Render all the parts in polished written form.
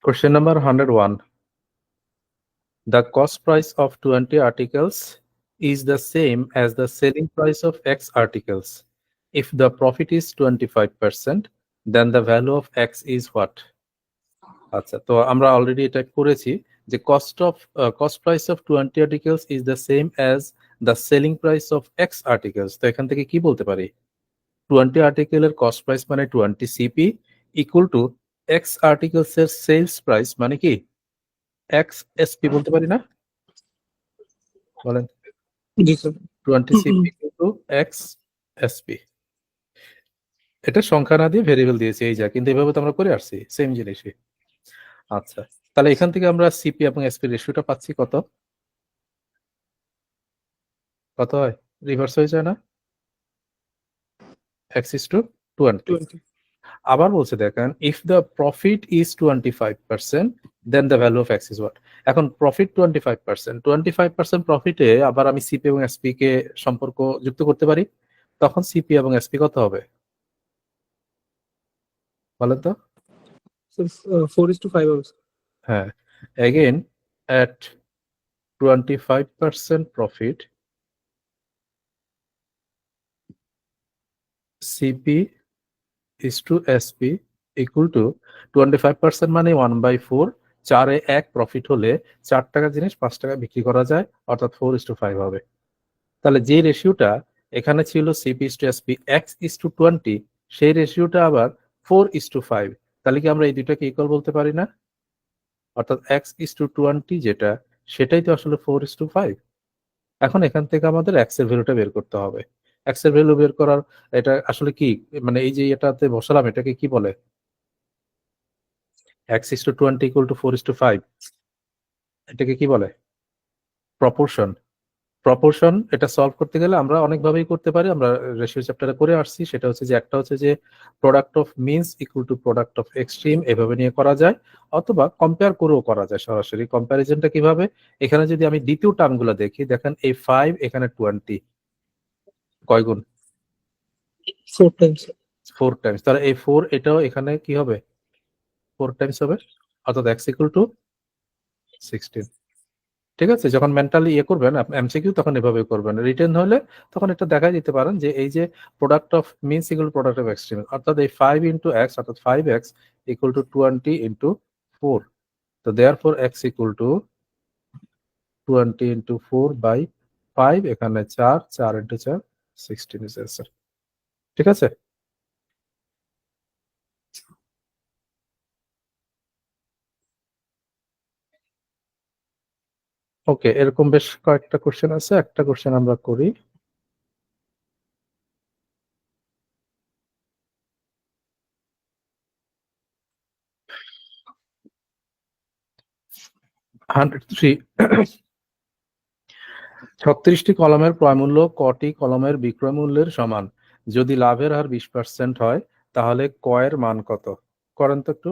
Question number 101. The cost price of 20 articles is the same as the selling price of X articles. If the profit is 25%, then the value of X is what? আচ্ছা, তো আমরা already এটা করেছি যে cost price of 20 articles is the same as the selling price of X articles. তো এখান থেকে কি বলতে পারি? 20 আর্টিকেলের কস্ট প্রাইস মানে 20 CP equal to X articles এর সেলস প্রাইস মানে কি X এসপি বলতে পারি না? বলেন। জি sir 20 CP equal to X SP. এটা সংখ্যা না দিয়ে ভেরিয়েবল দিয়েছি এই যা, কিন্তু এভাবে তো আমরা করে আসছি সেম জিনিসই। আচ্ছা, তাহলে এখান থেকে আমরা সিপি এবং এসপি রেশিওটা পাচ্ছি কত? কত হয়? রিভার্স হয়ে যায় না? X is to 20। 20 আবার বলছে দেখেন, if the profit is 25%, then the value of x is what. এখন প্রফিট 25%, প্রফিটে আবার আমি সিপি এবং এসপি কে সম্পর্ক যুক্ত করতে পারি, তখন সিপি এবং এসপি কত হবে বলেন তো? স্যার 4:5 হবে স্যার। হ্যাঁ, again at 25% profit, CP is to SP equal to 25% মানে 1/4, 4-এ 1 প্রফিট হলে 4 টাকা জিনিস 5 টাকা বিক্রি করা যায়, অর্থাৎ 4:5 হবে। তাহলে যে রেশিওটা এখানে ছিল CP is to SP x is to 20, সেই রেশিওটা আবার 4:5। তাহলে কি আমরা এই দুইটাকে ইকুয়াল বলতে পারি না? অর্থাৎ এক্স ইস টু 20 যেটা, সেটাই তো আসলে 4:5। এখন এখান থেকে আমাদের এক্স এর ভ্যালুটা বের করতে হবে। এক্স এর ভ্যালু বের করার এটা আসলে কি, মানে এই যে এটাতে বসালাম এটাকে কি বলে? x is to 20 equal to 4:5, এটাকে কি বলে? প্রপোর্শন। প্রপোর্শন এটা সলভ করতে গেলে আমরা অনেকভাবেই করতে পারি, আমরা রেশিও চ্যাপ্টারে করে আসছি। সেটা হচ্ছে যে একটা হচ্ছে যে product of means equal to product of extreme, এভাবে নিয়ে করা যায়, অথবা কম্পেয়ার করেও করা যায় সরাসরি। কম্প্যারিজনটা কিভাবে? এখানে যদি আমি দ্বিতীয় টার্মগুলো দেখি, দেখেন এই 5 এখানে 20 কয় গুণ? 4 টাইমস 4 টাইমস। তাহলে এই 4 এটাও এখানে কি হবে? 4 টাইমস হবে, অর্থাৎ x ইকুয়াল টু 16। ঠিক আছে, যখন মেন্টালি ইয়ে করবেন এমসিকিউ, তখন এভাবে করবেন। রিটেন হলে তখন এটা দেখাই দিতে পারেন যে এই যে product of means equal product of extreme, অর্থাৎ এই 5 ইন্টু এক্স অর্থাৎ 5x ইকুয়াল টু 20 ইন্টু 4। তো therefore x equal to 20 into 4 by 5, এখানে 4, 4 ইন্টু 4 16 ইজ অ্যান্সার। ঠিক আছে, ওকে। এরকম বেশ কয়েকটা কোশ্চেন আছে, একটা কোশ্চেন আমরা করি। হান্ড্রেড থ্রি 36টি কলমের ক্রয়মূল্য কটি কলমের বিক্রয় মূল্যের সমান? যদি লাভের হার 20% হয়, তাহলে ক্রয়ের মান কত? করেন তো একটু।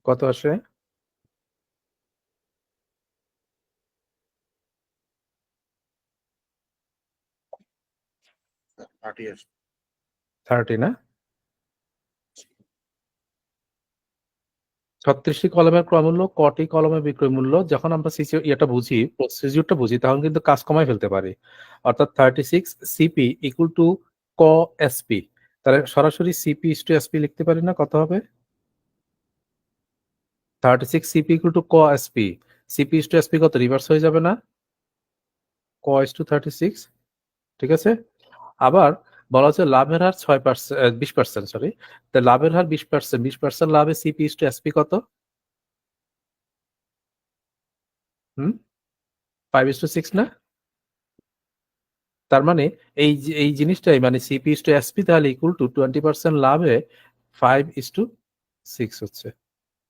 কত আসে? 30 না? 36টি কলমের ক্রয়মূল্য কটি কলমের বিক্রয় মূল্য, যখন আমরা এটা বুঝি, প্রসিডিউরটা বুঝি, তখন কিন্তু কাজ কমাই ফেলতে পারি। অর্থাৎ 36 সিপি ইকুয়াল টু ক এসপি। তাহলে সরাসরি সিপি ইস টু এসপি লিখতে পারি না? কত হবে? 36 সিপি ইকুয়াল টু ক SP. CP is to SP কত? রিভার্স হয়ে যাবে না? ক ইস টু 36। ঠিক আছে, আবার বলা হচ্ছে লাভের হার 6%, 20%, সরি। তা লাভের হার 20%, 20% লাভে সিপি ইস টু এসপি কত? 5:6 না? তার মানে এই জিনিসটাই, মানে সিপি ইস টু এসপি তাহলে ইকুয়াল টু 20% লাভে 5:6 হচ্ছে।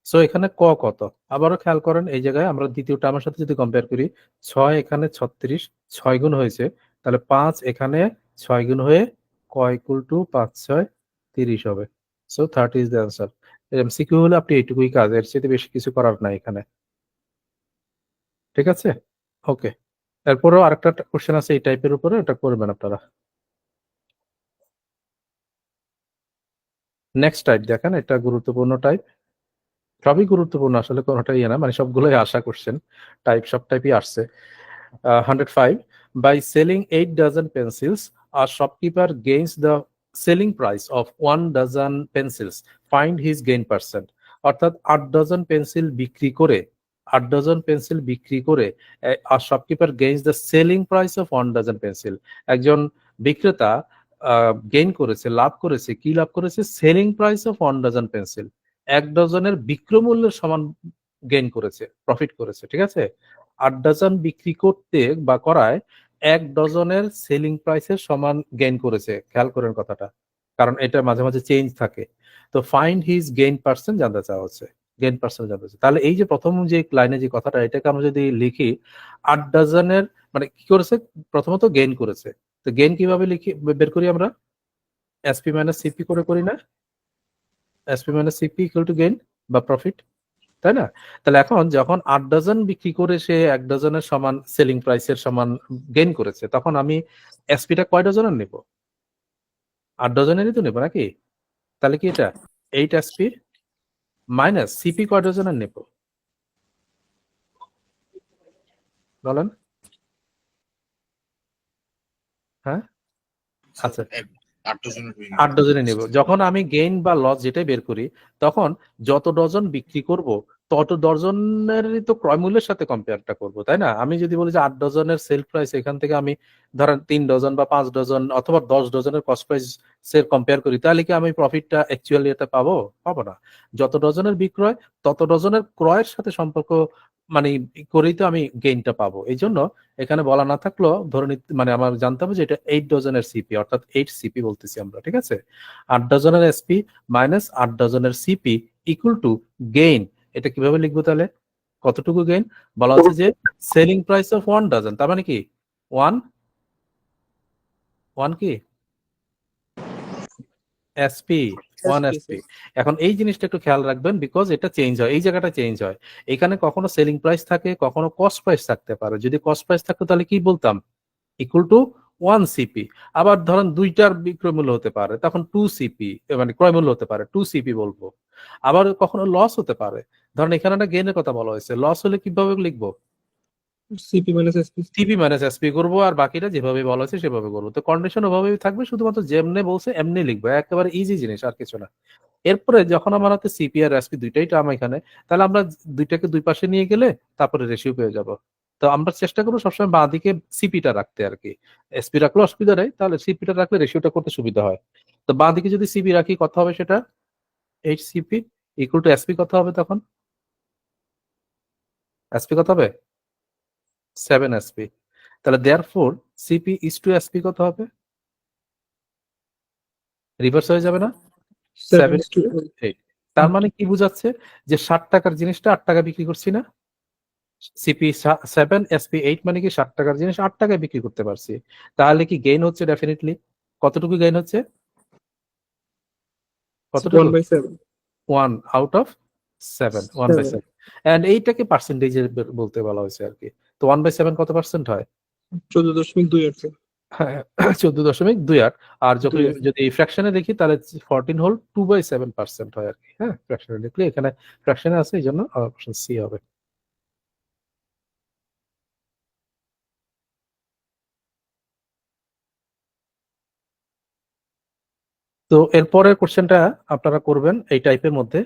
সো এখানে ক কত? আবারও খেয়াল করেন, এই জায়গায় আমরা দ্বিতীয় টার্মের সাথে যদি কম্পেয়ার করি, 6 এখানে 36, 6 গুণ হয়েছে, তাহলে 5 এখানে 6 গুণ হয়ে ইকুয়াল টু 5 6 30 হবে। So 30 is the answer. MCQ হলে আপনি এইটুকুই কাজ, এর চেয়ে বেশি কিছু করার নাই এখানে। ঠিক আছে, ওকে। এরপরেও আরেকটা কোশ্চেন আছে এই টাইপের উপরে, এটা করবেন আপনারা। নেক্সট টাইপ দেখেন, এটা গুরুত্বপূর্ণ টাইপ, সবই গুরুত্বপূর্ণ আসলে, কোনোটাই ইয়ে না, মানে সবগুলোই আশা করছেন টাইপ, সব টাইপই আসছে। 105, by selling 8 dozen pencils, a shopkeeper gains the selling price of 1 dozen pencils. Find his gain percent. অর্থাৎ 8 ডজন পেন্সিল বিক্রি করে, 8 ডজন পেন্সিল বিক্রি করে a shopkeeper gains the selling price of 1 dozen pencil. একজন বিক্রেতা gain করেছে, লাভ করেছে, কি লাভ করেছে? Selling price of 1 dozen pencil, 1 ডজনের বিক্রয় মূল্যের সমান গেইন করেছে, প্রফিট করেছে। ঠিক আছে, 8 ডজন বিক্রি করতে বা করায় 1 ডজনের সেলিং প্রাইসের সমান গেইন করেছে। খেয়াল করেন কথাটা, কারণ এটা মাঝে মাঝে চেঞ্জ থাকে। তো ফাইন্ড হিজ গেইন পার্সেন্ট জানতে চাওয়া হচ্ছে, গেইন পার্সেন্ট জানতে চাচ্ছে। তাহলে এই যে প্রথম যে লাইনে যে কথাটা, এটাকে আমরা যদি লিখি 8 ডজনের, মানে কি করেছে? প্রথমত গেইন করেছে। তো গেইন কিভাবে লিখি, বের করি আমরা? এসপি মাইনাস সিপি করে করি না? SP minus CP equal to gain বা প্রফিট, তাই না? তাহলে এখন যখন 8 ডজন বিক্রি করে সে 1 ডজনের সমান সেলিং প্রাইসের সমান গেইন করেছে, তখন আমি এসপিটা কয় ডজনের নেব? 8 ডজনেরই তো নেব নাকি? তাহলে কি এটা 8 এসপি মাইনাস সিপি কয় ডজনের নেব বলেন? হ্যাঁ, আচ্ছা 8 ডজনে নেব। যখন আমি গেইন বা লস যেটাই বের করি, তখন যত ডজন বিক্রি করব তত ডজনেরই তো ক্রয় মূল্যের সাথে কম্পেয়ারটা করব, তাই না? আমি যদি বলি যে 8 ডজনের সেল প্রাইস, এখান থেকে আমি ধরেন 3 ডজন বা 5 ডজন অথবা 10 ডজনের কস্ট প্রাইস এর কম্পেয়ার করি, তাহলে কি আমি প্রফিটটা অ্যাকচুয়ালি এটা পাবো? পাবো না। যত ডজনের বিক্রয় তত ডজনের ক্রয়ের সাথে সম্পর্ক, মানে করেই তো আমি গেইনটা পাবো। এই জন্য এখানে বলা না থাকলেও ধরে মানে আমার জানতে হবে যে এটা 8 ডজনের সিপি, অর্থাৎ 8 সিপি বলতেছি আমরা। ঠিক আছে, 8 ডজনের এসপি মাইনাস 8 ডজনের সিপি ইকুয়াল টু গেইন। এটা কিভাবে লিখবো তাহলে? কতটুকু গেইন? বলা হচ্ছে যে সেলিং প্রাইস অফ 1 ডজন, তার মানে কি 1 1 কি এসপি 1 এসপি। এখন এই জিনিসটা একটু খেয়াল রাখবেন, বিকজ এটা চেঞ্জ হয়, এই জায়গাটা চেঞ্জ হয়। এখানে কখনো সেলিং প্রাইস থাকে, কখনো কস্ট প্রাইস থাকতে পারে। যদি কস্ট প্রাইস থাকতো তাহলে কি বলতাম? Equal to 1 CP. আবার ধরেন দুইটার বিক্রয় মূল্য হতে পারে, তখন 2 সিপি, মানে ক্রয় মূল্য হতে পারে 2 সিপি বলবো। আবার কখনো লস হতে পারে, ধরেন এখানে একটা গেইনের কথা বলা হয়েছে, লস হলে কিভাবে লিখবো? CP minus SP. CP minus SP করবো, আর বাকিটা যেভাবে বলা হয়েছে সেভাবে করবো। তো কন্ডিশন ওভাবেই থাকবে, শুধুমাত্র যেমনি বলছে এমনি লিখবো, একেবারে ইজি জিনিস, আর কিছু না। এরপরে যখন আমার হাতে সিপি আর এসপি দুইটাই টার্ম এখানে, তাহলে আমরা দুইটাকে দুই পাশে নিয়ে গেলে তারপরে রেশিও পেয়ে যাব। তো আমরা চেষ্টা করবো সবসময় বাঁ দিকে সিপিটা রাখতে আর কি। এসপি রাখলে অসুবিধা নেই, তাহলে সিপিটা রাখলে রেশিওটা করতে সুবিধা হয়। তো বাঁ দিকে যদি সিপি রাখি, কত হবে সেটা? 8 সিপি ইকুয়াল টু এসপি কত হবে তখন? এসপি কত হবে? 7 এসপি। তাহলে therefore CP is to SP কত হবে? রিভার্স হয়ে যাবে না? 7 7 to 8। তার মানে কি বুঝাচ্ছে? যে 60 টাকার জিনিসটা 8 টাকা বিক্রি করছি না? সিপি 7 এসপি 8, মানে কি 60 টাকার জিনিস 8 টাকায় বিক্রি করতে পারছি। তাহলে কি গেইন হচ্ছে? ডেফিনেটলি। কতটুকু গেইন হচ্ছে? কতটুকু? 1/7। 1 আউট অফ 7, 1/7। এন্ড এইটাকে পার্সেন্টেজে বলতে বলা হয়েছে আর কি। তো 1/7 কত পার্সেন্ট হয়? 14.28। হ্যাঁ, 14.28। আর যদি 28। যদি ফ্র্যাকশনে দেখি তাহলে 14 হোল 2/7% হয় আর কি। হ্যাঁ, ফ্র্যাকশনে লিখলে, এখানে ফ্র্যাকশনে আছে, এই জন্য অপশন সি হবে। তো এরপরের কোশ্চেনটা আপনারা করবেন এই টাইপের মধ্যে।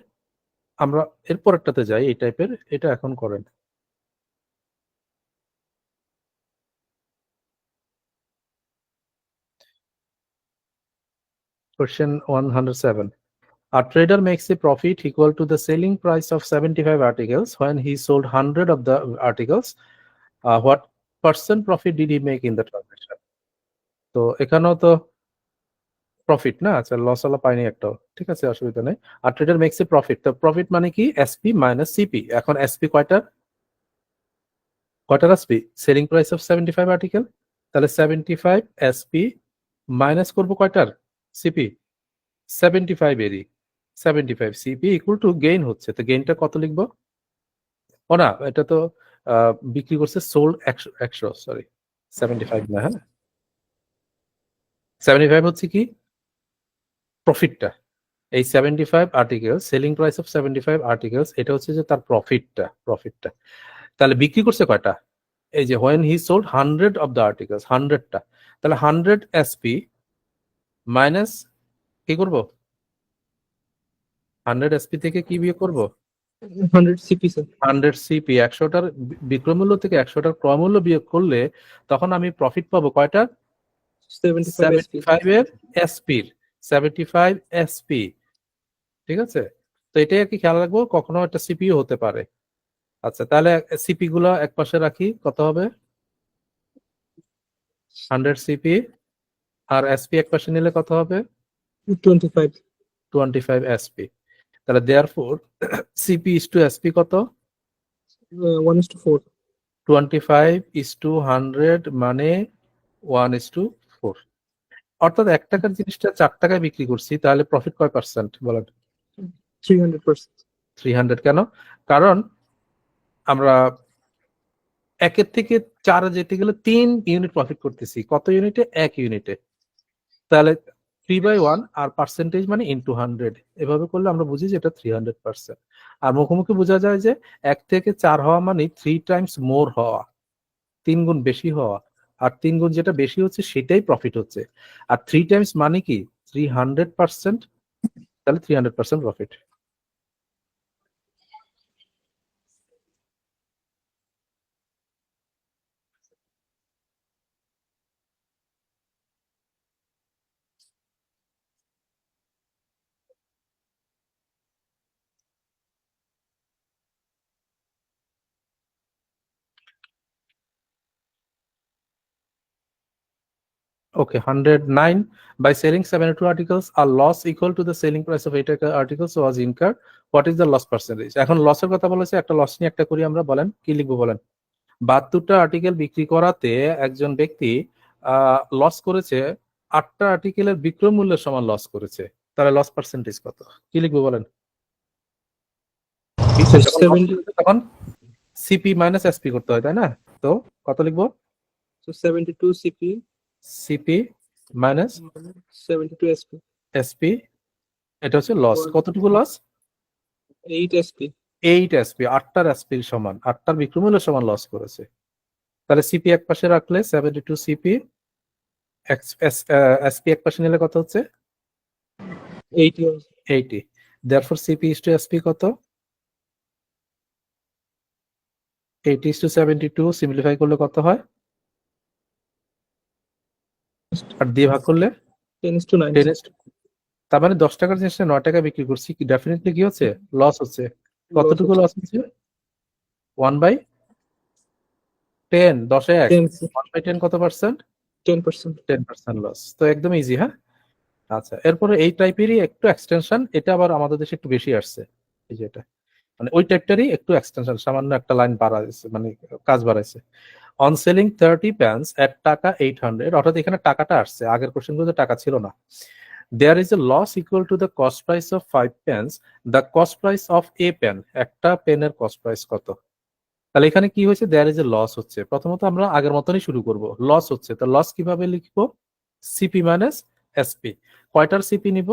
আমরা এরপরেরটাতে যাই, এই টাইপের, এটা এখন করেন। Question 107. A trader makes a profit equal to the selling price of 75 articles when he sold 100 of the articles. What percent profit did he make in the transaction? তো এখানেও তো প্রফিট না, আচ্ছা লস হলো পাইনি একটাও, ঠিক আছে, অসুবিধা নেই। আর ট্রেডার মেক্স এ প্রফিট, তো প্রফিট মানে কি? SP minus CP. এখন এসপি কয়টার SP? Selling price of 75 article তাহলে 75 এসপি মাইনাস করবো কয়টার সিপি 75 এরই 75 সিপি ইকুয়াল টু গেইন হচ্ছে, তো গেইনটা কত লিখবো? ও না, এটা তো বিক্রি করছে সোল্ড 100 সরি 75 না, হ্যাঁ 75 হচ্ছে কি প্রফিটটা। এই 75 article selling price of 75 articles, এটা হচ্ছে যে তার প্রফিটটা। তাহলে বিক্রি করছে কয়টা? এই যে when he sold 100 of the articles, 100টা। তাহলে 100 এসপি মাইনাস কি করব? 100 এসপি থেকে কি বিয়োগ করব? 100 সিপি স্যার। 100 সিপি, 100টার বিক্রয় মূল্য থেকে 100টার ক্রয় মূল্য বিয়োগ করলে তখন আমি প্রফিট পাবো কয়টা? 75 এসপি। 75 এর এসপির 75 এসপি, ঠিক আছে? তো এটাই আর কি খেয়াল রাখবো, কখনো একটা সিপিও হতে পারে। আচ্ছা, তাহলে সিপি গুলো এক পাশে রাখি, কত হবে? 100 সিপি, আর এসপি এক পাশে নিলে কত হবে? 25 25 এসপি। তাহলে therefore CP is to SP কত? 1:4। 25 ইস টু 100 মানে 1:4। অর্থাৎ 1 টাকার জিনিসটা 4 টাকায় বিক্রি করছি, তাহলে প্রফিট কয় পার্সেন্ট বলেন? 300%। 300। কেন? কারণ আমরা 1 থেকে 4 যেতে গেলে 3 ইউনিট প্রফিট করতেছি। কত ইউনিটে? 1 ইউনিটে। তাহলে 3/1 আর পার্সেন্টেজ মানে ইনটু 100, এভাবে করলে আমরা বুঝি যে এটা 300%। আর মুখোমুখি বোঝা যায় যে 1 থেকে 4 হওয়া মানে 3 টাইমস মোর হওয়া, 3 গুণ বেশি হওয়া। আর 3 গুণ যেটা বেশি হচ্ছে সেটাই প্রফিট হচ্ছে। আর 3 টাইমস মানে কি 300%, তাহলে 300% profit. Okay, 109. By selling 72 articles, a loss equal to the selling price of 8 articles was incurred. What is the loss percentage? এখন লসের কথা বলেছে, একটা লস নিয়ে একটা করি আমরা, বলেন কি লিখবো বলেন? 72টা আর্টিকেল বিক্রি করাতে একজন ব্যক্তি লস করেছে, 8টা আর্টিকেলের বিক্রয় মূল্যের সমান লস করেছে, তাহলে লস পার্সেন্টেজ কত? কি লিখবো বলেন? তখন সিপি মাইনাস এসপি করতে হয়, তাই না? তো কত লিখবো? So 72 CP CP minus 72 SP. SP, এটা হচ্ছে লস। কতটুকু লস? 8 এসপি। 8 এসপি, 8টার এসপির সমান, 8টার বিক্রয় মূল্যের সমান লস করেছে। তাহলে সিপি এক পাশে রাখলে 72 সিপি, এসপি এক পাশে নিলে কত হচ্ছে? 80। therefore CP is to SP কত? 80 is to 72, সিম্পলিফাই করলে কত হয়? আর দিয়ে ভাগ করলে 10:9। 10 তার মানে 10 টাকার জিনিসটা 9 টাকা বিক্রি করছি, কি ডেফিনেটলি কি হচ্ছে? লস হচ্ছে। কতটুকু লস হচ্ছে? 1/10, 10 এ 1, 1/10 কত পার্সেন্ট? 10%। 10% লস। তো একদম ইজি, হ্যাঁ। আচ্ছা, এরপরে এই টাইপেরই একটু এক্সটেনশন, এটা আবার আমাদের দেশে একটু বেশি আসছে। এই যে এটা মানে ওই টাইপটারই একটু এক্সটেনশন, সামান্য একটা লাইন বাড়াইছে, মানে কাজ বাড়াইছে। অন সেলিং 30 pence at টাকা 800, অর্থাৎ এখানে টাকাটা আসছে, আগের কোশ্চেনগুলোতে টাকা ছিল না। There is a loss equal to the cost price of 5 pence. The cost price of a pen, একটা পেনের কস্ট প্রাইস কত? তাহলে এখানে কি হয়েছে? there is a loss হচ্ছে। প্রথমত আমরা আগের মতনই শুরু করব, লস হচ্ছে, তো লস কিভাবে লিখবো? CP minus SP. কয়টার সিপি নিব?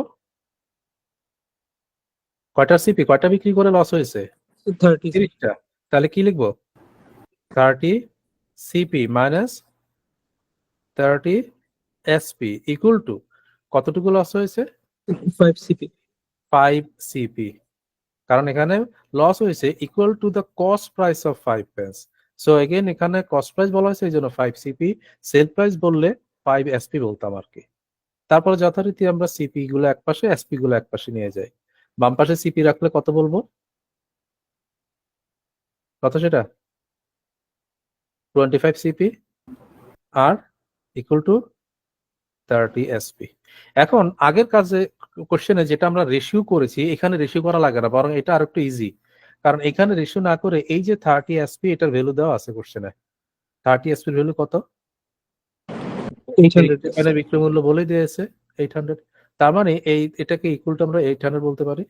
কয়টার সিপি, কয়টা বিক্রি করে লস হয়েছে? 30টা। তাহলে কি লিখবো? 30 CP minus 30 SP equal to কতটুকু লস হয়েছে? 5 সিপি। 5 সিপি, কারণ এখানে লস হয়েছে equal to the cost price of 5 pens. So again এখানে কস্ট প্রাইস বলা হয়েছে, এই জন্য 5 সিপি, সেল প্রাইস বললে 5 এসপি বলতাম আর কি। তারপরে যথারীতি আমরা সিপি গুলো এক পাশে, এসপি গুলো এক পাশে নিয়ে যাই। বাম পাশে সিপি রাখলে কত বলবো? কত সেটা? 25 সিপি আর ইকুয়াল টু 30 এসপি। এখন আগের কাজে কোশ্চেনে যেটা আমরা রেশিও করেছি, এখানে রেশিও করা লাগে না, বরং এটা আরেকটু ইজি। কারণ এখানে রেশিও না করে এই যে 30 এসপি, এটার ভ্যালু দেওয়া আছে কোশ্চেনে। 30 এসপির ভ্যালু কত? 800 এখানে বিক্রয় মূল্য বলে দিয়েছে 800, তার মানে এটাকে ইকুয়াল টু আমরা 800 বলতে পারি।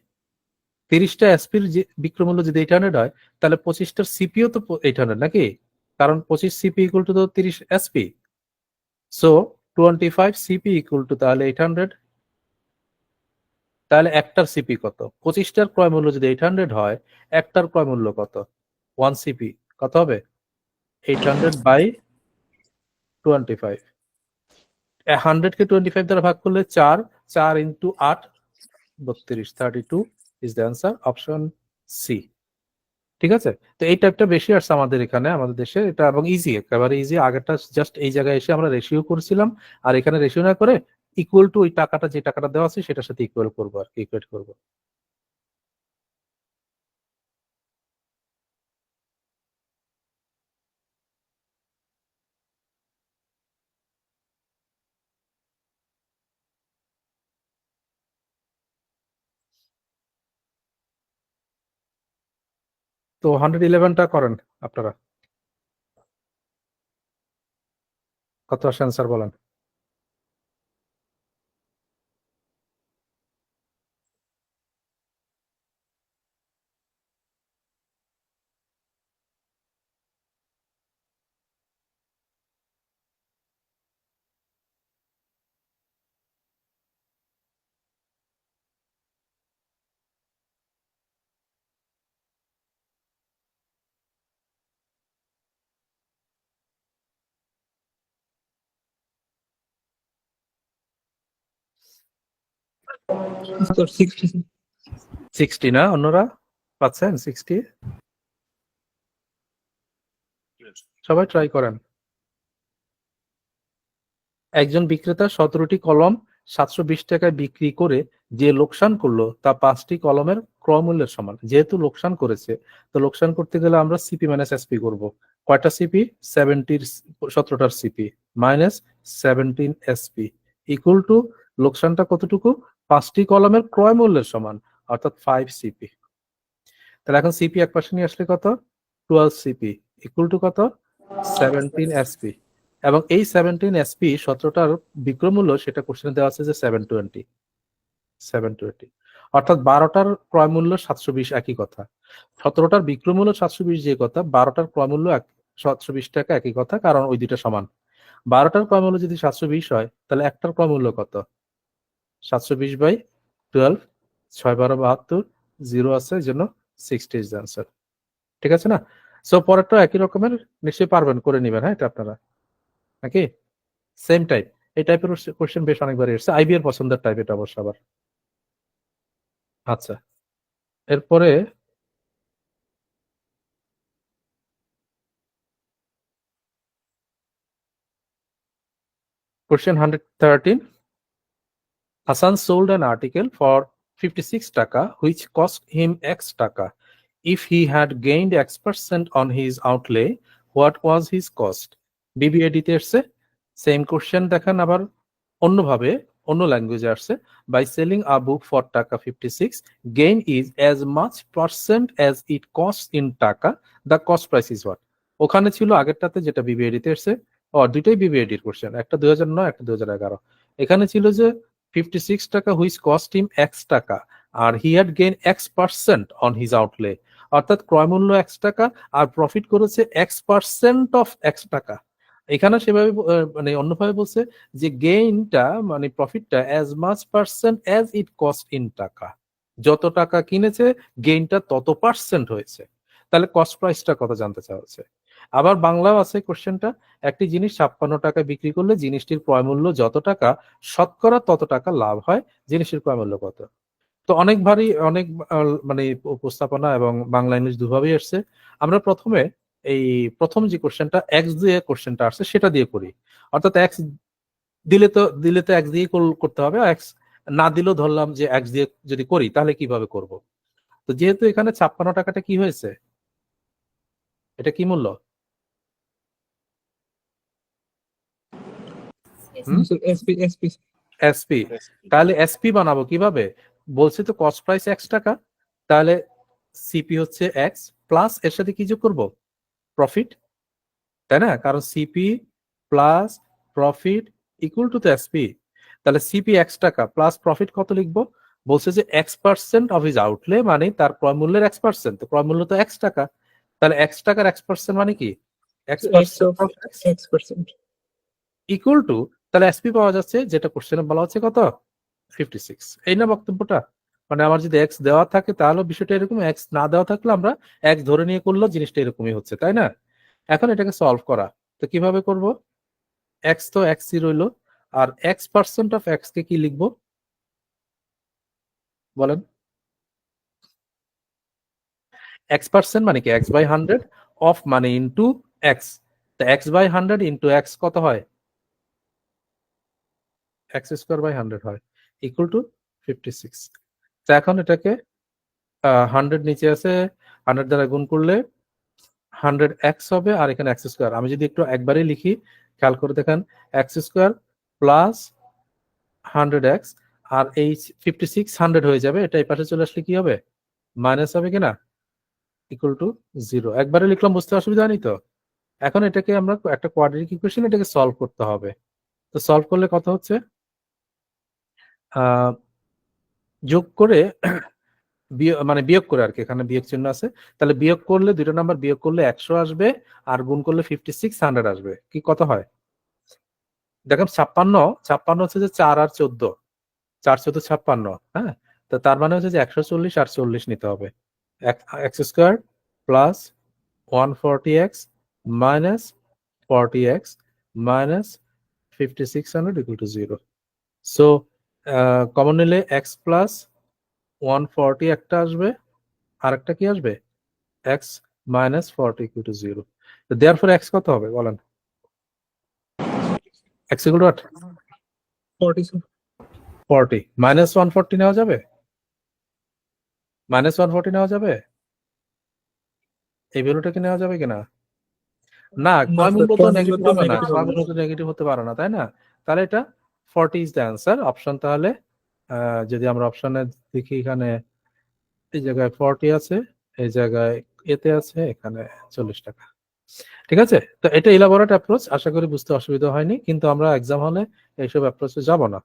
30টা এসপির যে বিক্রয় মূল্য যদি 800 হয়, তাহলে 25টার সিপিও তো 800 নাকি, কারণ 25 সিপি ইকুয়াল টু তো 30 SP. So 25 CP equal two তাহলে 800। তাহলে একটার সিপি কত? 25টার ক্রয় মূল্য যদি 800 হয়, একটার ক্রয় মূল্য কত? 1 সিপি কত হবে? 800 বাই 25। 100 কে 25 দ্বারা ভাগ করলে 4, 4 into 8 32, 32 is the answer, option C. ঠিক আছে, তো এই টাইপটা বেশি আসছে আমাদের এখানে, আমাদের দেশে এটা, এবং ইজি, একেবারে ইজি। আগেরটা জাস্ট এই জায়গায় এসে আমরা রেশিও করছিলাম, আর এখানে রেশিও না করে ইকুয়াল টু ওই টাকাটা, যে টাকাটা দেওয়া আছে সেটার সাথে ইকুয়াল করবো আর কি, ইকুয়েট করবো। তো 111টা করেন আপনারা, কত আসে অ্যান্সার বলেন। স্যার 60। 60 না, অন্যরা পাচ্ছেন 60? সবাই ট্রাই করেন। একজন বিক্রেতা 17টি কলম 720 টাকায় বিক্রি করে যে লোকসান করলো তা 5টি কলমের ক্রয় মূল্যের সমান। যেহেতু লোকসান করেছে, তো লোকসান করতে গেলে আমরা সিপি মাইনাস এসপি করবো। কয়টা সিপি? 17টার CP minus 17 SP equal to লোকসানটা কতটুকু? 5টি কলমের ক্রয় মূল্যের সমান, অর্থাৎ 5 সিপি। তাহলে এখন সিপি এক পাশে নিয়ে আসলে কত? 12 সিপি ইকুয়াল টু কত? 17 এসপি। এবং এই 17 এসপি 17টার বিক্রয় মূল্য, সেটা কোশ্চেনে দেওয়া আছে যে 720, 720, অর্থাৎ 12টার ক্রয় মূল্য 720, একই কথা। 17টার বিক্রয় মূল্য 720 যে কথা, 12টার ক্রয় মূল্য 720 টাকা, একই কথা, কারণ ওই দুইটা সমান। 12টার ক্রয় মূল্য যদি 720 হয়, তাহলে একটার ক্রয় মূল্য কত? 720 বাই 12, 6 12 72, জিরো আছে, এই জন্য 60 ইজ আনসার। ঠিক আছে না? সো পরেরটা একই রকমের, নিশ্চয়ই পারবেন, করে নিবেন। হ্যাঁ, এটা আপনারা নাকি সেম টাইপ, এই টাইপের কোশ্চেন বেশ অনেকবার এসেছে, আইবি এর পছন্দের টাইপ এটা অবশ্য আবার। আচ্ছা, এরপরে question 113। Hassan sold an article for 56 টাকা which cost him X টাকা. If he had gained X% on his outlay, what was his cost? BBAD তে এসছে, সেম কোশ্চেন দেখেন আবার অন্যভাবে, অন্য ল্যাঙ্গুয়েজে আসছে। By selling a book for taka 56, gain is as much percent as it cost in taka, the cost price is what. ওখানে ছিল আগেরটাতে যেটা বিবিএডি তে এসছে, দুইটাই বিবিএডি এর কোশ্চেন, একটা 2009, একটা 2011। এখানে ছিল যে 56 টাকা which cost him X taka, আর he had gain X% on his outlay, অর্থাৎ ক্রয় মূল্য X টাকা আর প্রফিট করেছে X% অফ X টাকা। এখানে সেভাবে মানে অন্যভাবে বলছে যে গেইনটা, মানে প্রফিটটা as much percent as it cost in taka, যত টাকা কিনেছে গেইনটা তত পার্সেন্ট হয়েছে। তাহলে কস্ট প্রাইসটা কত জানতে চাওয়া হচ্ছে। আবার বাংলাও আছে কোশ্চেনটা, একটি জিনিস 56 টাকায় বিক্রি করলে জিনিসটির ক্রয় মূল্য যত টাকা, শতকরা তত টাকা লাভ হয়, জিনিসের ক্রয় মূল্য কত। তো অনেক ভারী, অনেক মানে উপস্থাপনা এবং বাংলা ইংলিশ দুভাবেই আসছে। আমরা প্রথমে এই প্রথম যে কোশ্চেনটা এক্স দিয়ে কোশ্চেনটা আসছে সেটা দিয়ে করি, অর্থাৎ এক্স দিলে তো এক্স দিয়ে করতে হবে, এক্স না দিলেও ধরলাম যে এক্স দিয়ে যদি করি তাহলে কিভাবে করব। তো যেহেতু এখানে 56 টাকাটা কি হয়েছে, এটা কি মূল্য? SP SP SP. তাহলে এসপি বানাবো কিভাবে? বলছি তো কস্ট প্রাইস এক্স টাকা, তাহলে সিপি হচ্ছে এক্স প্লাস এর সাথে কি যোগ করবো? প্রফিট, তাই না? কারণ CP plus profit equal to তো এসপি, তাহলে সিপি এক্স টাকা প্লাস প্রফিট কত লিখবো? বলছে যে X% অফ হিজ আউটলে, মানে তার ক্রয় মূল্যের X%, তো ক্রয় মূল্য তো X টাকা, তাহলে X টাকার X% মানে কি X X% of of X X%. Equal two, তাহলে এসপি পাওয়া যাচ্ছে যেটা কোশ্চেনে বলা হচ্ছে কত 56। এই না বক্তব্যটা? মানে আমার যদি এক্স দেওয়া থাকে তাহলে বিষয়টা এরকম, এক্স না দেওয়া থাকলে আমরা এক্স ধরে নিয়ে করলেও জিনিসটা এরকমই হচ্ছে, তাই না? এখন এটাকে সলভ করা, তো কিভাবে করব? এক্স তো এক্সই রইলো, আর X% অফ এক্স কে কি লিখবো বলেন? X% মানে কি X/100, অফ মানে ইনটু এক্স, তো X/100 ইনটু এক্স কত হয়? X²/100 হয়, ইকুয়াল টু 56। তো এখন এটাকে 100 নিচে আছে, 100 দ্বারা গুণ করলে 100x হবে, আর এখানে X²। আমি যদি একটু একবারই লিখি, খেয়াল করে দেখেন, X² প্লাস 100x, আর এই 56 100 হয়ে যাবে, এটা এই পাশে চলে আসলে কি হবে? মাইনাস হবে কিনা? Equal to 0। একবারে লিখলাম, বুঝতে অসুবিধা নেই তো? এখন এটাকে আমরা একটা কোয়াড্রেটিক ইকুয়েশন, এটাকে সলভ করতে হবে। তো সলভ করলে কত হচ্ছে? যোগ করে মানে বিয়োগ করে আর কি, এখানে বিয়োগ চিহ্ন আছে, তাহলে বিয়োগ করলে দুটো নাম্বার বিয়োগ করলে 100 আসবে, আর গুণ করলে 56 100 আসবে, কি কত হয়? দেখেন 56 হচ্ছে যে 4 আর 14, 4 14 56, হ্যাঁ, তো তার মানে হচ্ছে যে 140 আর 40 নিতে হবে। X² plus 140x minus 40x minus 5600 equal to 0। So common নিলে x প্লাস 140 একটা আসবে, আর একটা কি আসবে? x minus 40 equal to 0। তো দেয়ারফর x কত হবে বলেন? x equal two 40, sir. 40 minus 140 নেওয়া যাবে? মাইনাস 140 নেওয়া যাবে? এই ভ্যালুটা কি নেওয়া যাবে কিনা? না, No, ক্রয় sir. মূল্য তো ক্রয় মূল্য নেগেটিভ তো হবে না, negative ক্রয় হবে। মূল্য তো নেগেটিভ হতে পারে না, তাই না? তাহলে এটা 40 ইজ দ্য অ্যান্সার অপশন। তাহলে যদি আমরা অপশনে দেখি, এখানে এই জায়গায় 40 আছে, এই জায়গায় এতে আছে, এখানে 40 টাকা। ঠিক আছে, তো এটা ইলাবোরেট অ্যাপ্রোচ, আশা করি বুঝতে অসুবিধা হয়নি, কিন্তু আমরা এক্সাম হলে এইসব অ্যাপ্রোচে যাব না,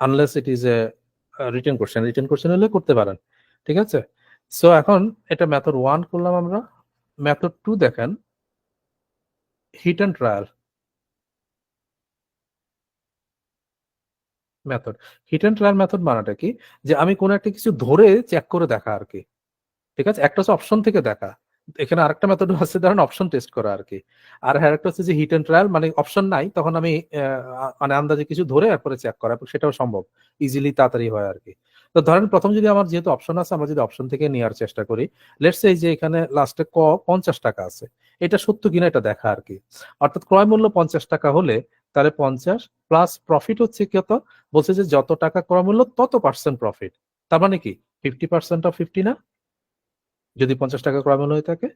unless it is a written question. Written question হলে করতে পারেন, ঠিক আছে? সো এখন এটা মেথড 1 করলাম আমরা। মেথড 2 দেখেন, hit and trial method. Hit and trial method মানেটা কি? যে আমি কোনো একটা কিছু ধরে চেক করে দেখা আর কি, ঠিক আছে? একটা হচ্ছে অপশন থেকে দেখা, এখানে আরেকটা মেথড আছে ধরেন অপশন টেস্ট করা আর কি। আর আরেকটা হচ্ছে যে হিট এন্ড ট্রায়াল, মানে অপশন নাই, তখন আমি মানে আন্দাজে কিছু ধরে এরপরে চেক করা, সেটাও সম্ভব, ইজিলি তাড়াতাড়ি হয় আর কি। তো ধরেন প্রথম যদি আমার যেহেতু অপশন আছে, আমরা যদি অপশন থেকে নেওয়ার চেষ্টা করি, লেটস সে যে এখানে লাস্টে 50 টাকা আছে, এটা সত্য কিনা এটা দেখা আর কি। অর্থাৎ ক্রয় মূল্য 50 টাকা হলে তাহলে 50 প্লাস প্রফিট হচ্ছে কত? বলছে যে যত টাকা ক্রয় মূল্য তত পার্সেন্ট প্রফিট, তার মানে কি 50% অফ 50 না? যদি 50 টাকা ক্রয় মূল্য হয়ে থাকে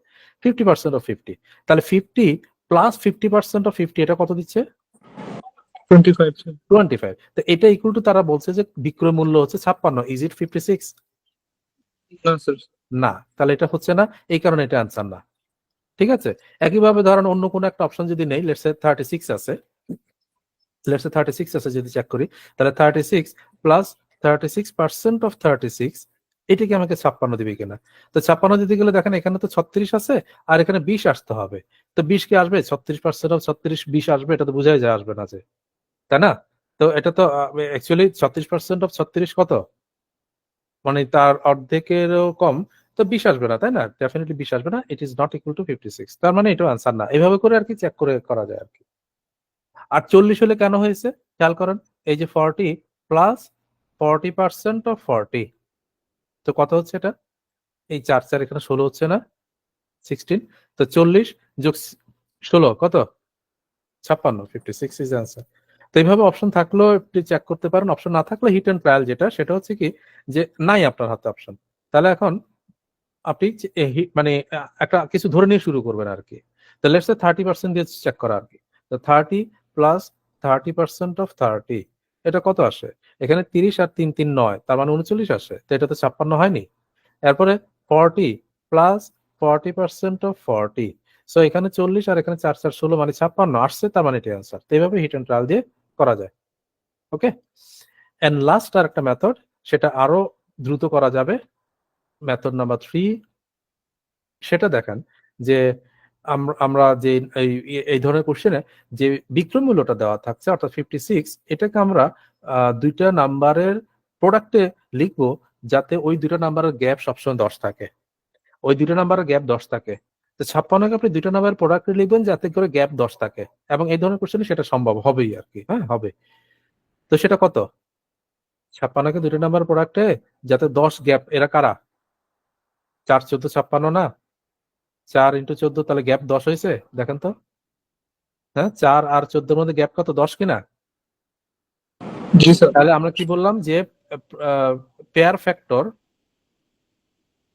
50% অফ 50, তাহলে 50 প্লাস 50% অফ 50, এটা কত দিচ্ছে? 25, sir. 25। তো এটা ইকুয়াল টু, তারা বলছে যে বিক্রয় মূল্য হচ্ছে 56, ইজ ইট 56? No, sir. না, তাহলে এটা হচ্ছে না, এই কারণে এটা আনসার না, ঠিক আছে? একইভাবে ধরেন অন্য কোনো একটা অপশন যদি নেই, লেটস সে 36 আছে, লেটস সে 36 আছে, যদি চেক করি, তাহলে 36 প্লাস 36% অফ 36, এটা কি আমাকে 56 দিবে কিনা? তো 56 দিতে গেলে দেখেন এখানে তো 36 আছে, আর এখানে 20 আসতে হবে, তো 20 কি আসবে? 36% অফ 36 20 আসবে, এটা তো বোঝাই যায় আসবে না যে, তাই না? তো এটা তো অ্যাকচুয়ালি 36% অফ 36 কত, মানে তার অর্ধেকেরও কম, তো 20 আসবে না, তাই না? ডেফিনেটলি 20 আসবে না, it is not equal to 56, তার মানে এটাও আনসার না। এইভাবে করে আর কি চেক করে করা যায় আর কি। আর 40 হলে কেন হয়েছে খেয়াল করেন, এই যে 40 প্লাস 40% অফ 40, তো কত হচ্ছে এটা? এই 4 4 এখানে 16 হচ্ছে না, 16, তো 40 যোগ 16 কত? 56, 56 ইজ অ্যান্সার। তো এইভাবে অপশন থাকলেও আপনি চেক করতে পারেন, অপশন না থাকলে হিট এন্ড ট্রায়াল, যেটা সেটা হচ্ছে কি, যে নাই আপনার হাতে অপশন, তাহলে এখন আপনি মানে একটা কিছু ধরে নিয়ে শুরু করবেন আর কি। তো লেটস সে 30% দিয়ে চেক করা আর কি। তো 30 প্লাস 30% অফ 30, এটা কত আসে? এখানে 30 আর 3 3 9, তার মানে 39 আসে, তো এটা তো 56 হয়নি। এরপরে 40 প্লাস 40% অফ 40, সো এখানে 40 আর এখানে 4 4 16, মানে 56 আসছে, তার মানে এটা অ্যান্সার। তো এইভাবে হিট এন্ড ট্রায়াল দিয়ে করা যায়। ওকে, এন্ড লাস্ট আর একটা মেথড, সেটা আরো দ্রুত করা যাবে, মেথড নাম্বার 3। সেটা দেখেন যে আমরা যে এই ধরনের কোশ্চেনে যে বিক্রয় মূল্যটা দেওয়া থাকছে অর্থাৎ 56, এটাকে আমরা দুইটা নাম্বারের প্রোডাক্টে লিখবো যাতে ওই দুইটা নাম্বারের গ্যাপ সবসময় 10 থাকে, ওই দুইটা নাম্বারের গ্যাপ 10 থাকে। তো 56কে আপনি দুইটা নাম্বারের প্রোডাক্টে লিখবেন যাতে করে গ্যাপ 10 থাকে, এবং এই ধরনের কোশ্চেনে সেটা সম্ভব হবেই আর কি। হ্যাঁ, হবে। তো সেটা কত? 56কে দুইটা নাম্বার প্রোডাক্টে যাতে 10 গ্যাপ, এরা কারা? 4 14 56 না? 4 ইন্টু 14, তাহলে গ্যাপ 10 হয়েছে, দেখেন তো। হ্যাঁ, 4 আর 14 মধ্যে গ্যাপ কত? 10 কিনা? জি স্যার। তাহলে আমরা কি বললাম যে পেয়ার ফ্যাক্টর,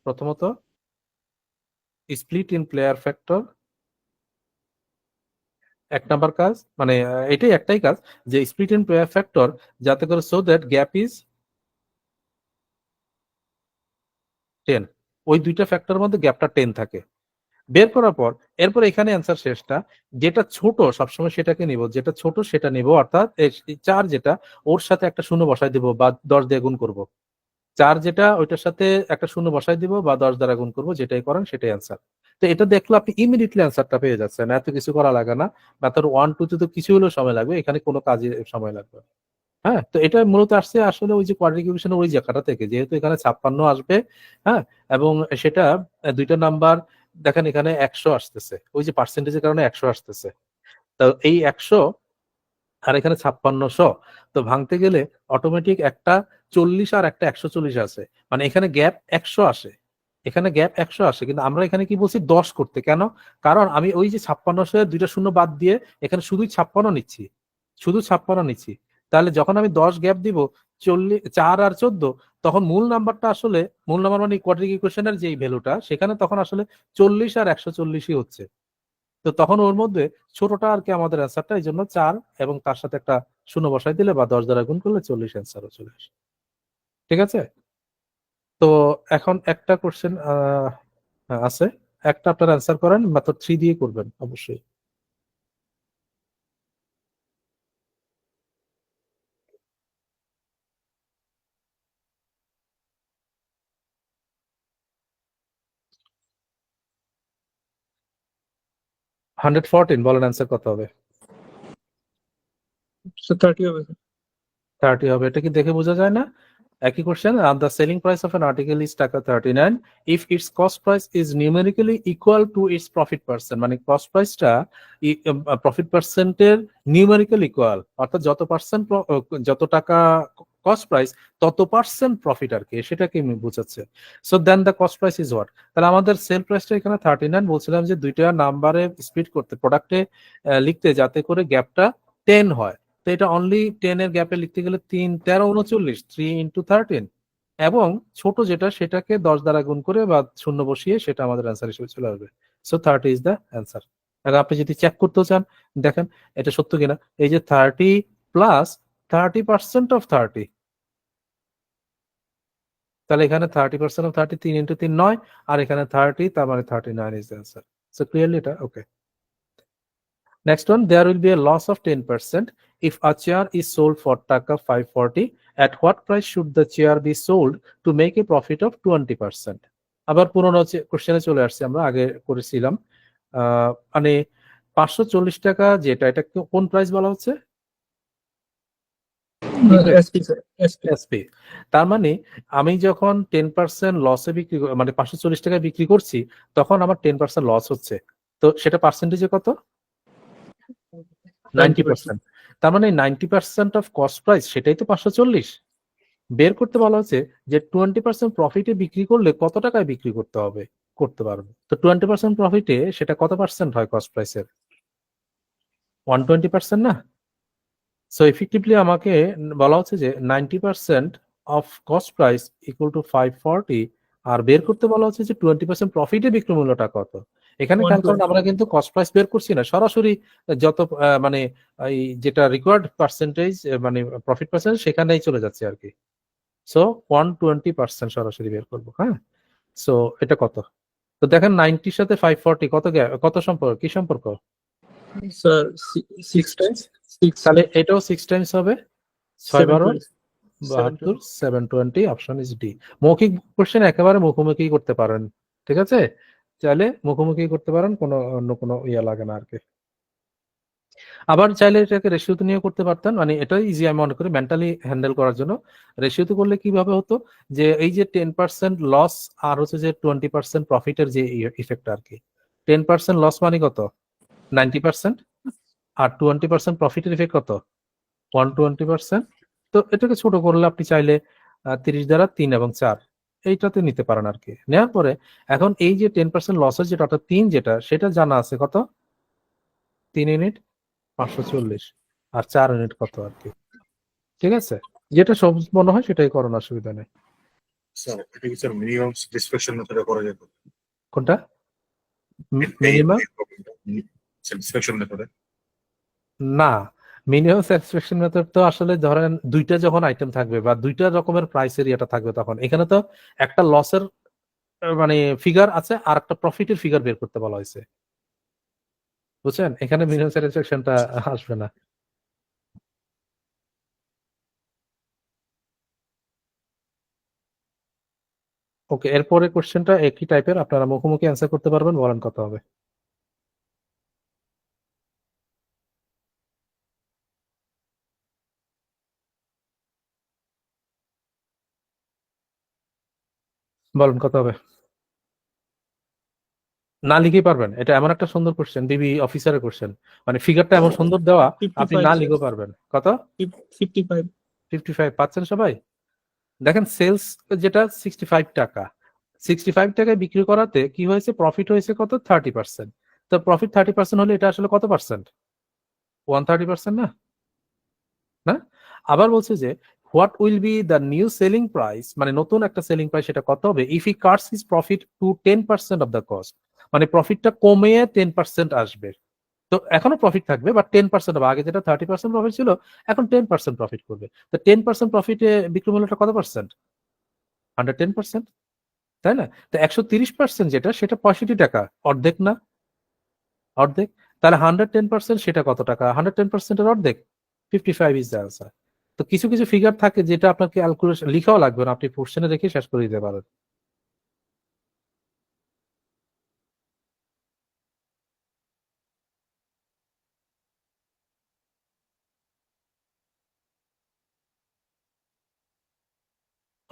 প্রথমত স্প্লিট ইন পেয়ার ফ্যাক্টর, এক নাম্বার কাজ, মানে এটাই একটাই কাজ যে স্প্লিট ইন পেয়ার ফ্যাক্টর, যাতে করে সো দ্যাট গ্যাপ ইজ 10, ওই দুইটা ফ্যাক্টরের মধ্যে গ্যাপটা 10 থাকে। বের করার পর এরপর এখানে অ্যান্সার শেষটা, যেটা ছোট সবসময় সেটাকে নিব, যেটা ছোট সেটা নিব, অর্থাৎ 4 যেটা, ওর সাথে একটা শূন্য বসাই দিব বা 10 দিয়ে গুণ করব। 4 যেটা, ওইটার সাথে একটা শূন্য বসাই দিব বা 10 দ্বারা গুণ করব, যেটাই করেন সেটাই অ্যান্সার। তো এটা দেখলে আপনি ইমিডিয়েটলি অ্যান্সারটা পেয়ে যাচ্ছেন, এত কিছু করা লাগে না। মেথড 1 2 তে তো কিছু হলেও সময় লাগবে, এখানে কোনো কাজে সময় লাগবে না। হ্যাঁ, তো এটা মূলত আসছে আসলে ওই যে কোয়াড্রিক ইকুয়েশনের ওই জায়গাটা থেকে, যেহেতু এখানে 56 আসবে। হ্যাঁ, এবং সেটা দুইটা নাম্বার, দেখেন এখানে 100 আসতেছে, ওই যে পার্সেন্টেজের কারণে 100 আসতেছে। তো এই 100 আর এখানে 5600, তো ভাঙতে গেলে অটোমেটিক একটা 40 আর একটা 140 আছে, মানে এখানে গ্যাপ 100 আসে, এখানে গ্যাপ 100 আসে। কিন্তু আমরা এখানে কি বলছি? 10 করতে। কেন? কারণ আমি ওই যে 5600 এর দুইটা শূন্য বাদ দিয়ে এখানে শুধুই 56 নিচ্ছি, শুধু 56 নিচ্ছি। তাহলে যখন আমি 10 গ্যাপ দিব, 40 4 আর 14, তখন মূল নাম্বারটা আসলে, মূল নাম্বার মানে কোয়াড্রিক ইকুয়েশনের যে ভ্যালুটা, সেখানে তখন আসলে 40 আর 140ই হচ্ছে। তো তখন ওর মধ্যে ছোটটা আর কি আমাদের অ্যান্সারটা, এই জন্য 4 এবং তার সাথে একটা শূন্য বসাই দিলে বা 10 দ্বারা গুণ করলে 40 অ্যান্সারও চলে আসে। ঠিক আছে? তো এখন একটা কোশ্চেন আছে, একটা আপনার অ্যান্সার করেন, মেথড 3 দিয়ে করবেন অবশ্যই। হান্ড্রেড 14, বলেন অ্যান্সার কত হবে? স্যার 30 হবে স্যার। 30 হবে। এটা কি দেখে বোঝা যায় না? একই question, the selling price of an article is taka 39 if its cost price is numerically equal to its profit percent, মানে কস্ট প্রাইসটা প্রফিট পার্সেন্টের নিউমেরিক্যাল ইকুয়াল, অর্থাৎ যত পার্সেন্ট, যত টাকা কস্ট প্রাইস তত পার্সেন্ট প্রফিট আর কি, সেটাকে বোঝাচ্ছে। So then the cost price is what? তাহলে আমাদের সেল প্রাইসটা এখানে 39, বলছিলাম যে দুইটা নাম্বারে স্প্লিট করতে, প্রোডাক্টে লিখতে, যাতে করে গ্যাপটা 10 হয়। তো এটা অনলি 10 এর গ্যাপে লিখতে গেলে 3 13 39, 3 ইন্টু 13, এবং ছোট যেটা সেটাকে 10 দ্বারা গুণ করে বা শূন্য বসিয়ে সেটা আমাদের অ্যান্সার হিসেবে চলে আসবে। So 30 is the answer. আর আপনি যদি চেক করতেও চান, দেখেন এটা সত্য কিনা, এই যে 30 প্লাস 30% অফ 30, তাহলে এখানে 30% অফ 30, 3 ইন্টু 3 9, আর এখানে 30, তার মানে 39 is the answer. So clearly এটা ওকে। Next one, there will be a loss of 10% if a chair is sold for taka 540. At what price should the chair be sold to make a profit of 20%? আবার পুরোনো কোশ্চেনে চলে আসছে, আমরা আগে করেছিলাম। মানে 540 টাকা যেটা, এটা কোন প্রাইস বলা হচ্ছে? SP sir, SP. এসপি। তার মানে আমি যখন 10% লসে বিক্রি, মানে 540 টাকায় বিক্রি করছি, তখন আমার 10% লস হচ্ছে। তো সেটা পার্সেন্টেজে কত? 90%। তার মানে 90% অফ কস্ট প্রাইস, সেটাই তো 540। বের করতে বলা হচ্ছে যে 20% প্রফিটে বিক্রি করলে কত টাকায় বিক্রি করতে হবে, করতে পারবে। তো 20% প্রফিটে সেটা কত পার্সেন্ট হয় কস্ট প্রাইসের? 120% না? সো এফেক্টিভলি আমাকে বলা হচ্ছে যে 90% of cost price equal to 540, আর বের করতে বলা হচ্ছে যে 20% প্রফিটে বিক্রি মূল্যটা কত। এখানে খেয়াল করেন, আমরা কিন্তু কস্ট প্রাইস বের করছি না, সরাসরি যত মানে এই যেটা রিকোয়ার্ড পার্সেন্টেজ, মানে প্রফিট পার্সেন্ট, সেখানেই চলে যাচ্ছে আর কি। সো 120% সরাসরি বের করবো। হ্যাঁ, সো এটা কত? তো দেখেন 90-র সাথে 540 কত সম্পর্ক, কি সম্পর্ক? Sir 6 6 Times. 6 তাহলে এটাও 6 টাইমস হবে, 6 12 720 72 720 অপশন ইজ ডি। মৌখিক কোশ্চেন একেবারে মুখোমুখি করতে পারেন, ঠিক আছে, চাইলে মুখোমুখি করতে পারেন, কোনো অন্য কোনো ইয়া লাগে না আর কি। আবার চাইলে এটাকে রেশিওতে নিয়ে করতে পারতেন, মানে এটাই ইজি আমি মনে করি মেন্টালি হ্যান্ডেল করার জন্য। রেশিওতে করলে কিভাবে হতো, যে এই যে 10% লস আর হচ্ছে যে 20% প্রফিটের যে ইফেক্ট আর কি, 10% লস মানে কত, 90%, আর 20% প্রফিটের ইফেক্ট কত, 120%। তো এটাকে ছোট করলে আপনি চাইলে 30 দ্বারা 3 এবং 4 এইটাতে নিতে পারেন আর কি। নেওয়ার পরে এখন এই যে 10% লসের যেটা অর্থাৎ 3 যেটা, সেটা জানা আছে কত, 3 ইউনিট 540, আর 4 ইউনিট কত আর কি, ঠিক আছে, যেটা সহজ মনে হয় সেটাই করুন, অসুবিধা নেই। স্যার এটা কি স্যার মিনিমাম স্যাটিসফ্যাকশন মেথডে করা যেত? কোনটা মিনিমাম? স্যাটিসফ্যাকশন মেথডে না, মিনিমাম স্যাটিসফ্যাকশন মেথড তো আসলে ধরেন দুইটা যখন আইটেম থাকবে বা দুইটা রকমের প্রাইসের ইয়েটা থাকবে, তখন এখানে তো একটা লসের মানে ফিগার আছে আর একটা প্রফিটের ফিগার বের করতে বলা হয়েছে, বুঝছেন, এখানে মিনিমাম স্যাটিসফ্যাকশনটা আসবে না। ওকে, এরপরে কোশ্চেনটা একই টাইপের, আপনারা মুখোমুখি অ্যান্সার করতে পারবেন, বলেন কত হবে। বলেন কত হবে, না লিখেই পারবেন, এটা এমন একটা সুন্দর কোশ্চেন, ডিবি অফিসারের কোশ্চেন, মানে ফিগারটা এমন সুন্দর দেওয়া, আপনি 55 না স্যার। লিখেও পারবেন। কত? 55 55 পাচ্ছেন সবাই? দেখেন সেলস যেটা 65 টাকা, 65 টাকায় বিক্রি করাতে কি হয়েছে, প্রফিট হয়েছে কত, 30%। তো প্রফিট 30% হলে এটা আসলে কত পার্সেন্ট, 130% না, না? আবার বলছে যে what will be the new selling price, মানে নতুন একটা সেলিং প্রাইস, সেটা কত হবে if he cuts his profit to 10% of the cost, মানে প্রফিটটা কমিয়ে 10% আসবে। তো এখনো প্রফিট থাকবে বাট 10% হবে, আগে যেটা 30% প্রফিট ছিল এখন 10% প্রফিট করবে। তো 10% প্রফিটে বিক্রি মূল্যটা কত পার্সেন্ট, 110%, তাই না? তো 130% যেটা, সেটা 65 টাকা, অর্ধেক না, অর্ধেক। তাহলে 110% সেটা কত টাকা, 110%-এর অর্ধেক, 55 ইজ দ্য আনসার। তো কিছু কিছু ফিগার থাকে যেটা আপনার ক্যালকুলেশন লিখাও লাগবে না, আপনি কোশ্চেনে রেখে শেষ করে দিতে পারেন।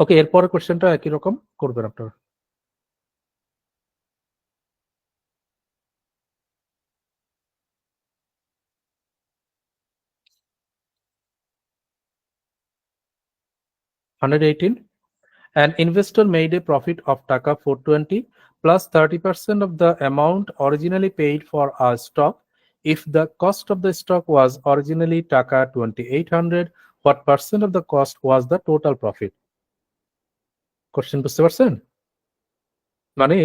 ওকে, এরপরের কোশ্চেনটা একই রকম করবেন আপনারা। $118, an investor made a profit of taka 420 plus 30% of the amount originally paid for a stock. If the cost of the stock was originally taka 2800, what percent of the cost was the total profit? Question বুঝতে পারছেন? মানে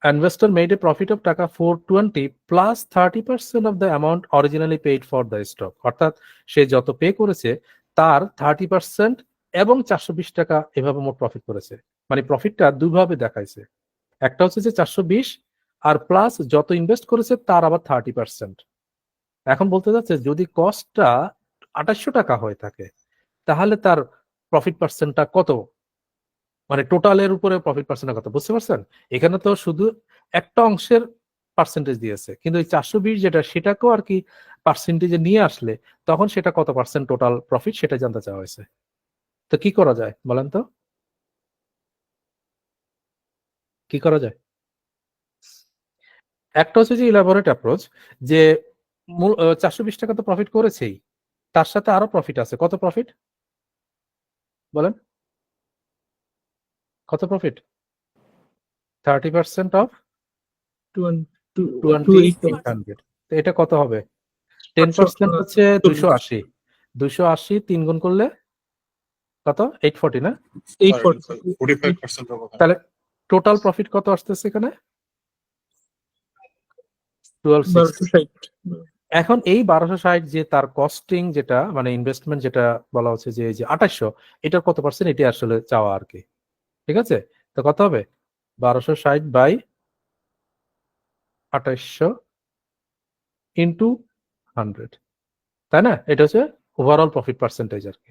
investor made a profit of taka 420 plus 30% of the amount originally paid for the stock, অর্থাৎ সে যত pay করেছে তার 30% এবং 420 টাকা এভাবে মোট প্রফিট করেছে। মানে প্রফিটটা দুইভাবে দেখাইছে, একটা হচ্ছে যে 420 আর প্লাস যত ইনভেস্ট করেছে তার আবার 30%। এখন বলতে যাচ্ছে যদি কস্টটা 2800 টাকা হয়ে থাকে তাহলে তার প্রফিট পার্সেন্টটা কত, মানে টোটালের উপরে প্রফিট পার্সেন্টের কথা, বুঝতে পারছেন? এখানে তো শুধু একটা অংশের পার্সেন্টেজ দিয়েছে, কিন্তু এই 420 যেটা, সেটাকেও আর কি পার্সেন্টেজে নিয়ে আসলে তখন সেটা কত পার্সেন্ট টোটাল প্রফিট সেটা জানতে চাওয়া হয়েছে। তো কি করা যায় বলেন তো, কি করা যায়? একটা হচ্ছে যে ইলাবোরেট অ্যাপ্রোচ, যে 420 টাকা তো প্রফিট করেছেই, তার সাথে আরো প্রফিট আছে, কত প্রফিট বলেন, কত প্রফিট, 30% অফ 2800, তো এটা কত হবে, 10% হচ্ছে 280, 280 3 গুণ করলে কত, 840 না? 45% তাহলে টোটাল প্রফিট কত আসতেছে এখানে, 1260। এখন এই 1260 যে তার কস্টিং যেটা, মানে ইনভেস্টমেন্ট যেটা বলা হচ্ছে যে এই যে 2800, এটার কত পার্সেন্ট, এটা আসলে চাওয়া আর কি, ঠিক আছে? তো কত হবে, 1260 বাই 2800 ইন্টু 100, তাই না? এটা হচ্ছে ওভারঅল প্রফিট পার্সেন্টেজ আর কি।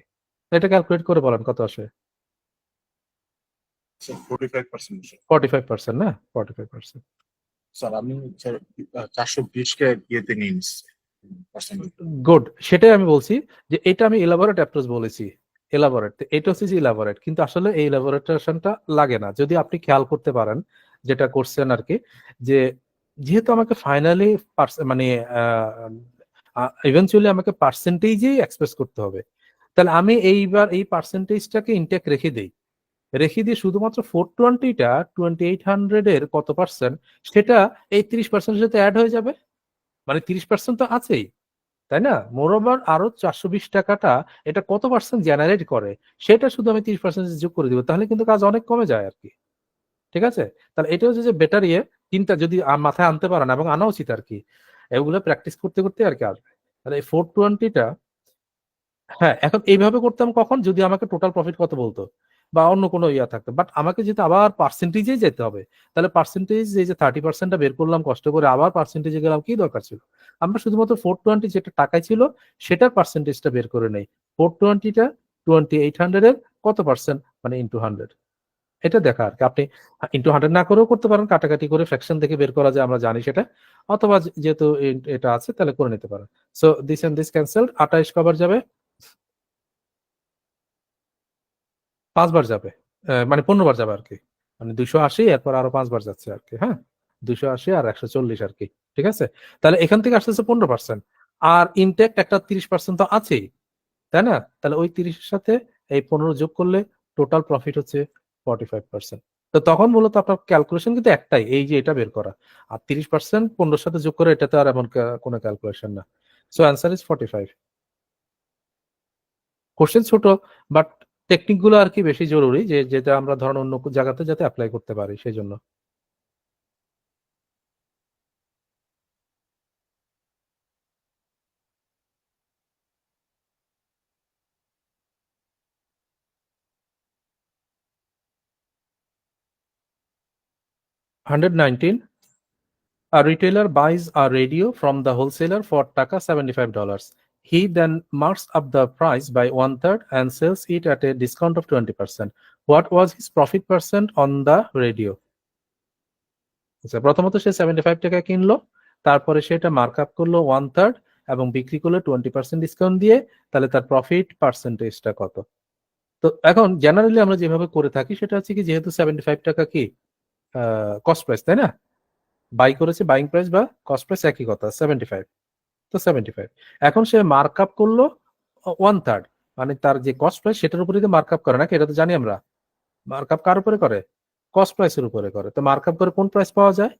এটা ক্যালকুলেট করে বলেন কত আসে। 45%। 45%, না 45%। স্যার আমি স্যার 420 কে ইয়েতে নিয়ে নিচ্ছি percentage। গুড, সেটাই আমি বলছি যে এটা আমি এলাবোরেট অ্যাপ্রোচ বলেছি, এলাবোরেট। এটা হচ্ছে যে এলাবোরেট, কিন্তু আসলে এই এলাবোরেশনটা লাগে না যদি আপনি খেয়াল করতে পারেন যেটা করছেন আর কি, যে যেহেতু আমাকে ফাইনালি মানে ইভেনচুয়ালি আমাকে পার্সেন্টেজেই এক্সপ্রেস করতে হবে, তাহলে আমি এইবার এই পার্সেন্টেজটাকে ইনটেক রেখে দিই, রেখে দিয়ে শুধুমাত্র 420টা 2800 এর কত পার্সেন্ট সেটা এই 30%-এর সাথে অ্যাড হয়ে যাবে, মানে 30% তো আছেই, তাই না? মোরওভার আরো 420 টাকাটা এটা কত পার্সেন্ট জেনারেট করে সেটা শুধু আমি 30% যোগ করে দিব, তাহলে কিন্তু কাজ অনেক কমে যায় আর কি। ঠিক আছে, তাহলে এটা হচ্ছে যে বেটার চিন্তা যদি মাথায় আনতে পারেন, এবং আনা উচিত আর কি, এগুলো প্র্যাকটিস করতে করতে আর কি আসবে। তাহলে এই 420টা, হ্যাঁ এখন এইভাবে করতাম কখন, যদি আমাকে টোটাল প্রফিট কত বলতো বা অন্য কোনো ইয়া থাকতো, বাট আমাকে যেহেতু আবার পার্সেন্টেজেই যেতে হবে, তাহলে পার্সেন্টেজ এই যে 30%টা বের করলাম কষ্ট করে, আবার পার্সেন্টেজে গেলাম, কি দরকার ছিল? আমরা শুধুমাত্র 420 যেটা টাকায় ছিল সেটার পার্সেন্টেজটা বের করে নেই। 420টা 2800 এর কত পার্সেন্ট, মানে ইন্টু 100, এটা দেখা আর কি। আপনি ইন্টু 100 না করেও করতে পারেন, কাটাকাটি করে ফ্র্যাকশন থেকে বের করা যায়, আমরা জানি সেটা, অথবা যেহেতু এটা আছে তাহলে করে নিতে পারেন। So this and this cancelled, 28 কবার যাবে, 5 বার যাবে, মানে 15 বার যাবে আর কি, মানে 280 এরপর আরো 5 বার যাচ্ছে আর কি। হ্যাঁ, 280 আর 140 আর কি। ঠিক আছে, তাহলে এখান থেকে আসতেছে 15%, আর ইনটেক্ট একটা 30% তো আছেই, তাই না? তাহলে ওই 30-এর সাথে এই 15 যোগ করলে টোটাল প্রফিট হচ্ছে 45%। তো তখন মূলত আপনার ক্যালকুলেশন কিন্তু একটাই, এই যে এটা বের করা, আর 30% 15-এর সাথে যোগ করে এটাতে আর এমন কোনো ক্যালকুলেশন না। So answer is 45। কোশ্চেন ছোট, বাট টেকনিক গুলো আর কি বেশি জরুরি, যে যেটা আমরা ধরেন অন্য জায়গাতে যাতে অ্যাপ্লাই করতে পারি সেই জন্য। $119, a retailer buys a radio from the wholesaler for $75. He then marks up the price by 1/3 and sells it at a discount of 20%. What was his profit percent on the radio? আচ্ছা, প্রথমত সে 75 টাকা কিনলো, তারপরে সেটা mark up করলো 1/3 এবং বিক্রি করলো 20% ডিসকাউন্ট দিয়ে, তাহলে তার প্রফিট পার্সেন্টেজটা কত? তো এখন জেনারেলি আমরা যেভাবে করে থাকি সেটা হচ্ছে কি, যেহেতু 75 টাকা কি কস্ট প্রাইস, তাই না? বাই করেছে, বাইং প্রাইস বা কস্ট প্রাইস একই কথা, 75, তো 75। এখন সে মার্ক আপ করলো 1/3, মানে তার যে কস্ট প্রাইস সেটার উপরে মার্ক আপ করে নাকি, এটা তো জানি আমরা। মার্ক আপ কার উপরে করে? কস্ট প্রাইসের উপরে করে। তো মার্ক আপ করে কোন প্রাইস পাওয়া যায়?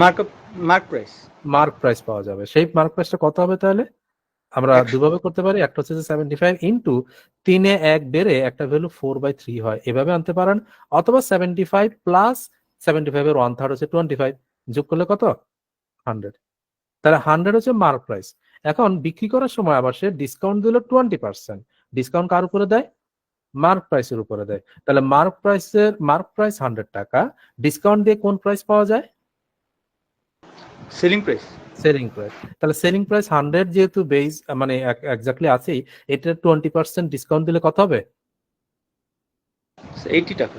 Mark price. মার্ক প্রাইস পাওয়া যাবে। সেই মার্ক প্রাইসটা কত হবে তাহলে? আমরা 100 দুভাবে করতে পারি, একটা হচ্ছে যে 75 ইন্টু 3-এ 1 বেড়ে একটা ভ্যালু 4/3 হয়, এভাবে আনতে পারেন, অথবা 75 প্লাস 75 এর 1/3 হচ্ছে 25, যোগ করলে কত? 100। তাহলে 100 হচ্ছে মার্ক প্রাইস। এখন বিক্রি করার সময় আবার সে ডিসকাউন্ট দিল 20%। ডিসকাউন্ট কার উপরে দেয়? মার্ক প্রাইসের উপরে দেয়। তাহলে মার্ক প্রাইস 100 টাকা, ডিসকাউন্ট দিয়ে কোন প্রাইস পাওয়া যায়? Selling price. Selling price. তাহলে সেলিং প্রাইস 100 যেহেতু বেস মানে এক্স্যাক্টলি আছেই, এটা 20% ডিসকাউন্ট দিলে কত হবে? 80 টাকা।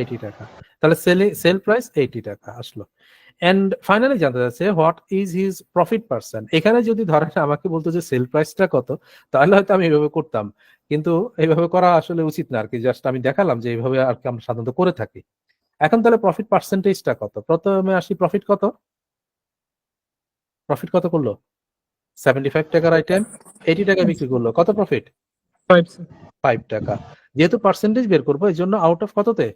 80 টাকা। তাহলে সেল প্রাইস 80 টাকা আসলো। এন্ড ফাইনালি জানতে চাচ্ছে what is his profit percent. এখানে যদি ধরেন আমাকে বলতো যে সেল প্রাইসটা কত, তাহলে হয়তো আমি এইভাবে করতাম, কিন্তু এইভাবে করা আসলে উচিত না আর কি। জাস্ট আমি দেখালাম যে এইভাবে আর কি আমরা সাধারণত করে থাকি। এখন তাহলে প্রফিট পার্সেন্টেজটা কত? প্রথমে আসি প্রফিট কত? প্রফিট কত করলো? 75 টাকার আইটেম 80 টাকা বিক্রি করলো, কত প্রফিট? 5 5 টাকা। যেহেতু পার্সেন্টেজ বের করবো এই জন্য আউট অফ কততে?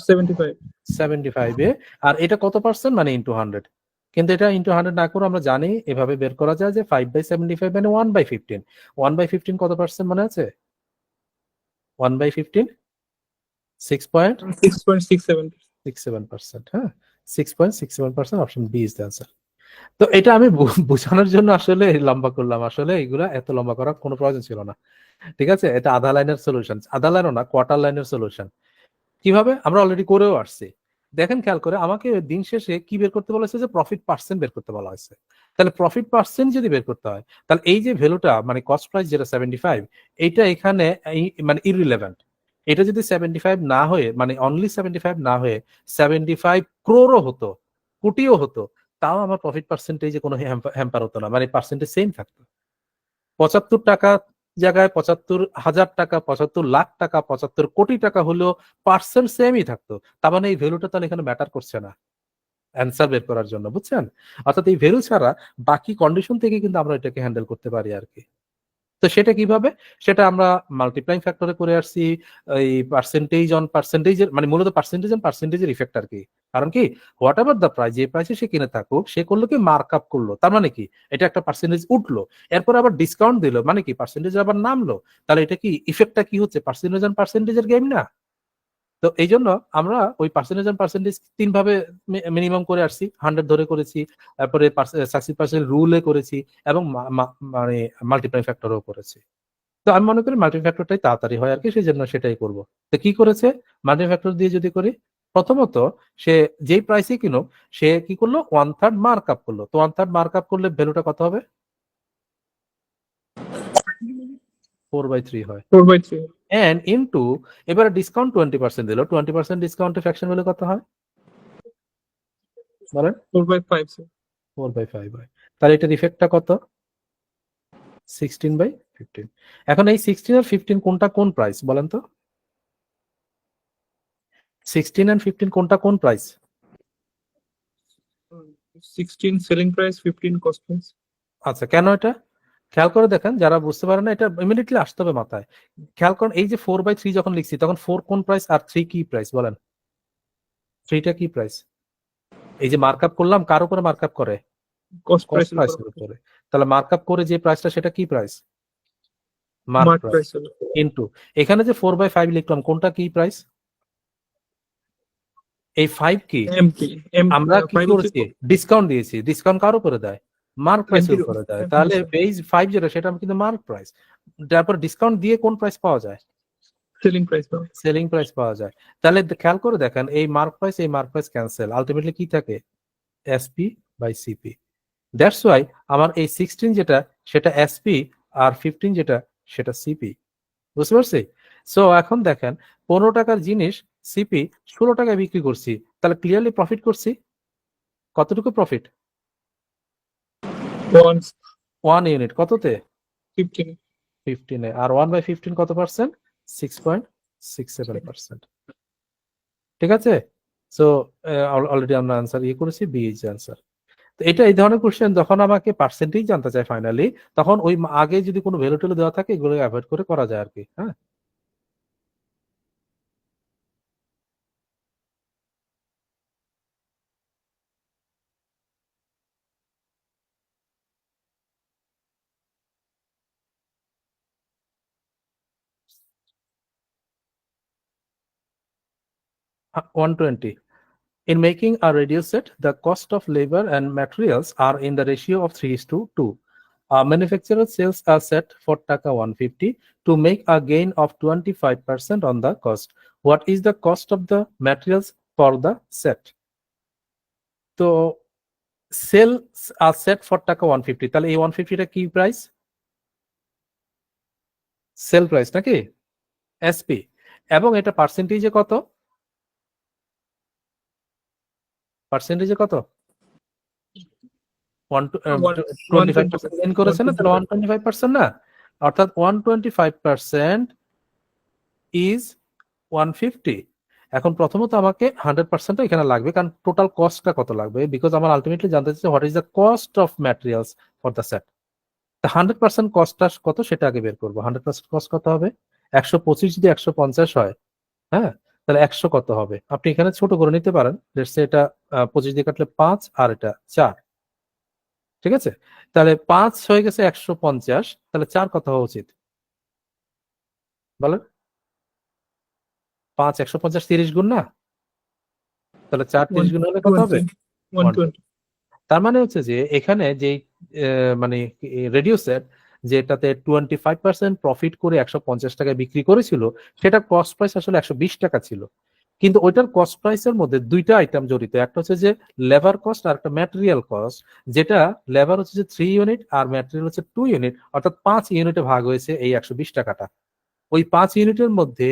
75 75 এ, আর এটা কত পার্সেন্ট, মানে ইন্টু 100। কিন্তু এটা ইন্টু 100 না করে আমরা জানি এভাবে বের করা যায় যে 5/75 মানে 1/15। 1/15 কত পার্সেন্ট মনে আছে? 1/15 6.67%। হ্যাঁ, 6.67%, option B is the answer. তো এটা আমি বোঝানোর জন্য আসলে লম্বা করলাম, আসলে এগুলা এত লম্বা করার কোনো প্রয়োজন ছিল না। ঠিক আছে, এটা আধা লাইনের সলিউশন, আধা লাইনও না, কোয়ার্টার লাইনের সলিউশন। কিভাবে? আমরা অলরেডি করেও আসছি। দেখেন খেয়াল করে আমাকে দিন শেষে কি বের করতে বলা হয়েছে যে প্রফিট পার্সেন্ট বের করতে বলা হয়েছে। তাহলে প্রফিট পার্সেন্ট যদি বের করতে হয় তাহলে এই যে ভ্যালুটা মানে কস্ট প্রাইস যেটা 75 এইটা এখানে মানে ইররিলেভেন্ট। এটা যদি 75 না হয়ে মানে অনলি 75 না হয়ে 75 ক্রোরও হতো, কোটিও হতো, তাও আমার প্রফিট পার্সেন্টেজে কোনো হ্যাম্পার হতো না, মানে পার্সেন্টেজ সেম থাকতো। 75 টাকা জায়গায় 75,000 টাকা, 75 লাখ টাকা, 75 কোটি টাকা হলেও পার্সেন্ট সেমই থাকতো। তার মানে এই ভ্যালুটা তাহলে এখানে ম্যাটার করছে না অ্যান্সার বের করার জন্য, বুঝছেন? অর্থাৎ এই ভ্যালু ছাড়া বাকি কন্ডিশন থেকে কিন্তু আমরা এটাকে হ্যান্ডেল করতে পারি আর কি। তো সেটা কিভাবে? সেটা আমরা মাল্টিপ্লাইং ফ্যাক্টরে করে আসছি। এই পার্সেন্টেজ অন পার্সেন্টেজের মানে মূলত পার্সেন্টেজ অন পার্সেন্টেজের ইফেক্ট আর কি। কারণ কি হোয়াট এভার দ্য প্রাইস, যে প্রাইসে সে কিনে থাকুক, সে করলো কি মার্ক আপ করলো, তার মানে কি এটা একটা পার্সেন্টেজ উঠলো, এরপর আবার ডিসকাউন্ট দিল, মানে কি পার্সেন্টেজ আবার নামলো, তাহলে এটা কি ইফেক্টটা কি হচ্ছে? পার্সেন্টেজ অন পার্সেন্টেজের গেম না? তো এই জন্য আমরা ওই পার্সেন্টেজ অন পার্সেন্টেজ তিন ভাবে মিনিমাম করে আসছি, 100 ধরে করেছি, তারপরে সাকসিড পার্সেন্ট রুলে করেছি, এবং মানে মাল্টিপ্লাই ফ্যাক্টরও করেছি। তো আমি মনে করি মাল্টি ফ্যাক্টরটাই তাড়াতাড়ি হয় আর কি, সেই জন্য সেটাই করব। তো কি করেছে, মাল্টি ফ্যাক্টর দিয়ে যদি করি, প্রথমত সে যেই প্রাইসে কিনো সে কি করলো, 1/3 মার্ক আপ করলো। তো 1/3 মার্ক আপ করলে ভ্যালুটা কত হবে? 4/3 হয়। 4/3 এন্ড ইনটু এবারে ডিসকাউন্ট 20% দিল, 20% ডিসকাউন্টে ফ্র্যাকশন ভ্যালু কত হয় বলেন? 4/5 স্যার। 4/5 হয়। তাহলে এটার ইফেক্টটা কত? 16/15। এখন এই 16 আর 15 কোনটা কোন প্রাইস বলেন তো? 16 and 15 কোনটা কোন price? 16 selling price, 15 cost price. আচ্ছা, কেন এটা খেয়াল করে দেখেন, যারা বুঝতে পারে না এটা ইমিডিয়েটলি আসতে হবে মাথায়। খেয়াল করেন এই যে 4/3 যখন লিখছি তখন 4 কোন প্রাইস আর 3 কি প্রাইস বলেন? 3টা কি প্রাইস? এই যে মার্কআপ করলাম কার উপরে মার্কআপ করে? কস্ট কস্ট প্রাইস প্রাইসের উপরে। তাহলে মার্কআপ করে যে প্রাইসটা সেটা কি price? Mark mark price. Price. Into এখানে যে 4/5 লিখলাম কোনটা কি প্রাইস? এই 5 কি? এমপি আমরা কি করেছি? ডিসকাউন্ট দিয়েছি। ডিসকাউন্ট কার উপরে দেয়? মার্ক প্রাইসের MP উপরে দেয়। তাহলে বেজ 5 যেটা সেটা কিন্তু মার্ক প্রাইস। তারপর ডিসকাউন্ট দিয়ে কোন প্রাইস পাওয়া যায়? সেলিং প্রাইস পাবো। সেলিং প্রাইস পাওয়া যায়। তাহলে খেয়াল করে দেখেন এই মার্ক প্রাইস এই মার্ক প্রাইস ক্যান্সেল, আলটিমেটলি কি থাকে? SP by CP. That's why আমার এই 16 যেটা সেটা এসপি আর 15 যেটা সেটা সিপি। বুঝতে পারছি? সো এখন দেখেন 15 টাকার জিনিস সিপি 16 টাকায় বিক্রি করছি, তাহলে ক্লিয়ারলি প্রফিট করছি। কতটুকু প্রফিট? 1 ইউনিট কততে? 15 15 এ। আর 1/15 কত পার্সেন্ট? 6.67%। ঠিক আছে? সো অলরেডি আমরা আনসার করেছি, বি ইজ আনসার। তো এটা এই ধরনের কোশ্চেন যখন আমাকে পার্সেন্টেজ জানতে চায় ফাইনালি, তখন ওই আগে যদি কোনো ভ্যালু ট্যালু দেওয়া থাকে এগুলো অ্যাভয়েড করে করা যায় আর কি। হ্যাঁ, হ্যাঁ, 120. In making a radio set, the cost of labor and materials are in the ratio of 3:2. A manufacturer sells a set for taka 150 to make a gain of 25% on the cost. What is the cost of the materials for the set? তো sell a set for taka 150, তাহলে এই 150টা কি price? Sell price নাকি? SP. এবং এটা পার্সেন্টেজে কত? পার্সেন্টেজে কত? 25% করেছে না, তাহলে 125% না, অর্থাৎ 125% ইজ 150। এখন প্রথমত আমাকে 100% এখানে লাগবে, কারণ টোটাল কস্টটা কত লাগবে, বিকজ আমার আলটিমেটলি জানতে চাচ্ছি what is the cost of materials for the set. 100% কস্টটা কত সেটা আগে বের করবো। 100% কস্ট কত হবে? 125 যদি 150 হয়, হ্যাঁ, তাহলে 100 কত হবে? আপনি এখানে ছোট করে নিতে পারেন, এটা 25 দিয়ে কাটলে 5 আর এটা 4। ঠিক আছে, তাহলে 5 হয়ে গেছে 150, তাহলে 4 কত হওয়া উচিত বলেন? 5 150 30 গুণ না, তাহলে 4 30 গুণ হলে কত হবে? 120। তার মানে হচ্ছে যে এখানে যে মানে রেডিও সেট যেটাতে 25% প্রফিট করে 150 টাকায় বিক্রি করেছিল, সেটা কস্ট প্রাইস আসলে 120 টাকা ছিল। কিন্তু ওইটার কস্ট প্রাইসের মধ্যে দুইটা আইটেম জড়িত, একটা হচ্ছে যে লেবার কস্ট আর একটা ম্যাটেরিয়াল কস্ট, যেটা লেবার হচ্ছে যে 3 ইউনিট আর ম্যাটেরিয়াল হচ্ছে 2 ইউনিট, অর্থাৎ 5 ইউনিটে ভাগ হয়েছে এই 120 টাকাটা। ওই 5 ইউনিটের মধ্যে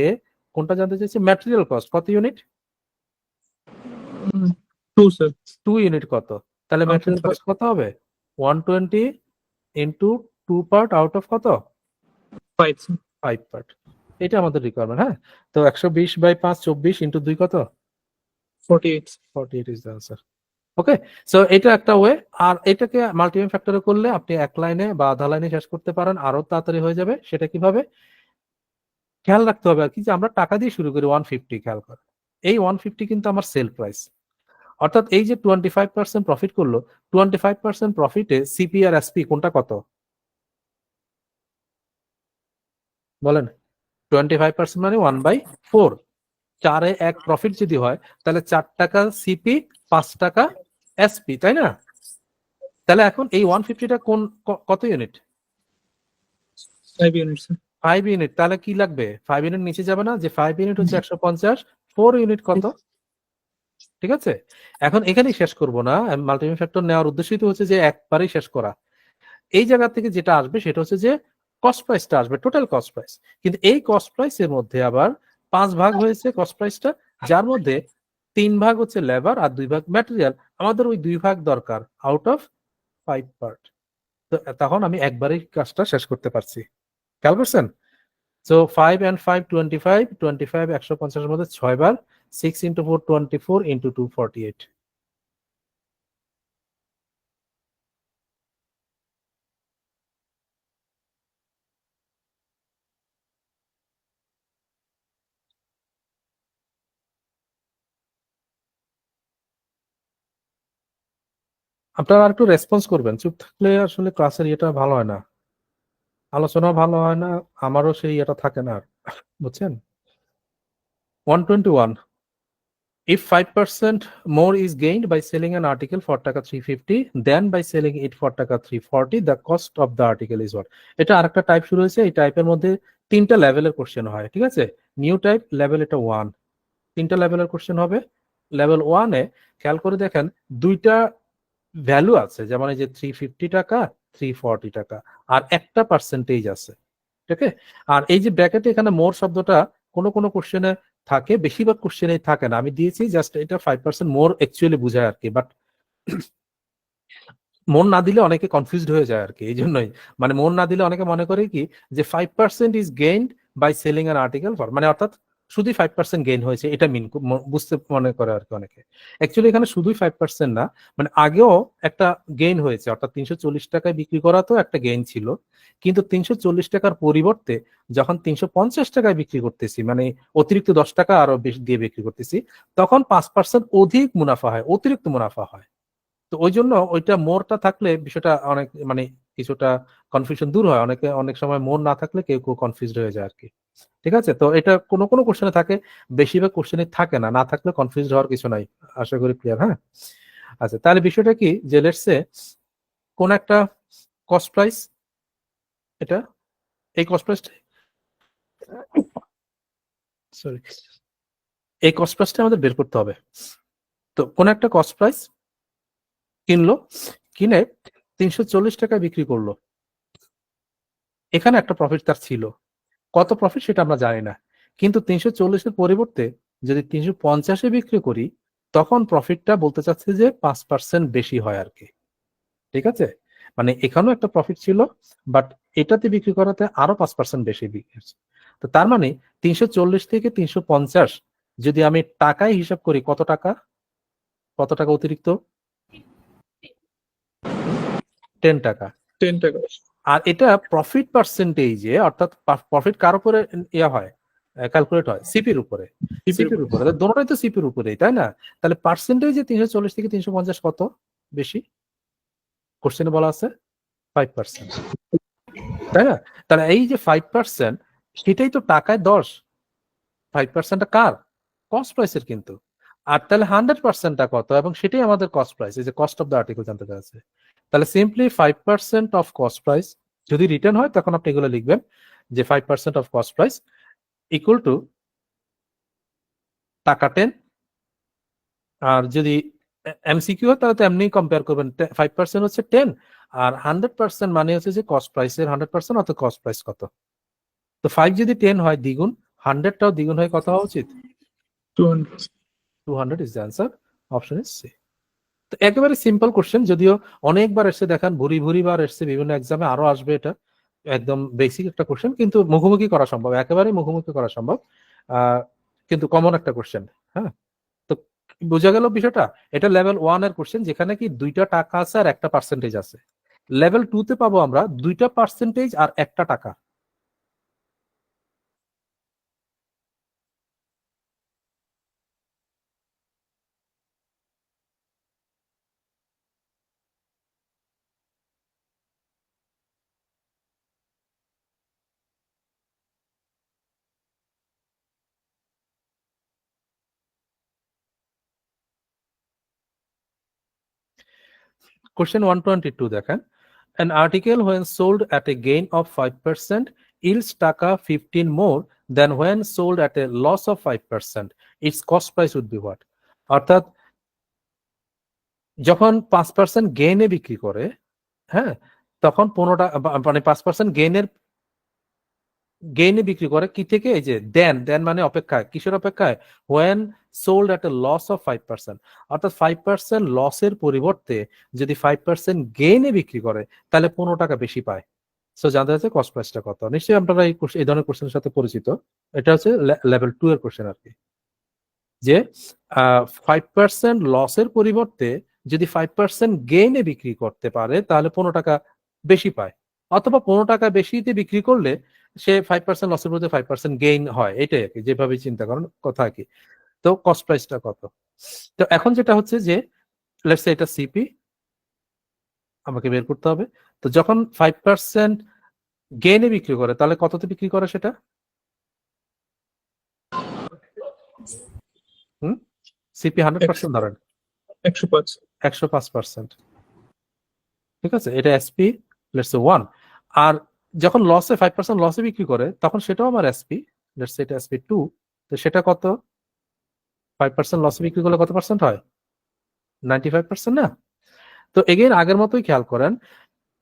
কোনটা জানতে চাইছে, ম্যাটেরিয়াল কস্ট কত ইউনিট? 2 স্যার 2 ইউনিট কত? তাহলে ম্যাটেরিয়াল কস্ট কত হবে? 120 ইন্টু 2 পার্ট আউট অফ কত? 5 স্যার 5 পার্ট। এটা আমাদের রিকোয়ারমেন্ট। হ্যাঁ, তো 120/5 24 ইন্টু 2 কত? 48 48 is the answer. Okay, so এটা একটা ওয়ে। আর এটাকে মাল্টিপ্লাই ফ্যাক্টরে করলে আপনি এক লাইনে বা আধা লাইনে শেষ করতে পারেন, আরো তাড়াতাড়ি হয়ে যাবে। সেটা কিভাবে খেয়াল রাখতে হবে আর কি, যে আমরা টাকা দিয়ে শুরু করি 150। খেয়াল করে এই 150 কিন্তু আমার সেল প্রাইস, অর্থাৎ এই যে 25% প্রফিট করলো, 25% প্রফিটে সিপি আর এসপি কোনটা কত বলেন? 25% মানে 1/4। 4-এ 1 প্রফিট যদি হয় তাহলে 4 টাকা সিপি, 5 টাকা এসপি, তাই না? তাহলে এখন এই 150টা কোন কত ইউনিট? 5 unit sir 5 unit. তাহলে কি লাগবে? 5 ইউনিট নিচে যাবে না, যে 5 ইউনিট হচ্ছে 150, 4 ইউনিট কত? ঠিক আছে, এখন এখানেই শেষ করব না, মাল্টিপ্লাই ফ্যাক্টর নেওয়ার উদ্দেশ্যই তো হচ্ছে যে একবারেই শেষ করা। এই জায়গা থেকে যেটা আসবে সেটা হচ্ছে যে কস্ট প্রাইসটা আসবে, টোটাল কস্ট প্রাইস। কিন্তু এই কস্ট প্রাইসের মধ্যে আবার 5 ভাগ হয়েছে কস্ট প্রাইসটা, যার মধ্যে 3 ভাগ হচ্ছে লেবার আর 2 ভাগ ম্যাটেরিয়াল। আমাদের ওই 2 ভাগ দরকার আউট অফ 5 পার্ট। তো তখন আমি একবারেই কাজটা শেষ করতে পারছি। খেয়াল করছেন? সো 5 and 5 25, 25 150 এর মধ্যে 6 বার, 6 into 4 24 into 2 48। আপনারা আর একটু রেসপন্স করবেন, চুপ থাকলে আসলে ক্লাসের ইয়েটা ভালো হয় না, আলোচনা ভালো হয় না, আমারও সেই ইয়েটা থাকে না আর, বুঝছেন? 121, if 5% more is gained by selling an article for টাকা 350 than by selling it for টাকা 340, the cost of the article is what? এটা আরেকটা টাইপ শুরু হয়েছে। এই টাইপের মধ্যে 3টা লেভেলের কোশ্চেন হয়, ঠিক আছে? নিউ টাইপ, লেভেল এটা 1, 3টা লেভেলের কোশ্চেন হবে। লেভেল 1-এ খেয়াল করে দেখেন দুইটা ভ্যালু আছে, যেমন এই যে 350 টাকা, 340 টাকা, আর একটা পার্সেন্টেজ আছে, ঠিক আছে? আর এই যে ব্র্যাকেটে এখানে মোর শব্দটা কোন কোন কোশ্চেনে থাকে, বেশিরভাগ কোশ্চেনে থাকে না। আমি দিয়েছি জাস্ট এটা 5% মোর অ্যাকচুয়ালি বোঝায় আর কি, বাট মন না দিলে অনেকে কনফিউজড হয়ে যায় আর কি। এই জন্যই মানে মন না দিলে অনেকে মনে করে কি যে 5% is gained by selling an article for, মানে অর্থাৎ শুধুই 5% গেইন হয়েছে এটা বুঝতে মনে করে আর কি অনেকে। অ্যাকচুয়ালি এখানে শুধুই 5% না, মানে আগেও একটা গেইন হয়েছে, অর্থাৎ 340 টাকায় বিক্রি করা তো একটা গেইন ছিল, কিন্তু 340 টাকার পরিবর্তে যখন 350 টাকায় বিক্রি করতেছি, মানে অতিরিক্ত 10 টাকা আরো বেশি দিয়ে বিক্রি করতেছি, তখন 5% অধিক মুনাফা হয়, অতিরিক্ত মুনাফা হয়। তো ওই জন্য ওইটা মোরটা থাকলে বিষয়টা অনেক মানে কিছুটা কনফিউশন দূর হয়। অনেকে অনেক সময় মোর না থাকলে কেউ কেউ কনফিউজড হয়ে যায় আর কি। ঠিক আছে, তো এটা কোনো কোনো কোশ্চেনে থাকে, বেশিরভাগ কোশ্চেনে থাকে না। না থাকলে কনফিউজড হওয়ার কিছু নাই, আশা করি ক্লিয়ার। হ্যাঁ, আচ্ছা, তাহলে বিষয়টা কি যে লেটস সে কোন একটা কস্ট প্রাইস, এটা এই কস্ট প্রাইসটা, সরি, এই কস্ট প্রাইসটা আমাদের বের করতে হবে। তো কোন একটা কস্ট প্রাইস কিনলো, কিনে 340 টাকায় বিক্রি করলো, এখানে একটা প্রফিট তার ছিল। কত প্রফিট সেটা আমরা জানি না, কিন্তু 340-এর পরিবর্তে যদি 350-এ বিক্রি করি, তখন প্রফিটটা বলতে চাচ্ছে যে 5% বেশি হয় আর কি। ঠিক আছে, মানে এখানেও একটা প্রফিট ছিল, বাট এটাতে বিক্রি করাতে আরো 5% বেশি বিক্রি হচ্ছে। তো তার মানে 340 থেকে 350 যদি আমি টাকায় হিসাব করি, কত টাকা, কত টাকা অতিরিক্ত? 10 টাকা। 10 টাকা আর এটা প্রফিট পার্সেন্টেজে, অর্থাৎ প্রফিট কার উপরে ইয়া হয়, ক্যালকুলেট হয়? সিপির উপরে। সিপির উপরে, দুটোটাই তো সিপির উপরেই, তাই না? তাহলে পার্সেন্টেজে 340 থেকে 350 কত বেশি? কোশ্চেনে বলা আছে 5%, তাই না? তাহলে এই যে 5%, সেটাই তো টাকায় 10, 5%টা কার? কস্ট প্রাইসের কিন্তু। আর তাহলে 100%টা কত, এবং সেটাই আমাদের কস্ট প্রাইস, এই যে কস্ট অফ দ্য আর্টিকেল জানতে চাচ্ছে। তাহলে সিম্পলি 5% অফ কস্ট প্রাইস যদি রিটার্ন হয়, তখন আপনি এগুলো লিখবেন যে 5% of cost price equal to টাকা 10, আর যদি এমসিকিউ হয় তাহলে তো এমনি কম্পেয়ার করবেন, 5% হচ্ছে 10 আর 100% মানে হচ্ছে যে কস্ট প্রাইসের 100% অত কস্ট প্রাইস কত। তো 5 যদি 10 হয় দ্বিগুণ, 100টাও দ্বিগুণ হয় কত হওয়া উচিত? 200. 200 is the answer, option is C. তো একেবারে সিম্পল কোশ্চেন, যদিও অনেকবার এসে দেখান, ভুরি বার এসছে বিভিন্ন এক্সামে, আরো আসবে, এটা একদম বেসিক একটা কোশ্চেন, কিন্তু মুখোমুখি করা সম্ভব, একেবারেই মুখোমুখি করা সম্ভব, কিন্তু কমন একটা কোশ্চেন। হ্যাঁ, তো বোঝা গেল বিষয়টা। এটা লেভেল 1 এর কোশ্চেন, যেখানে কি 2টা টাকা আছে আর একটা পার্সেন্টেজ আছে। লেভেল 2 তে পাবো আমরা 2টা পার্সেন্টেজ আর একটা টাকা। Question 122 দেখেন, an article when sold at a gain of 5% yields টাকা 15 more than when sold at a loss of 5%. Its cost price would be what? অর্থাৎ যখন 5% গেইনে বিক্রি করে, হ্যাঁ, তখন 15 টাকা, মানে 5% গেইনে বিক্রি করে কি থেকে? এই যে দেন মানে অপেক্ষায়, কিসের অপেক্ষায়? when sold at a loss of 5%, অর্থাৎ 5% লসের পরিবর্তে যদি 5% গেইনে বিক্রি করে তাহলে 15 টাকা বেশি পায়। সো জানতে চাচ্ছে কস্ট প্রাইসটা কত। নিশ্চয়ই আপনারা এই ধরনের কোশ্চেনের সাথে পরিচিত। এটা হচ্ছে লেভেল 2 এর কোশ্চেন আর কি, যে 5% লসের পরিবর্তে যদি 5% গেইনে বিক্রি করতে পারে তাহলে 15 টাকা বেশি পায়, অথবা 15 টাকা বেশিতে বিক্রি করলে সে 5% লসের পরিবর্তে 5% গেইন হয়, এটাই আর কি, যেভাবে চিন্তা করেন কথা কি। তো কস্ট প্রাইসটা কত? তো এখন যেটা হচ্ছে যে লেটস সে এটা সিপি আমাকে বের করতে হবে। তো যখন 5% গেইনে বিক্রি করে তাহলে কততে বিক্রি করে সেটা? সিপি 100% ধরেন, 105. 105%, ঠিক আছে, এটা এসপি লেটস সে 1। আর যখন লসে 5% লসে বিক্রি করে তখন সেটাও আমার এসপি, লেটস সে এটা এসপি 2। তো সেটা কত? 5% লসে বিক্রি করলে কত পার্সেন্ট হয়? 95% না? তো এগেইন আগের মতোই খেয়াল করেন,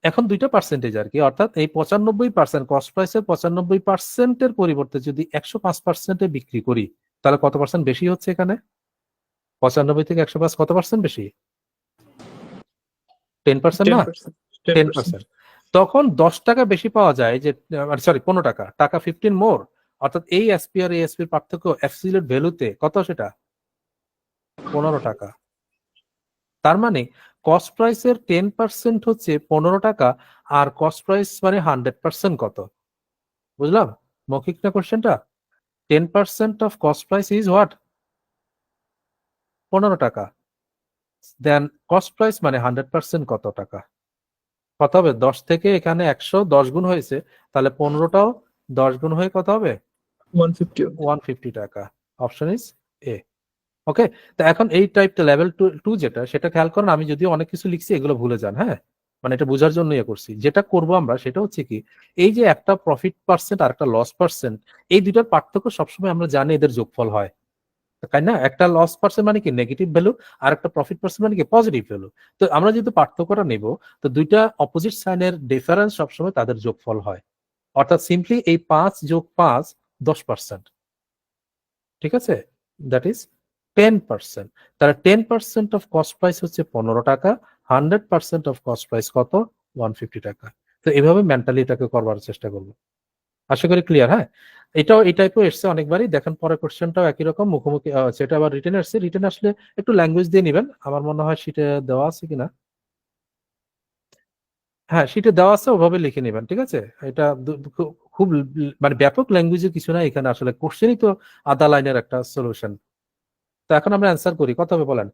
এখন দুইটা পার্সেন্টেজ আর কি, অর্থাৎ এই 95% কস্ট প্রাইসের 95%-এর পরিবর্তে যদি 105%-এ বিক্রি করি তাহলে কত পার্সেন্ট বেশি হচ্ছে এখানে? 95 থেকে 105 কত পার্সেন্ট বেশি? 10% না? 10%. 10%. 10%। তখন 10 টাকা বেশি পাওয়া যায়, যে সরি 15 টাকা, টাকা 15 মোর, অর্থাৎ এই এসপি আর এই এসপির পার্থক্য অ্যাবসলিউট ভ্যালুতে কত? সেটা 15 টাকা। তার মানে কস্ট প্রাইসের 10% হচ্ছে 15 টাকা, আর কস্ট প্রাইস মানে 100% কত? বুঝলাম মৌখিক না কোশ্চেনটা? 10% of cost price is what? 15 টাকা। দেন কস্ট প্রাইস মানে 100% কত টাকা? কত হবে? 10 থেকে এখানে 110 গুণ হয়েছে, তাহলে 15টাও 10 গুণ হয়ে কত হবে? 150. 150 টাকা। Option is a. ওকে, তো এখন এই টাইপটা লেভেল 2 যেটা, সেটা খেয়াল করেন, আমি যদিও অনেক কিছু লিখছি এগুলো ভুলে যান, হ্যাঁ, মানে এটা বোঝার জন্য ইয়ে করছি। যেটা করব আমরা সেটা হচ্ছে কি, এই যে একটা প্রফিট পার্সেন্ট আর একটা লস পার্সেন্ট, এই দুইটার পার্থক্য সবসময় আমরা জানি এদের যোগফল হয়, তাই না? একটা লস পার্সেন্ট মানে কি নেগেটিভ ভ্যালু, আর একটা প্রফিট পার্সেন্ট মানে কি পজিটিভ ভ্যালু। তো আমরা যেহেতু পার্থক্যটা নেব, তো দুইটা অপোজিট সাইনের ডিফারেন্স সবসময় তাদের যোগফল হয়। অর্থাৎ সিম্পলি এই 5 যোগ 5 10%, ঠিক আছে, দ্যাট ইজ 10%। তাহলে 10% অফ কস্ট প্রাইস হচ্ছে 15 টাকা, 100% অফ কস্ট প্রাইস কত? 150 টাকা। তো এভাবে মেন্টালি এটাকে করবার চেষ্টা করবো। আশা করি ক্লিয়ার। হ্যাঁ, এটাও এই টাইপও এসছে অনেকবারই, দেখেন পরের কোশ্চেনটাও একই রকম মুখোমুখি, সেটা আবার রিটেন আসছে। রিটেন আসলে একটু ল্যাঙ্গুয়েজ দিয়ে নিবেন, আমার মনে হয় শীটে দেওয়া আছে কিনা। হ্যাঁ, শীটে দেওয়া আছে, ওভাবে লিখে নেবেন, ঠিক আছে। এটা খুব মানে ব্যাপক ল্যাঙ্গুয়েজে কিছু না এখানে, আসলে কোশ্চেনই তো আধা লাইনের একটা সলিউশন। তো এখন আমরা অ্যান্সার করি, কত হবে বলেন?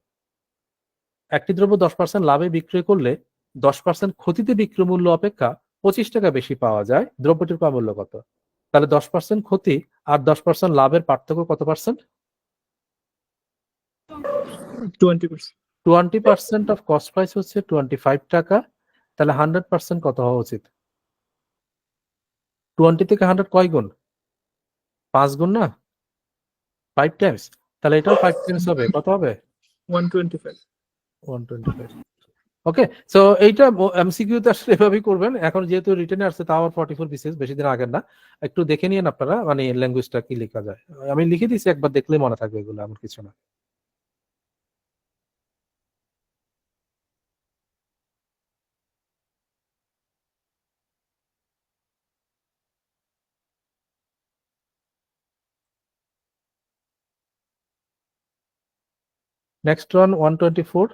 একটি দ্রব্য 10% লাভে বিক্রয় করলে 10% ক্ষতিতে বিক্রয় মূল্য অপেক্ষা 25 টাকা বেশি পাওয়া যায়, দ্রব্যটির ক্রয় মূল্য কত? তাহলে 10% ক্ষতি আর 10% লাভের পার্থক্য কত পার্সেন্ট? 20%. 20% অফ কস্ট প্রাইস হচ্ছে 25 টাকা, তাহলে 100% কত হওয়া উচিত? 20 থেকে 100 কয় গুণ? 5 গুণ না? 5 টাইমস। তাহলে এটাও 5 টাইমস হবে, কত হবে? 125 125। ওকে, সো এইটা এমসিকিউ তে আসলে এভাবেই করবেন। এখন যেহেতু রিটেনে আসছে তাও 44 পিসেস, বেশি দিন আগের না, একটু দেখে নিন আপনারা মানে ল্যাঙ্গুয়েজটা কি লেখা যায়। আমি লিখে দিয়েছি, একবার দেখলেই মনে থাকবে, এগুলো এমন কিছু না। Next one, 124.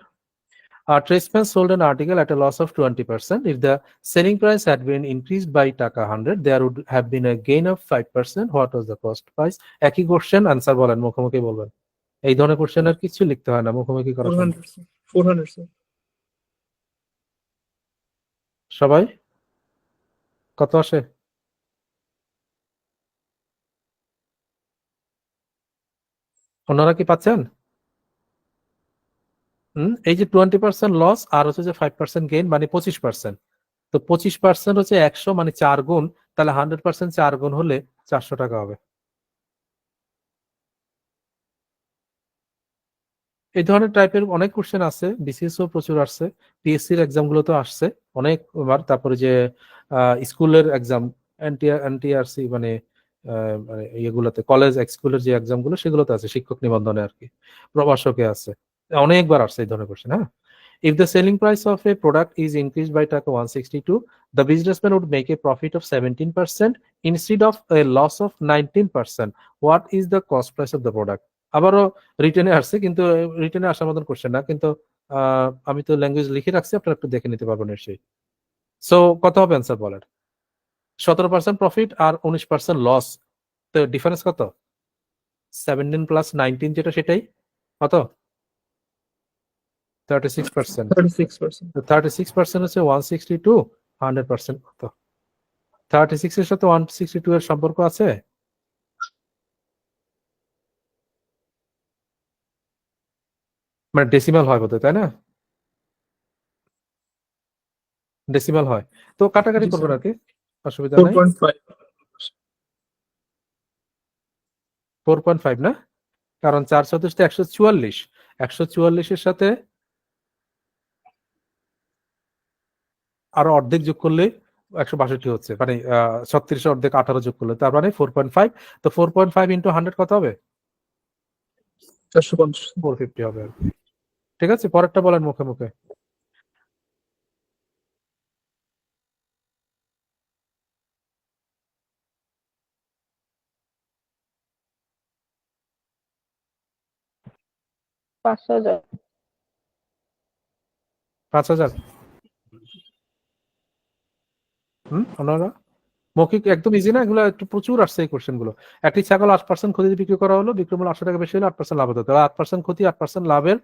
A tradesman sold an article at a loss of 20%. If the selling price had been increased by টাকা 100, there would have been a gain of 5%. What was the cost price? একই question, answer বলেন, মুখোমুখি বলবেন। এই ধরনের question আর কিছু লিখতে হয় না, মুখোমুখি করা সম্ভব। 400 sir. 400 sir. সবাই কত আসে? ওনারা কি পাচ্ছেন? এই যে 20% লস আর হচ্ছে যে 5% গেইন, মানে 25%। তো 25% হচ্ছে 100, মানে 4 গুণ। তাহলে 100% 4 গুণ হলে 400 টাকা হবে। এই ধরনের টাইপের অনেক কোশ্চেন আছে, বিসিএস ও প্রচুর আসছে, পিএসসি এর এক্সাম গুলোতে আসছে অনেকবার। তারপরে যে স্কুলের এক্সাম, এনটিআরসি মানে ইয়েগুলোতে, কলেজ স্কুলের যে এক্সাম গুলো সেগুলোতে আছে, শিক্ষক নিবন্ধনে আর কি, প্রবাসকে আছে, অনেকবার আসছে এই ধরনের কোশ্চেন। হ্যাঁ, if the selling price of a product is increased by টাকা 162, the businessman would make a profit of 17% instead of a loss of 19%. What is the cost price of the product? আবারও রিটেনে আসছে, কিন্তু রিটেনে আসার মতন question না, কিন্তু আমি তো ল্যাঙ্গুয়েজ লিখে রাখছি, আপনারা একটু দেখে নিতে পারবেন নিশ্চয়ই। সো কত হবে অ্যান্সার বলেন? 17% প্রফিট আর 19% লস, তো ডিফারেন্স কত? 17 প্লাস 19 যেটা, সেটাই কত? 36%। 36%. 36% হচ্ছে 162, 100% কত? 36 এর সাথে 162 এর সম্পর্ক আছে? মানে ডেসিমাল হয় বোধহয়, তাই না? ডেসিমাল হয়, তো কাটাকাটি জি করবেন স্যার। আর কি, অসুবিধা নাই। 4.5. 4.5 না, কারণ 4 চতুর্থ 144, 144-এর সাথে আরো অর্ধেক যোগ করলে 162 হচ্ছে, মানে 36 অর্ধেক 18 যোগ করলে, তার মানে 4.5। তো 4.5 ইন্টু 100 কত হবে? 450. 450 হবে আর কি। ঠিক আছে, পরেরটা বলেন মুখে মুখে। $5,000 5,000। ওনারা মৌখিক একদম ইজি না, এগুলো একটু প্রচুর আসছে এই কোশ্চেন গুলো। একটি ছাগল 8% ক্ষতিতে বিক্রি করা হলো, বিক্রয় মূল্য 800 টাকা বেশি হলে 8% লাভ হতো। তাহলে 8% ক্ষতি, 8% লাভের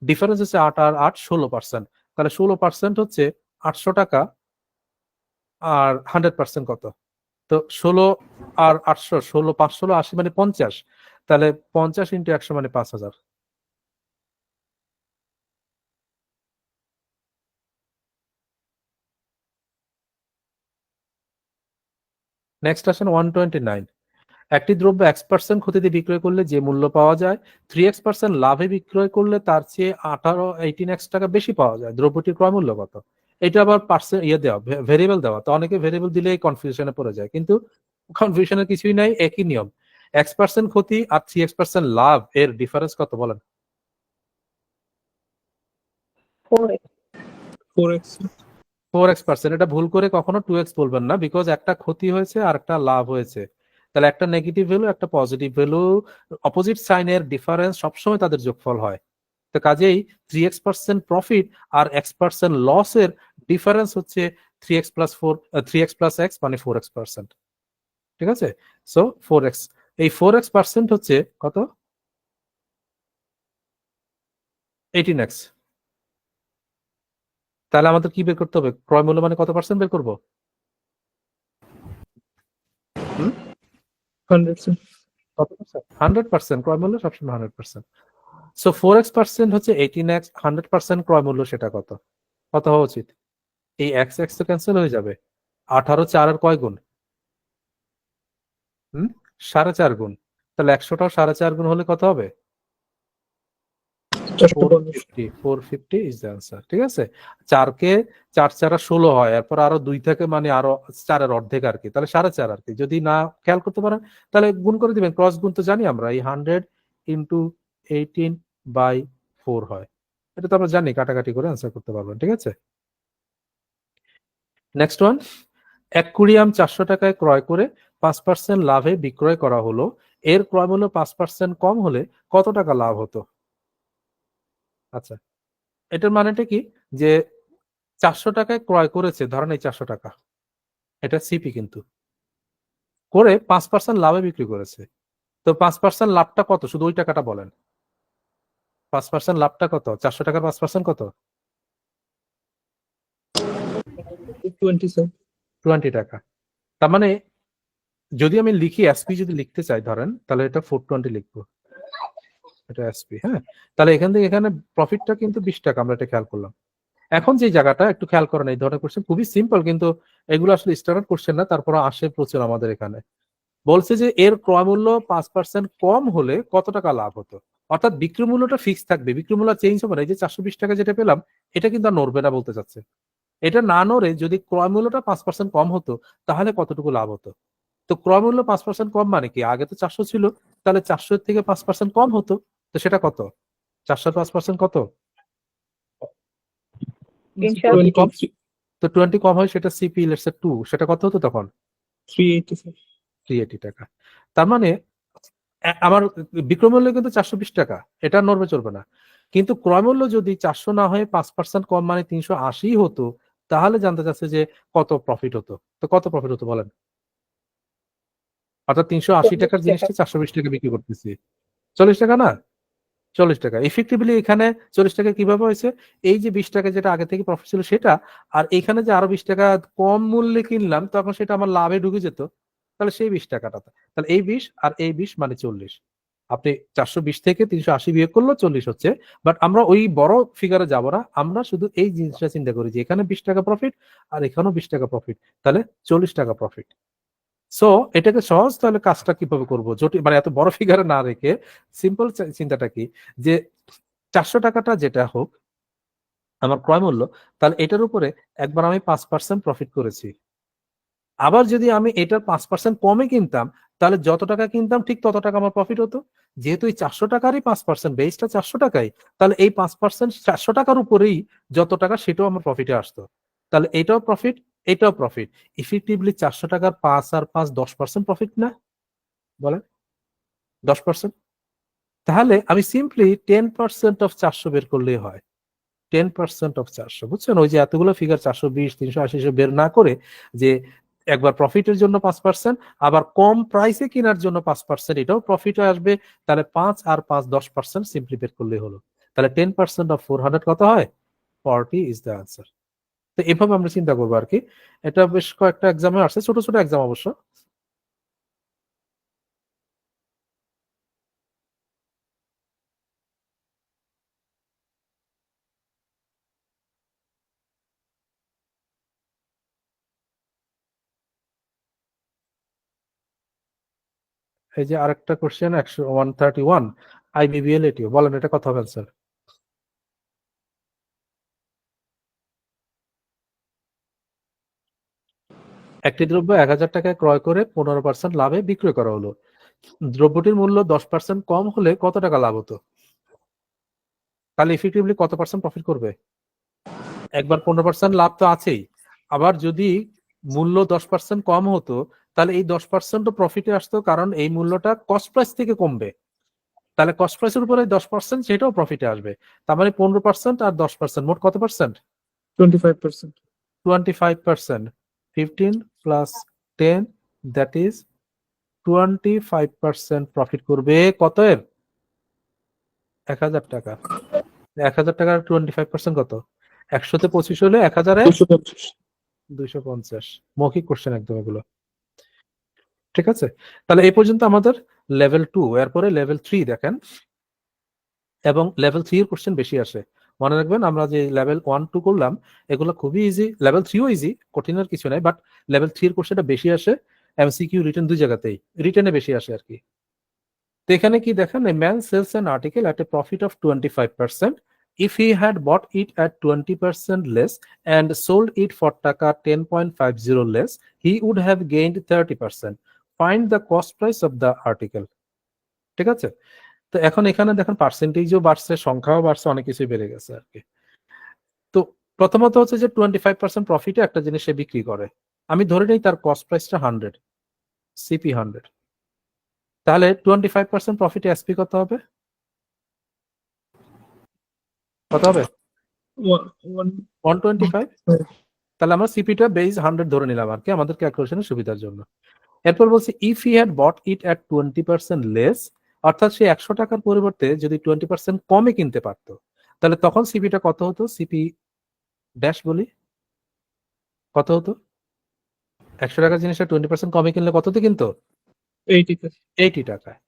ডিফারেন্স হচ্ছে 8 আর 8 16%। তাহলে 16% হচ্ছে 800 টাকা, আর 100% কত? তো 16 আর 800, 16 516 80, মানে 50। তাহলে 50 ইন্টু 100 মানে 5,000। নেক্সট আসেন 129। একটি দ্রব্য X% ক্ষতিতে বিক্রয় করলে যে মূল্য পাওয়া যায়, 3X% লাভে বিক্রয় করলে তার চেয়ে 18x টাকা বেশি পাওয়া যায়। দ্রব্যটির ক্রয় মূল্য কত? এটা আবার পার্সেন্ট দেওয়া, ভেরিয়েবল দেওয়া, তো অনেকে ভেরিয়েবল দিলেই কনফিউশনে পড়ে যায়, কিন্তু কনফিউশনের কিছুই নাই, একই নিয়ম। X% ক্ষতি আর 3X% লাভ এর ডিফারেন্স কত বলেন? 4x 4x. 4x%। এটা ভুল করে কখনো 2x বলবেন না, বিকজ একটা ক্ষতি হয়েছে আর একটা লাভ হয়েছে। তাহলে একটা নেগেটিভ ভ্যালু, একটা পজিটিভ ভ্যালু, অপোজিট সাইনের ডিফারেন্স সবসময় তাদের যোগফল হয়। তো কাজেই 3x% প্রফিট আর x% লসের ডিফারেন্স হচ্ছে 3x plus 4, 3x plus x, মানে 4x%। ঠিক আছে, সো 4x, এই 4x% হচ্ছে কত? 18x। তাহলে আমাদের কি বের করতে হবে? ক্রয় মূল্য মানে কত পার্সেন্ট বের করবো? 100 sir. কত পার্সেন্ট? 100%। ক্রয় মূল্য সবসময় 100%। সো 4x% হচ্ছে 18x, 100% ক্রয় মূল্য সেটা কত? কত হওয়া উচিত? এই x x তো ক্যান্সেল হয়ে যাবে। 18 4 আর কয় গুণ? 4.5 গুণ। তাহলে 100টাও 4.5 গুণ হলে কত হবে? 450 is the answer. ঠিক আছে, 4কে 4 4 16 হয়, এরপর আরো 2 থেকে মানে আরো 4 এর অর্ধেক আর কি, তাহলে 4.5 আর কি। যদি না খেয়াল করতে পারেন তাহলে গুণ করে দিবেন, ক্রস গুণ তো জানি আমরা, এই 100 ইন্টু 18/4 হয়। এটা তো আমরা জানি, কাটাকাটি করে আনসার করতে পারবেন। ঠিক আছে, নেক্সট ওয়ান, অ্যাকুরিয়াম 400 টাকায় ক্রয় করে 5% লাভে বিক্রয় করা হলো, এর ক্রয় মূল্য 5% কম হলে কত টাকা লাভ হতো? আচ্ছা, এটার মানেটা কি, যে 400 টাকায় ক্রয় করেছে, ধরেন এই 400 টাকা, এটা সিপি কিন্তু, করে 5% লাভে বিক্রি করেছে। তো 5% লাভটা কত, শুধু ওই টাকাটা বলেন, 5% লাভটা কত? 400 টাকার 5% কত? 20 টাকা। তার মানে যদি আমি লিখি এসপি, যদি লিখতে চাই ধরেন, তাহলে এটা 420 লিখবো, এটা এসপি। হ্যাঁ, তাহলে এখান থেকে এখানে প্রফিটটা কিন্তু 20 টাকা, আমরা এটা খেয়াল করলাম। এখন যে জায়গাটা একটু খেয়াল করেন, এই ধরনের কোশ্চেন খুবই সিম্পল, কিন্তু এগুলো আসলে স্ট্যান্ডার্ড কোশ্চেন না, তারপর আসে প্রচুর আমাদের এখানে। বলছে যে এর ক্রয় মূল্য 5% কম হলে কত টাকা লাভ হতো, অর্থাৎ বিক্রি মূল্যটা ফিক্স থাকবে, বিক্রি মূল্য চেঞ্জ হবে না। এই যে 420 টাকা যেটা পেলাম, এটা কিন্তু আর নড়বে না বলতে চাচ্ছে। এটা না নড়ে যদি ক্রয় মূল্যটা 5% কম হতো, তাহলে কতটুকু লাভ হতো? তো ক্রয় মূল্য 5% কম মানে কি, আগে তো 400 ছিল, তাহলে 400 থেকে 5% কম হতো, তো সেটা কত? 400 5% কত? 380 তো 20 কম হয়, সেটা সিপি লেটস সে 2, সেটা কত হতো তখন? 380 টাকা। তার মানে আমার বিক্রয় মূল্য কিন্তু 420 টাকা, এটা নড়বে চলবে না। কিন্তু ক্রয় মূল্য যদি 400 না হয়ে 5% কম মানে 380 হতো, তাহলে জানতে চাচ্ছে যে কত প্রফিট হতো। তো কত প্রফিট হতো বলেন? অর্থাৎ 380 টাকার জিনিসটা 420 টাকা বিক্রি করতেছি, 40 টাকা না? 40 টাকা ইফেক্টিভলি। এখানে 40 টাকা কিভাবে হয়েছে? এই যে 20 টাকা যেটা আগে থেকে প্রফিট ছিল সেটা, আর এখানে যে আরো 20 টাকা কম মূল্যে কিনলাম, তখন সেটা আমার লাভে ঢুকে যেত, তাহলে সেই 20 টাকাটা, তাহলে এই 20 আর এই 20 মানে 40। আপনি 420 থেকে 380 বিয়োগ করলেও 40 হচ্ছে। বাট আমরা ওই বড় ফিগারে যাব না, আমরা শুধু এই জিনিসটা চিন্তা করি যে এখানে 20 টাকা প্রফিট আর এখানেও 20 টাকা প্রফিট, তাহলে 40 টাকা প্রফিট। সো এটাকে সহজ, তাহলে কাজটা কিভাবে করবো, জটিল মানে এত বড় ফিগারে না রেখে সিম্পল চিন্তাটা কি, যে 400 টাকাটা যেটা হোক আমার ক্রয় মূল্য, তাহলে এটার উপরে একবার আমি 5% প্রফিট করেছি। আবার যদি আমি এটার 5% কমে কিনতাম, তাহলে যত টাকা কিনতাম ঠিক তত টাকা আমার প্রফিট হতো। যেহেতু এই 400 টাকারই 5%, বেসটা 400 টাকাই, তাহলে এই 5% 400 টাকার উপরেই যত টাকা সেটাও আমার প্রফিটে আসতো। তাহলে এটাও প্রফিট, এটাও প্রফিট। ইফেক্টিভলি 400 টাকার 5 আর 5 10% প্রফিট না, বলেন 10%। তাহলে আমি সিম্পলি 10% অফ 400 বের করলেই হয়, 10% অফ 400, বুঝছেন? ওই যে এতগুলো ফিগার 420 380 বের না করে, যে একবার প্রফিটের জন্য 5%, আবার কম প্রাইসে কেনার জন্য 5%, এটাও প্রফিটে আসবে, তাহলে 5 আর 5 10% সিম্পলি বের করলেই হলো। তাহলে 10% অফ 400 কত হয়? 40 ইজ দ্য আনসার। তো এভাবে আমরা চিন্তা করবো আর কি। এটা বেশ কয়েকটা এক্সামে আসছে, ছোট ছোট এক্সাম অবশ্য। এই যে আরেকটা কোশ্চেন 131, আইবিবিএল এটিও, বলেন এটা কত হবে স্যার? একটি দ্রব্য 1000 টাকায় ক্রয় করে 15% লাভে বিক্রয় করা হলো, দ্রব্যটির মূল্য 10% কম হলে কত টাকা লাভ হতো? তাহলে ইফেক্টিভলি কত পার্সেন্ট প্রফিট করবে? একবার 15% লাভ তো আছেই, আবার যদি মূল্য 10% কম হতো, তাহলে এই 10% প্রফিটে আসতো, কারণ এই মূল্যটা কস্ট প্রাইস থেকে কমবে, তাহলে কস্ট প্রাইসের উপরে 10% সেটাও প্রফিটে আসবে। তার মানে 15% আর 10% মোট কত percent? 25%. 25%। 15 plus 10, that is 25% profit করবে। কত এর? 1000 টাকা। 1000 টাকার 25% কত? 100-তে 25 হলে 1000-এ 250. 250। মৌখিক কোশ্চেন একদম এগুলো। ঠিক আছে, তাহলে এই পর্যন্ত আমাদের লেভেল 2, এরপরে লেভেল 3 দেখেন, এবং লেভেল 3 এর কোশ্চেন বেশি আসে। মনে রাখবেন আমরা যে লেভেল 1 2 করলাম এগুলো খুবই ইজি, লেভেল 3ও ইজি, কঠিনের কিছু নাই, বাট লেভেল 3 এর কোশ্চেনটা বেশি আসে, এমসিকিউ রিটেন দুই জায়গাতেই, রিটেনে বেশি আসে আর কি। তো এখানে কি দেখেন, a man sells an article at a profit of 25%. If he had bought it at 20% less and sold it for টাকা 10.50 less, he would have gained 30%. Find the cost price of the article. ঠিক আছে? তো এখন এখানে দেখেন পার্সেন্টেজও বাড়ছে, সংখ্যাও বাড়ছে, অনেক কিছুই বেড়ে গেছে আর কি। তো প্রথমত হচ্ছে যে 25% প্রফিটে একটা জিনিস সে বিক্রি করে। আমি ধরে নিই তার কস্ট প্রাইসটা 100, সিপি 100। তাহলে 25% প্রফিটে এসপি কত হবে? কত হবে? 125। তাহলে আমরা সিপিটা বেস 100 ধরে নিলাম আর কি আমাদের ক্যালকুলেশনের সুবিধার জন্য। এরপর বলছি if he had bought it at 20% less, অর্থাৎ সে 100 টাকার পরিবর্তে যদি 20% কমে কিনতে পারতো, তাহলে তখন সিপিটা কত হতো? সিপি ড্যাশ বলি, কত হতো? 100 টাকার জিনিসটা 20% কমে কিনলে কততে কিনতো? 80 টাকায়।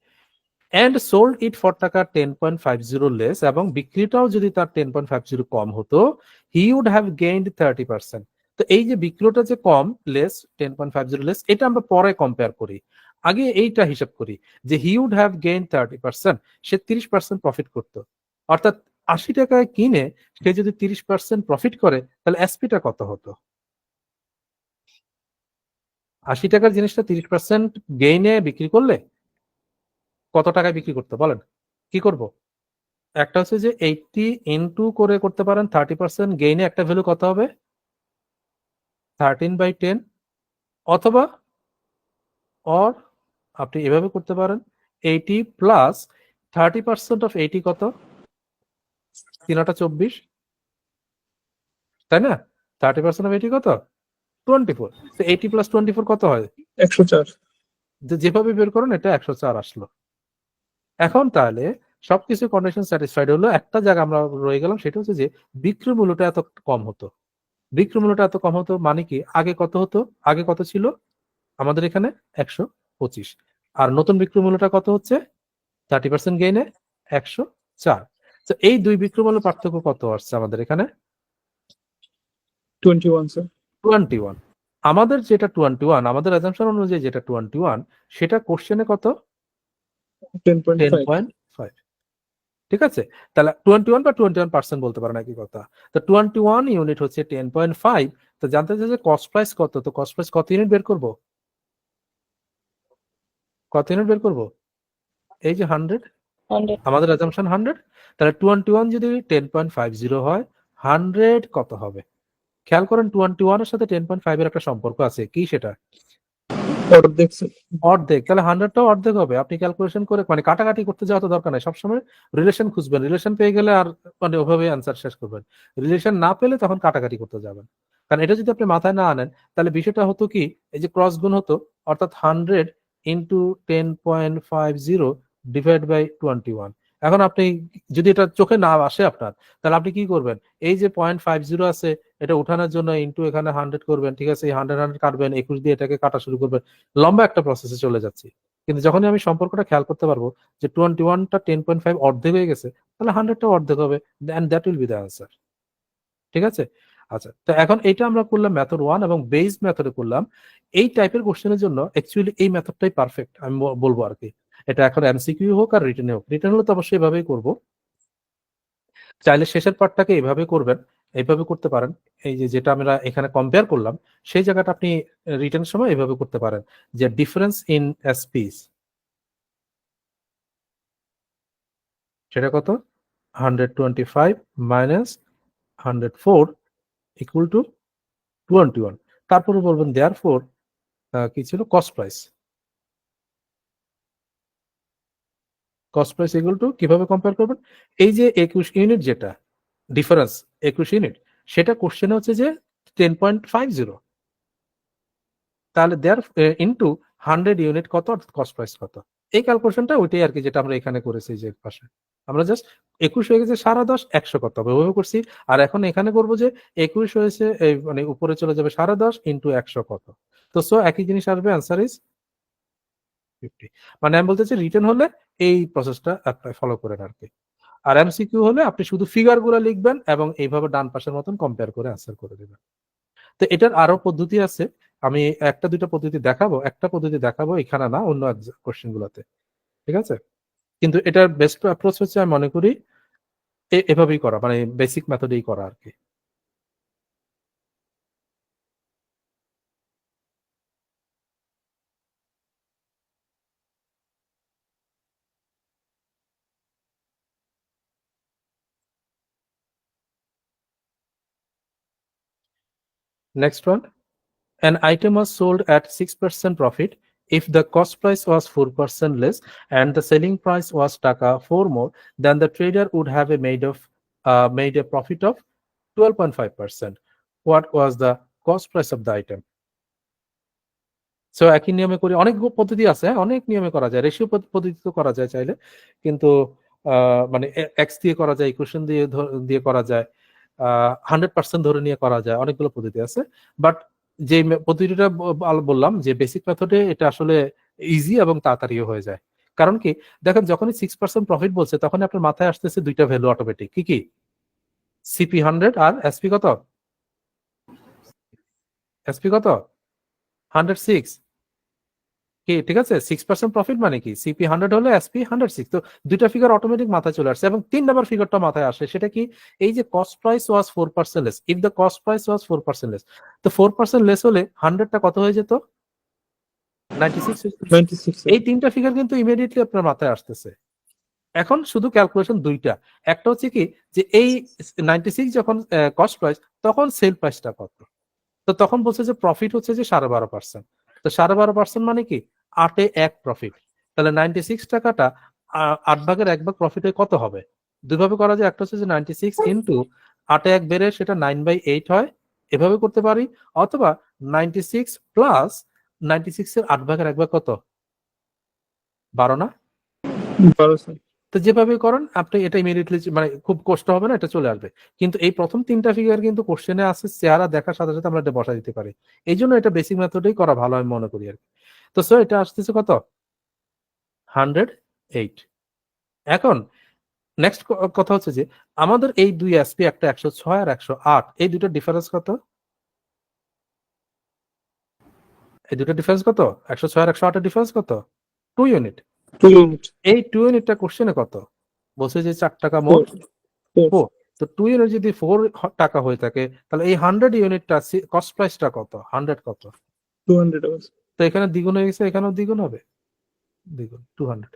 অ্যান্ড সোল্ড ইট ফর টাকা 10.50 লেস, এবং বিক্রিটাও যদি তার 10.50 কম হতো, হি উড হ্যাভ গেইনড 30%। তো এই যে বিক্রিটা যে কম, লেস 10.50 লেস, এটা আমরা পরে কম্পেয়ার করি, আগে এইটা হিসাব করি যে হি উড হ্যাভ গেইনড 30%, সে 30% প্রফিট করতো। অর্থাৎ 80 টাকায় কিনে সে যদি 30% প্রফিট করে, তাহলে এসপিটা কত হতো? 80 টাকার জিনিসটা 30% গেইনে বিক্রি করলে কত টাকায় বিক্রি করতে বলেন? কি করব? একটা হচ্ছে যে 80 ইনটু করে করতে পারেন 30% গেইনে একটা ভ্যালু কত হবে? 13/10। অথবা অর আপনি এভাবে করতে পারেন 80 প্লাস 30% অফ 80 কত? 3/24, তাই না? 30% অফ 80 কত? 24। তো 80 প্লাস 24 কত হয়? 104। যেভাবে বের করুন এটা 104 আসলো। এখন তাহলে সবকিছু কন্ডিশন স্যাটিসফাইড হলো, একটা জায়গা আমরা রয়ে গেলাম, সেটা হচ্ছে যে বিক্রয় মূল্যটা এত কম হতো। বিক্রয় মূল্যটা এত কম হতো মানে কি? আগে কত হতো? আগে কত ছিল আমাদের এখানে? 125। আর নতুন বিক্রয় মূল্যটা কত হচ্ছে? 30% গেইনে 104। তো এই দুই বিক্রয় মূল্য পার্থক্য কত আসছে আমাদের এখানে? 21 স্যার। 21। আমাদের যেটা 21, আমাদের অ্যাজাম্পশন অনুযায়ী যেটা 21, সেটা কোশ্চেনে কত? 10.5। 10.5। ঠিক আছে? তাহলে 21 বা 21% বলতে পারেন একই কথা। তো 21 ইউনিট হচ্ছে 10.5। তো জানতে চাই যে কস্ট প্রাইস কত? তো কস্ট প্রাইস কত ইউনিট বের করব? কত ইউনিট বের করব? এই যে 100, 100, আমাদের অ্যাজাম্পশন 100। তাহলে 21 যদি 10.50 হয়, 100 কত হবে? খেয়াল করেন 21 এর সাথে 10.5 এর একটা সম্পর্ক আছে, কি সেটা? অর্ধেক স্যার। অর্ধেক। তাহলে 100টাও অর্ধেক হবে। আপনি ক্যালকুলেশন করে মানে কাটাকাটি করতে যাওয়া তো দরকার নাই, সবসময় রিলেশন খুঁজবেন। রিলেশন পেয়ে গেলে আর মানে ওভাবে অ্যান্সার শেষ করবেন। রিলেশন না পেলে তখন কাটাকাটি করতে যাবেন। কারণ এটা যদি আপনি মাথায় না আনেন, তাহলে বিষয়টা হতো কি, এই যে ক্রস গুণ হতো, অর্থাৎ 100 ইন্টু 10.50 ডিভাইড বাই 21। এখন আপনি যদি এটা চোখে না আসে আপনার, তাহলে আপনি কি করবেন? এই যে 0.50 আছে, এটা উঠানোর জন্য ইন্টু এখানে 100 করবেন। ঠিক আছে? এই 100 কাটবেন, 21 দিয়ে এটাকে কাটা শুরু করবেন। লম্বা একটা প্রসেসে চলে যাচ্ছি। কিন্তু যখনই আমি সম্পর্কটা খেয়াল করতে পারবো যে 21টা 10.5 অর্ধেক হয়ে গেছে, তাহলে 100টা অর্ধেক হবে, and that will be the answer. ঠিক আছে? আচ্ছা, তো এখন এটা আমরা করলাম মেথড 1 এবং বেস মেথডে করলাম। এই টাইপের কোশ্চেনের জন্য অ্যাকচুয়ালি এই মেথডটাই পারফেক্ট আমি বলবো আর কি। এটা এখন এমসিকিউ হোক আর রিটেনে হোক, রিটেন হলে তো অবশ্যই এভাবেই করবো। চাইলে শেষের পার্টটাকে এভাবে করবেন, এইভাবে করতে পারেন। এই যে যেটা আমরা এখানে কম্পেয়ার করলাম, সেই জায়গাটা আপনি রিটেনের সময় এভাবে করতে পারেন যে ডিফারেন্স ইন এসপিস সেটা কত? 125 মাইনাস 104 ইকুয়াল টু 21। তারপরে বলবেন দেয়ার ফোর কি ছিল? Cost price. Cost price equal to কিভাবে কম্পেয়ার করবেন? এই যে 21 ইউনিট যেটা ডিফারেন্স, 21 ইউনিট, সেটা কোশ্চেনে হচ্ছে যে 10.50। তাহলে দেয়ার ইনটু 100 ইউনিট কত, কস্ট প্রাইস কত। এই ক্যালকুলেশনটা ওইটাই আর কি যেটা আমরা এখানে করেছি যে পাশে। আমরা জাস্ট 21 হয়ে গেছে 10.5, 100 কত হবে ওইভাবে করছি। আর এখন এখানে করব যে 21 হয়েছে এই মানে উপরে চলে যাবে 10.5 ইনটু 100 কত। তো সো একই জিনিস আসবে, অ্যান্সার ইজ 50। মানে আমি বলতেছি রিটেন হলে এই প্রসেসটা অ্যাপ্লাই ফলো করেন আর কি। আর এমসিকিউ হলে আপনি শুধু ফিগার গুলো লিখবেন এবং এইভাবে ডান পাশের মতন কম্পেয়ার করে অ্যান্সার করে দেবেন। তো এটার আরো পদ্ধতি আছে, আমি একটা দুইটা পদ্ধতি দেখাবো, একটা পদ্ধতি দেখাবো এখানে না, অন্য কোশ্চেন গুলোতে। ঠিক আছে? কিন্তু এটার বেস্ট অ্যাপ্রোচ হচ্ছে আমি মনে করি এভাবেই করা, মানে বেসিক মেথডেই করা আর কি। Next one, an item was sold at 6% profit if the cost price was 4% less and the selling price was taka 4 more, then the trader would have made a profit of 12.5%. What was the cost price of the item? So একই নিয়মে করি, অনেক পদ্ধতি আছে, অনেক নিয়মে করা যায়, রেশিও পদ্ধতি তো করা যায় চাইলে, কিন্তু মানে এক্স দিয়ে করা যায়, ইকুয়েশন দিয়ে করা যায়, 100% ধরে নিয়ে করা যায়, অনেকগুলো পদ্ধতি আছে। বাট যে পদ্ধতিটা বললাম যে বেসিক মেথডে, এটা আসলে ইজি এবং তাড়াতাড়িও হয়ে যায়। কারণ কি, দেখেন যখনই 6% প্রফিট বলছে তখন আপনার মাথায় আসতেছে দুইটা ভ্যালু অটোমেটিক, কি কি? সিপি 100 আর এসপি কত? এসপি কত? 106 কি, ঠিক আছে? 6% প্রফিট মানে কি, সিপি 100 হলে এসপি 106। তো দুইটা ফিগার অটোমেটিক মাথায় চলে আসছে, এবং 3 নাম্বার ফিগারটা মাথায় আসে, সেটা কি? এই যে cost price was 4% less, if the cost price was 4% less, তো 4% লেস হলে 100টা কত হয়ে যেত? 96। 96 এই তিনটা ফিগার কিন্তু ইমিডিয়েটলি আপনার মাথায় আসতেছে। এখন শুধু ক্যালকুলেশন দুইটা, একটা হচ্ছে কি যে এই 96 যখন কস্ট প্রাইস, তখন সেল প্রাইসটা কত? তো তখন বলছে যে প্রফিট হচ্ছে যে 12.5%। তো 12.5% মানে কি, 8/1 প্রফিট। তাহলে 96 টাকাটা 8 ভাগের 1 ভাগ প্রফিটে কত হবে? দুইভাবে করা যায়, একটা হচ্ছে যে 96 ইন্টু 8/1 বেড়ে সেটা 9/8 হয়, এভাবে করতে পারি। অথবা 96 প্লাস 96 এর 8 ভাগের 1 ভাগ কত? 12 না? 12 স্যার। তো যেভাবে করেন আপনি, এটা ইমিডিয়েটলি মানে খুব কষ্ট হবে না, এটা চলে আসবে। কিন্তু এই প্রথম তিনটা ফিগার কিন্তু কোশ্চেনে আছে, চেহারা দেখার সাথে সাথে আমরা এটা বসা দিতে পারি। এই জন্য এটা বেসিক মেথডেই করা ভালো আমি মনে করি আর কি। তো সো এটা আসতেছে কত? 108। এখন নেক্সট কথা হচ্ছে যে আমাদের এই দুই এসপি, একটা 106 আর 108, এই দুটো ডিফারেন্স কত? এই দুটো ডিফারেন্স কত? 106 আর 108 এর ডিফারেন্স কত? 2 ইউনিট। 2 ইউনিট। এই 2 ইউনিটটা কোশ্চেনে কত বলছে? যে 4 টাকা মোর 4 4। তো 2 ইউনিট যদি 4 টাকা হয়ে থাকে, তাহলে এই 100 ইউনিটটা কস্ট প্রাইসটা কত? 100 কত? 200 আওয়ার্স। তো এখানে দ্বিগুণ হয়ে গেছে, এখানেও দ্বিগুণ হবে, দ্বিগুণ 200।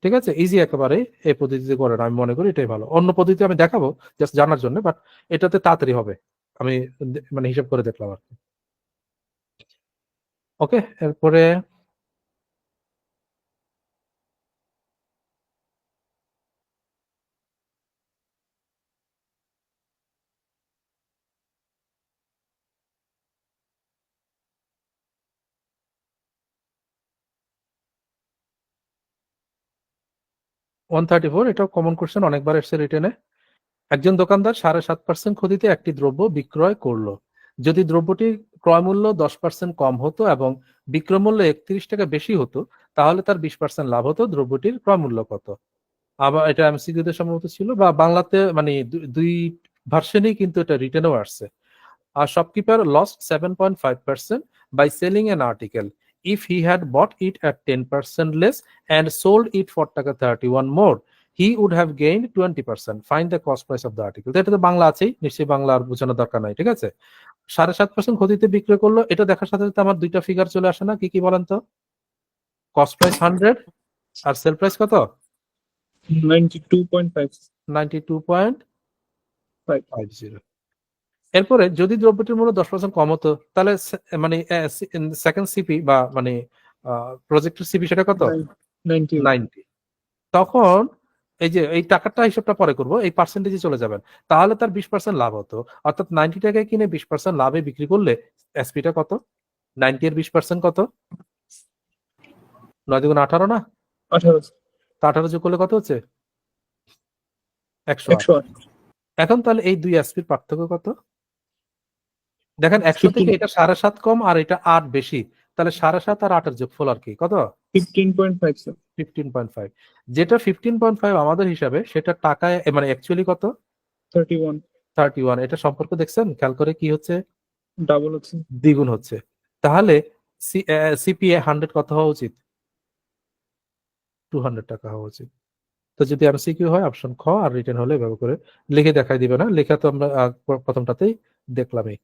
ঠিক আছে, ইজি একেবারে এই পদ্ধতিতে করেন, আমি মনে করি এটাই ভালো। অন্য পদ্ধতি আমি দেখাবো জাস্ট জানার জন্য, বাট এটাতে তাড়াতাড়ি হবে, আমি মানে হিসাব করে দেখলাম আর কি। ওকে, এরপরে ওয়ান 34, এটাও কমন কোশ্চেন, অনেকবার এসছে রিটেনে। একজন দোকানদার 7.5% ক্ষতিতে একটি দ্রব্য বিক্রয় করলো। যদি দ্রব্যটির ক্রয় মূল্য 10% কম হতো এবং বিক্রয় মূল্য 31 টাকা বেশি হতো, তাহলে তার 20% লাভ হতো। দ্রব্যটির ক্রয় মূল্য কত? আবার এটা এমসিকিউতে সম্ভবত ছিল, বা বাংলাতে মানে দুই ভার্সনেই কিন্তু এটা রিটেনেও আসছে। A shopkeeper lost 7.5% by selling an article. If he had bought it at 10% less and sold it for taka 31 more, he would have gained 20%. Find the cost price of the article. তো এটা তো বাংলা আছেই, নিশ্চয়ই বাংলা আর বোঝানোর দরকার নাই, ঠিক আছে? 7.5% ক্ষতিতে বিক্রয় করলো, এটা দেখার সাথে সাথে আমার দুইটা ফিগার চলে আসে না? কি কি বলেন তো? কস্ট প্রাইস 100 আর সেল প্রাইস কত? 92.5 92.50। এরপরে যদি দ্রব্যটির মূল্য 10% কম হতো, তাহলে মানে সেকেন্ড সিপি বা মানে প্রজেক্টের সিপি সেটা কত? 90 90। তখন এই যে এই টাকাটা হিসাবটা পরে করব, এই পার্সেন্টেজে চলে যাবেন, তাহলে তার 20% লাভ হতো। অর্থাৎ 90 টাকায় কিনে 20% লাভে বিক্রি করলে এসপিটা কত? 90 এর 20% কত? 9 দুগুণ 18 না? 18 তা 18 যোগ করলে কত হচ্ছে? 108। 108 এখন তাহলে এই দুই এসপির পার্থক্য কত? দেখেন 100 থেকে এটা 7.5 কম আর এটা 8 বেশি, তাহলে 7.5 আর 8 এর যোগফল আর কি কত? 15.5 স্যার। 15.5। যেটা 15.5 আমাদের হিসাবে, সেটা টাকায় মানে অ্যাকচুয়ালি কত? 31 31। এটা সম্পর্ক দেখছেন, খেয়াল করে কি হচ্ছে? ডাবল হচ্ছে। দ্বিগুণ হচ্ছে। তাহলে সিপিএ 100 কত হওয়া উচিত? 200 টাকা হওয়া উচিত। তো যদি এমসিকিউ হয় অপশন খ, আর রিটেন হলে এভাবে করে লিখে দেখাই দিবে না, লেখা তো আমরা প্রথমটাতেই দেখলামই।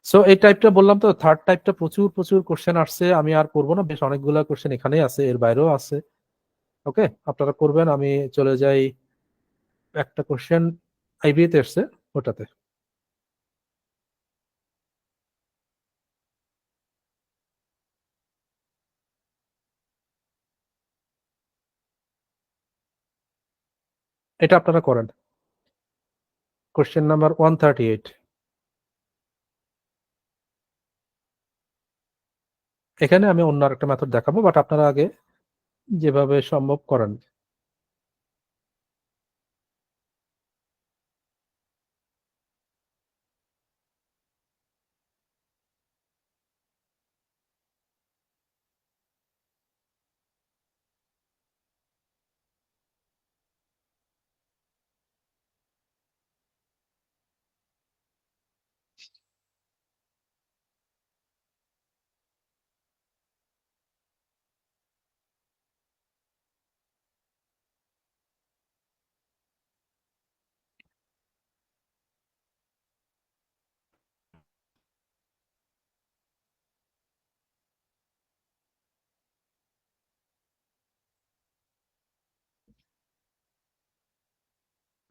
সো এই টাইপটা বললাম, তো থার্ড টাইপটা প্রচুর প্রচুর কোশ্চেন আসছে, আমি আর করবো না, বেশ অনেকগুলা কোশ্চেন এখানেই আছে, এর বাইরেও আছে। ওকে, আপনারা করবেন, আমি চলে যাই একটা কোশ্চেন আইবিএতে এসছে ওটাতে। এটা আপনারা করেন, কোশ্চেন নাম্বার 138। এখানে আমি অন্য একটা মেথড দেখাবো, বাট আপনারা আগে যেভাবে সম্ভব করেন।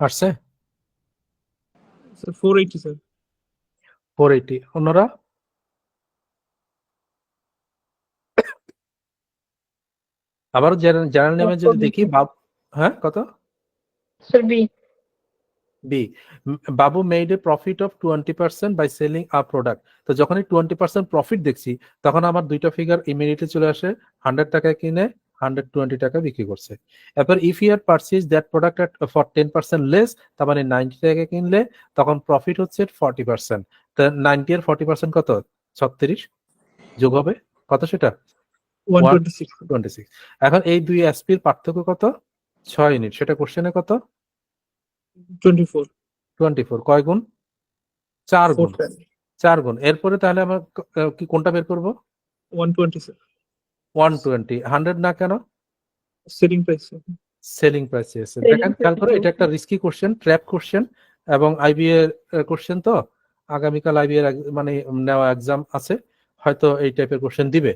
আসছে Sir, 480, sir. 480। অন্যরা? আবার জেনারেল নেমে যদি দেখি, হ্যাঁ কত? Sir, B. B, Babu made a profit of 20% by selling a product. তো যখনই 20% প্রফিট দেখছি, তখন আমার দুইটা ফিগার ইমিডিয়েটলি চলে আসে, 100 টাকায় কিনে 120 টাকা বিক্রি করছে। এরপর if you are purchase that product for 10% less, তার মানে 90 টাকায় কিনলে তখন প্রফিট হচ্ছে 40%। তো 90 এর 40% কত? 36 যোগ হবে কত সেটা? 126. 126। এখন এই দুই এসপির পার্থক্য কত? 6 ইউনিট। সেটা কোশ্চেনে কত? 24. 24। কয় গুণ? 4 গুণ। 410. 4 গুণ। এরপরে তাহলে আমরা কি কোনটা বের করব? 120, sir. 120। 100 না কেন? Selling price, sir. Selling price চেয়েছে। Selling দেখেন খেয়াল করে, price এটা একটা রিস্কি কোশ্চেন, ট্র্যাপ কোশ্চেন, এবং আইবিএ কোশ্চেন। তো আগামীকাল আইবিএ মানে নেওয়া এক্সাম আছে, হয়তো এই টাইপের কোশ্চেন দিবে।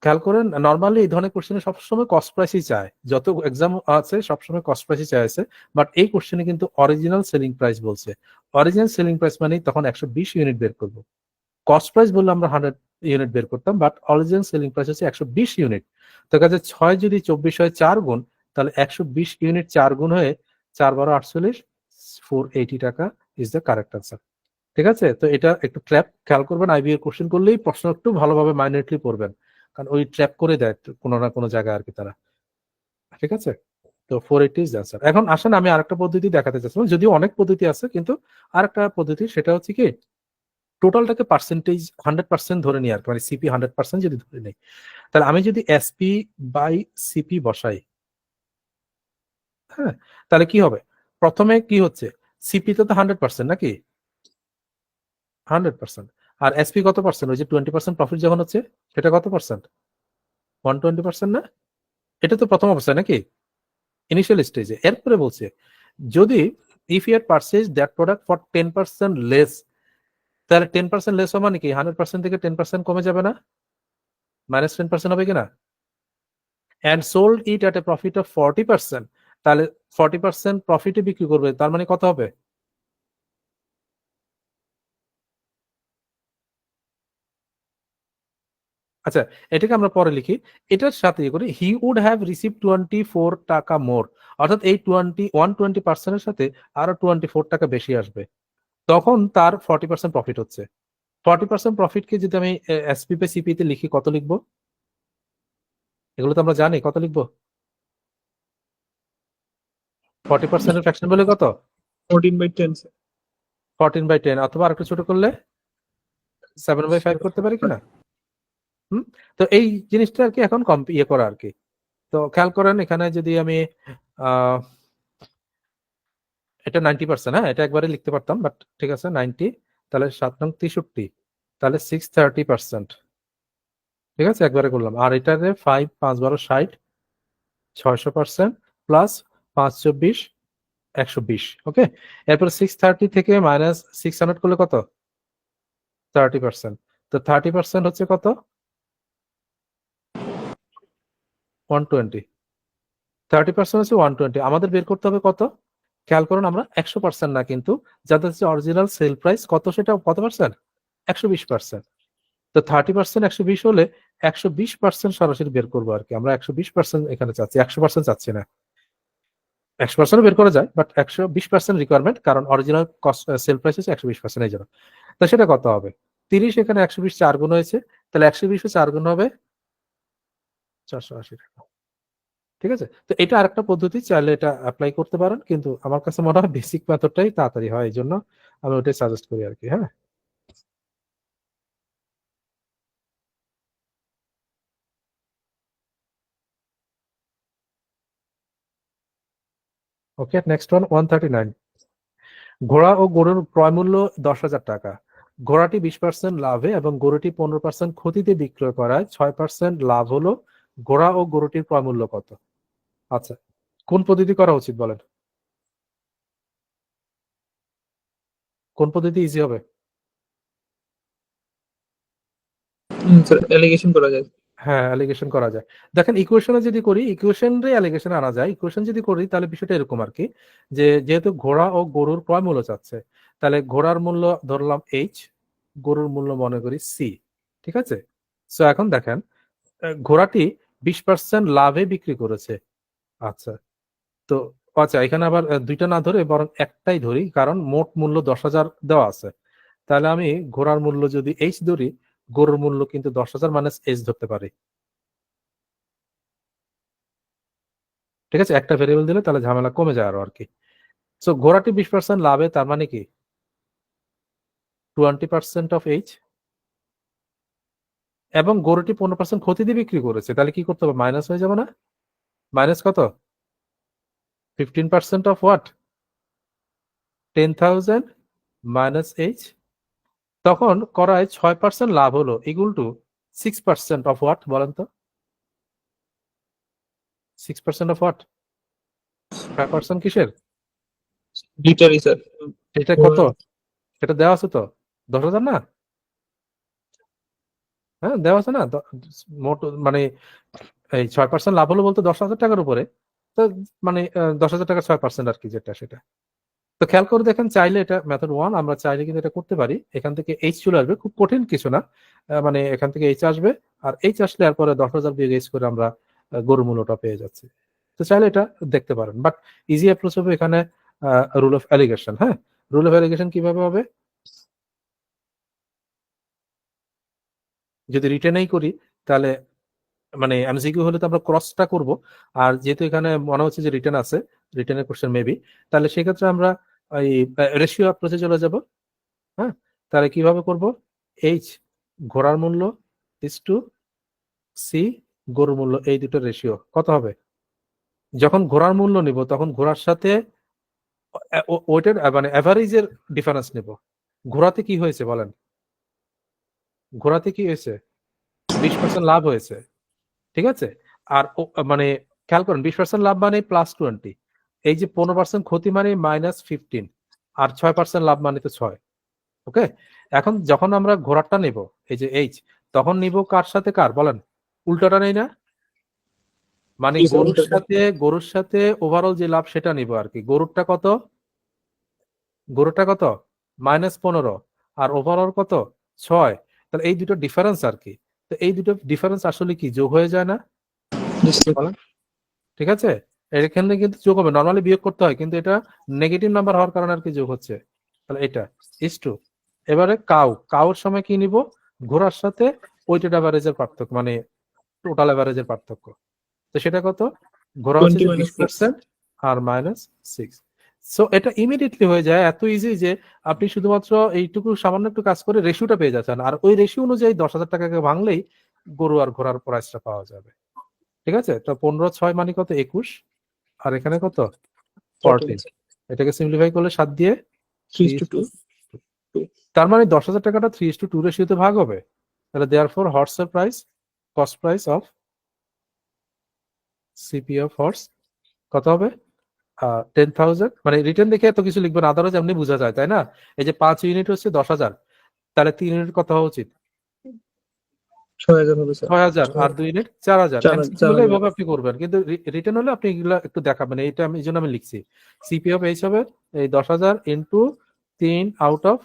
খেয়াল করেন, নর্মালি এই ধরনের কোশ্চেনে সবসময় কস্ট প্রাইসই চায়, যত এক্সাম আছে সবসময় কস্ট প্রাইসই চাইছে, বাট এই কোশ্চেনে কিন্তু অরিজিনাল সেলিং প্রাইস বলছে। অরিজিনাল সেলিং প্রাইস মানে তখন 120 ইউনিট বের করবো। কস্ট প্রাইস বললে আমরা 100 ইউনিট বের করতাম, বাট অরিজিনাল সেলিং প্রাইস হচ্ছে 120 ইউনিট। তো কাজে 6 যদি 24 হয় 4 গুণ, তাহলে 120 ইউনিট 4 গুণ হয়ে 4 12 48, 480 টাকা ইজ দ্য কারেক্ট আনসার। ঠিক আছে, তো এটা একটু ট্র্যাপ, খেয়াল করবেন, আইবি এর কোশ্চেন করলেই প্রশ্ন একটু ভালোভাবে মাইনেটলি পড়বেন, কারণ ওই ট্র্যাপ করে দেয় কোনো না কোনো জায়গায় আর কি তারা। ঠিক আছে, তো 480 ইজ আনসার। এখন আসেন আমি আরেকটা পদ্ধতি দেখাতে চাচ্ছিলাম, যদিও অনেক পদ্ধতি আছে, কিন্তু আরেকটা পদ্ধতি, সেটা হচ্ছে কি টোটালটাকে পার্সেন্টেজ 100% ধরে নিই আর কি, মানে সিপি 100% যদি ধরে নেই, তাহলে আমি যদি এসপি বাই সিপি বসাই, হ্যাঁ, তাহলে কি হবে? প্রথমে কি হচ্ছে, সিপি তো 100% নাকি? 100%। আর এসপি কত পার্সেন্ট? ওই যে 20% প্রফিট যখন হচ্ছে, সেটা কত পার্সেন্ট? 120% না? এটা তো প্রথম অবস্থায় নাকি, ইনিশিয়াল স্টেজে। এরপরে বলছে যদি if you purchase that product for 10% less, তাহলে 10% লেস হবে মানে কি 100% থেকে 10% কমে যাবে না, -10% হবে কিনা? and sold it at a profit of 40%, তাহলে 40% প্রফিটে বিক্রি করবে, তার মানে কত হবে? আচ্ছা, এটাকে আমরা পরে লিখি, এটার সাথে করি হি উড হ্যাভ রিসিভ 24 টাকা মোর, অর্থাৎ এই 120% এর সাথে আরো 24 টাকা বেশি আসবে, তখন তার 40% প্রফিট হচ্ছে। 40% প্রফিটকে যদি আমি এসপি পে সিপি তে লিখি, কত লিখবো? এগুলো তো আমরা জানি, কত লিখবো? 40% এর ফ্র্যাকশন বলে কত? 14/10, sir. 14/10, অথবা আরেকটু ছোট করলে 7/5 করতে পারি কিনা? তো এই জিনিসটা আর কি এখন ইয়ে করা আর কি। তো খেয়াল করেন, এখানে যদি আমি এটা 90%, হ্যাঁ, এটা একবারে লিখতে পারতাম, বাট ঠিক আছে 90, তাহলে 7 নং 63, তাহলে 630%, ঠিক আছে, একবারে করলাম। আর এটারে 5 5 12 60 600% প্লাস 5 24 120। ওকে, এরপর 630 থেকে মাইনাস 600 করলে কত? 30%। তো 30% হচ্ছে কত? 120। 30% হচ্ছে 120। আমাদের বের করতে হবে কত? খেয়াল করুন, আমরা 100% না, কিন্তু যাদের হচ্ছে অরিজিনাল সেল প্রাইস কত সেটা কত পার্সেন্ট? 120%। তো 30% 120 হলে 120% সরাসরি বের করবো আর কি। আমরা 120% এখানে চাচ্ছি, 100% চাচ্ছি না। 100% বের করা যায়, বাট 120% রিকোয়ারমেন্ট, কারণ অরিজিনাল কস্ট সেল প্রাইস হচ্ছে 120% এই জন্য। তো সেটা কত হবে? 30 এখানে 120 4 গুণ হয়েছে, তাহলে 120 4 গুণ হবে 480 টাকা। ঠিক আছে, তো এটা আরেকটা পদ্ধতি, চাইলে এটা অ্যাপ্লাই করতে পারেন, কিন্তু আমার কাছে মনে হয় বেসিক মেথডটাই তাড়াতাড়ি হয়, এই জন্য আমি ওটাই সাজেস্ট করি আর কি। হ্যাঁ, ওকে, নেক্সট ওয়ান 139। ঘোড়া ও গরুর ক্রয় মূল্য 10,000 টাকা। ঘোড়াটি 20% লাভে এবং গরুটি 15% ক্ষতিতে বিক্রয় করায় 6% লাভ হলো। ঘোড়া ও গরুটির ক্রয় মূল্য কত? আচ্ছা, কোন পদ্ধতি করা উচিত বলেন? কোন পদ্ধতি ইজি হবে? স্যার অ্যালিগেশন করা যায়। হ্যাঁ, অ্যালিগেশন করা যায়। দেখেন, ইকুয়েশনে যদি করি, ইকুয়েশনে অ্যালিগেশন আনা যায়। ইকুয়েশন যদি করি তাহলে বিষয়টা এরকম আর কি, যে যেহেতু ঘোড়া ও গরুর ক্রয় মূল্য চাচ্ছে, তাহলে ঘোড়ার মূল্য ধরলাম এইচ, গরুর মূল্য মনে করি সি। ঠিক আছে, সো এখন দেখেন, ঘোড়াটি 20% লাভে বিক্রি করেছে। আচ্ছা, তো আচ্ছা, এখানে আবার দুইটা না ধরে বরং একটাই ধরি, কারণ মোট মূল্য 10,000 দেওয়া আছে। তাহলে আমি ঘোড়ার মূল্য যদি এইচ ধরি, গরুর মূল্য কিন্তু 10,000 মাইনাস এইচ ধরতে পারি। ঠিক আছে, একটা ভেরিয়েবল দিলে তাহলে ঝামেলা কমে যায় আরো আর কি। সো ঘোড়াটি 20% লাভে, তার মানে কি 20% অফ এইচ, এবং গরুটি 15% ক্ষতি দিয়ে বিক্রি করেছে, তাহলে কি করতে হবে? মাইনাস হয়ে যাবে না? মাইনাস কত? 15% অফ হোয়াট? 10,000 minus H. তখন করায় 6% লাভ হলো, ইকুয়াল টু 6% অফ হোয়াট বলেন তো? 6% অফ হোয়াট? 5% কিসের? Literary sir. এটা কত? সেটা দেওয়া আছে তো, 10,000 না? হ্যাঁ, দেওয়া আছে না? মোট মানে এই 6% লাভ হলো বলতে 10,000 টাকার উপরে, তো মানে 10,000 টাকা 6% আর কি, যেটা সেটা। তো খেয়াল করে দেখেন, চাইলে এটা মেথড 1, আমরা চাইলে কিন্তু এটা করতে পারি। এখান থেকে এইচ চলে আসবে, খুব কঠিন কিছু না। মানে এখান থেকে এইচ আসবে, আর এইচ আসলে এরপরে 10,000 বিয়োগ এইচ করে আমরা গরু মূল্যটা পেয়ে যাচ্ছি। তো চাইলে এটা দেখতে পারেন, বাট ইজি অ্যাপ্রোচ হবে এখানে রুল অফ অ্যালিগেশন। হ্যাঁ, রুল অফ অ্যালিগেশন কিভাবে হবে? যদি রিটেনেই করি তাহলে, মানে এমসিকিউ হলে তো আমরা ক্রসটা করব, আর যেহেতু এখানে মনে হচ্ছে যে রিটেন আছে, রিটেনের কোশ্চেন মেবি, তাহলে সেক্ষেত্রে আমরা এই রেশিও অ্যাপ্রোচে চলে যাব। হ্যাঁ, তাহলে কিভাবে করব? এইচ ঘোড়ার মূল্য ইস টু সি গরুর মূল্য, এই দুটো রেশিও কত হবে? যখন ঘোড়ার মূল্য নিব তখন ঘোড়ার সাথে ওইটার মানে অ্যাভারেজের ডিফারেন্স নেব। ঘোড়াতে কি হয়েছে বলেন? ঘোড়াতে কি হয়েছে? 20% লাভ হয়েছে। ঠিক আছে, আর মানে খেয়াল করেন, 20% লাভ মানে +20, এই যে 15% ক্ষতি মানে -15, আর 6% লাভ মানে তো 6। ওকে, এখন যখন আমরা ঘোড়াটা নেব, এই যে এইচ, তখন নিব কার সাথে কার বলেন? উল্টাটা নেই না? মানে জি স্যার, গরুর সাথে ওভারঅল যে লাভ সেটা নিব আর কি। গরুরটা কত? গরুরটা কত? -15, আর ওভারঅল কত? 6। তাহলে এই দুটো ডিফারেন্স আর কি। তো এই দুটো ডিফারেন্স আসলে কি যোগ হয়ে যায় না? জি স্যার। বলেন। ঠিক আছে, এখানে কিন্তু যোগ হবে, নর্মালি বিয়োগ করতে হয়, কিন্তু এটা নেগেটিভ নাম্বার হওয়ার কারণে আর কি যোগ হচ্ছে। তাহলে এটা ইস টু, এবারে কাউর সময় কি নিব? ঘোড়ার সাথে ওইটার অ্যাভারেজের পার্থক্য, মানে টোটাল অ্যাভারেজের পার্থক্য। তো সেটা কত? ঘোড়া হচ্ছে 20 - 6। 20% আর -6। সো এটা ইমিডিয়েটলি হয়ে যায়, এত ইজি যে আপনি শুধুমাত্র এইটুকু সামান্য একটু কাজ করে রেশিওটা পেয়ে যাচ্ছেন, আর ওই রেশিও অনুযায়ী 10,000 টাকাকে ভাঙলেই গরু আর ঘোড়ার প্রাইসটা পাওয়া যাবে। ঠিক আছে, তো 15/6 মানে কত? 21, আর এখানে কত? 14। এটাকে সিম্পলিফাই করলে 7 দিয়ে 3:2। তার মানে 10,000 টাকাটা 3:2 রেশিওতে ভাগ হবে। তাহলে দেয়ারফর হর্সের প্রাইস কস্ট প্রাইস অফ সিপিও ফর্স কত হবে 10,000, মানে রিটার্ন দেখে এত কিছু লিখবেন, আদারওয়াইজ এমনি বোঝা যায়, তাই না? এই যে 5 ইউনিট হচ্ছে 10,000, তাহলে 3 ইউনিট কত হওয়া উচিত? 6,000 হবে স্যার। 6,000, আর 2 ইউনিট 4,000। 4,000 এমসিকিউ হলে এভাবে আপনি করবেন, কিন্তু রিটার্ন হলে আপনি এগুলা একটু দেখাবেন। এইটা আমি এই জন্য আমি লিখছি সিপি অফ এইচ হবে এই 10,000 ইন্টু 3 আউট অফ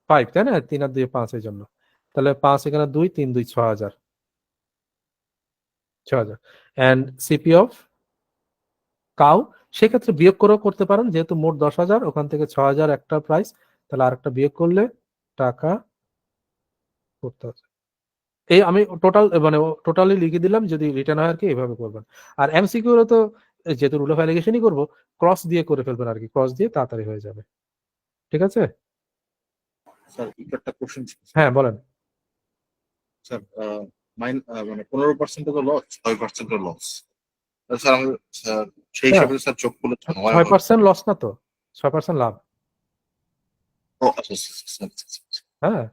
5, তাই না? 3 আর 2 5 এর জন্য, তাহলে 5 এখানে 2, 3 2 6,000 এন্ড সিপি অফ কাউ সেক্ষেত্রে বিয়োগ করেও করতে পারেন, যেহেতু মোট 10,000, ওখান থেকে 6,000 একটা প্রাইস, তাহলে আরেকটা বিয়োগ করলে টাকা করতে হবে। এই আমি টোটাল মানে টোটালি লিখে দিলাম, যদি রিটার্ন হয় আর কি এইভাবে করবেন। আর এমসিকিউ তো যেহেতু রুল অফ অ্যালিগেশনই করবো, ক্রস দিয়ে করে ফেলবেন আর কি, ক্রস দিয়ে তাড়াতাড়ি হয়ে যাবে। ঠিক আছে, স্যার একটা কোশ্চেন ছিল হ্যাঁ বলেন। স্যার, মানে 15% তো লস, 6% লস। স্যার আমি স্যার সেই হিসাবে স্যার চোখ করলে 6% লস না তো, 6% লাভ। ও আচ্ছা স্যার, হ্যাঁ,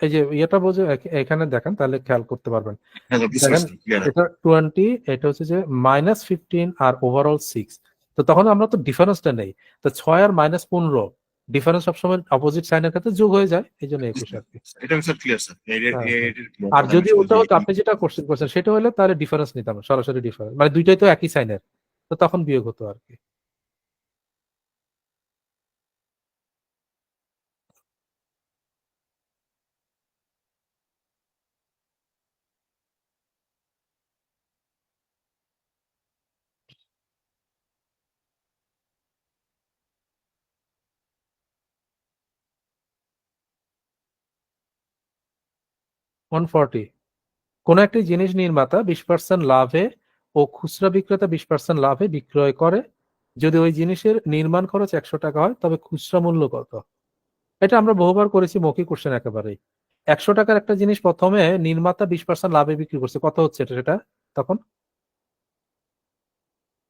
এই যে ইয়েটা বোঝে এখানে দেখেন, তাহলে খেয়াল করতে পারবেন। হ্যাঁ বুঝতে দেখেন পারছি, ক্লিয়ার। এটা 20, এটা হচ্ছে যে -15 আর ওভারঅল 6, তো তখন আমরা তো ডিফারেন্সটা নেই, তো 6 আর -15 ডিফারেন্স সবসময় অপোজিট সাইনের ক্ষেত্রে যোগ হয়ে যায়, এই জন্য 21 আর কি। এটা স্যার ক্লিয়ার স্যার। হ্যাঁ। আর যদি ওটা হতো আপনি যেটা কোশ্চেন করছেন সেটা হলে তাহলে ডিফারেন্স নিতাম, সরাসরি ডিফারেন্স, মানে দুইটাই তো একই সাইনের, তো তখন বিয়োগ হতো আর কি। কোন একটি জিনিস নির্মাতা 20% লাভে ও খুচরা বিক্রেতা 20% লাভে বিক্রয় করে, যদি ওই জিনিসের নির্মাণ খরচ 100 টাকা হয় তবে খুচরা মূল্য কত? এটা আমরা বহুবার করেছি, মৌখিক কোশ্চেন একেবারেই। 100 টাকার একটা জিনিস প্রথমে নির্মাতা 20% লাভে বিক্রি করছে, কত হচ্ছে সেটা তখন?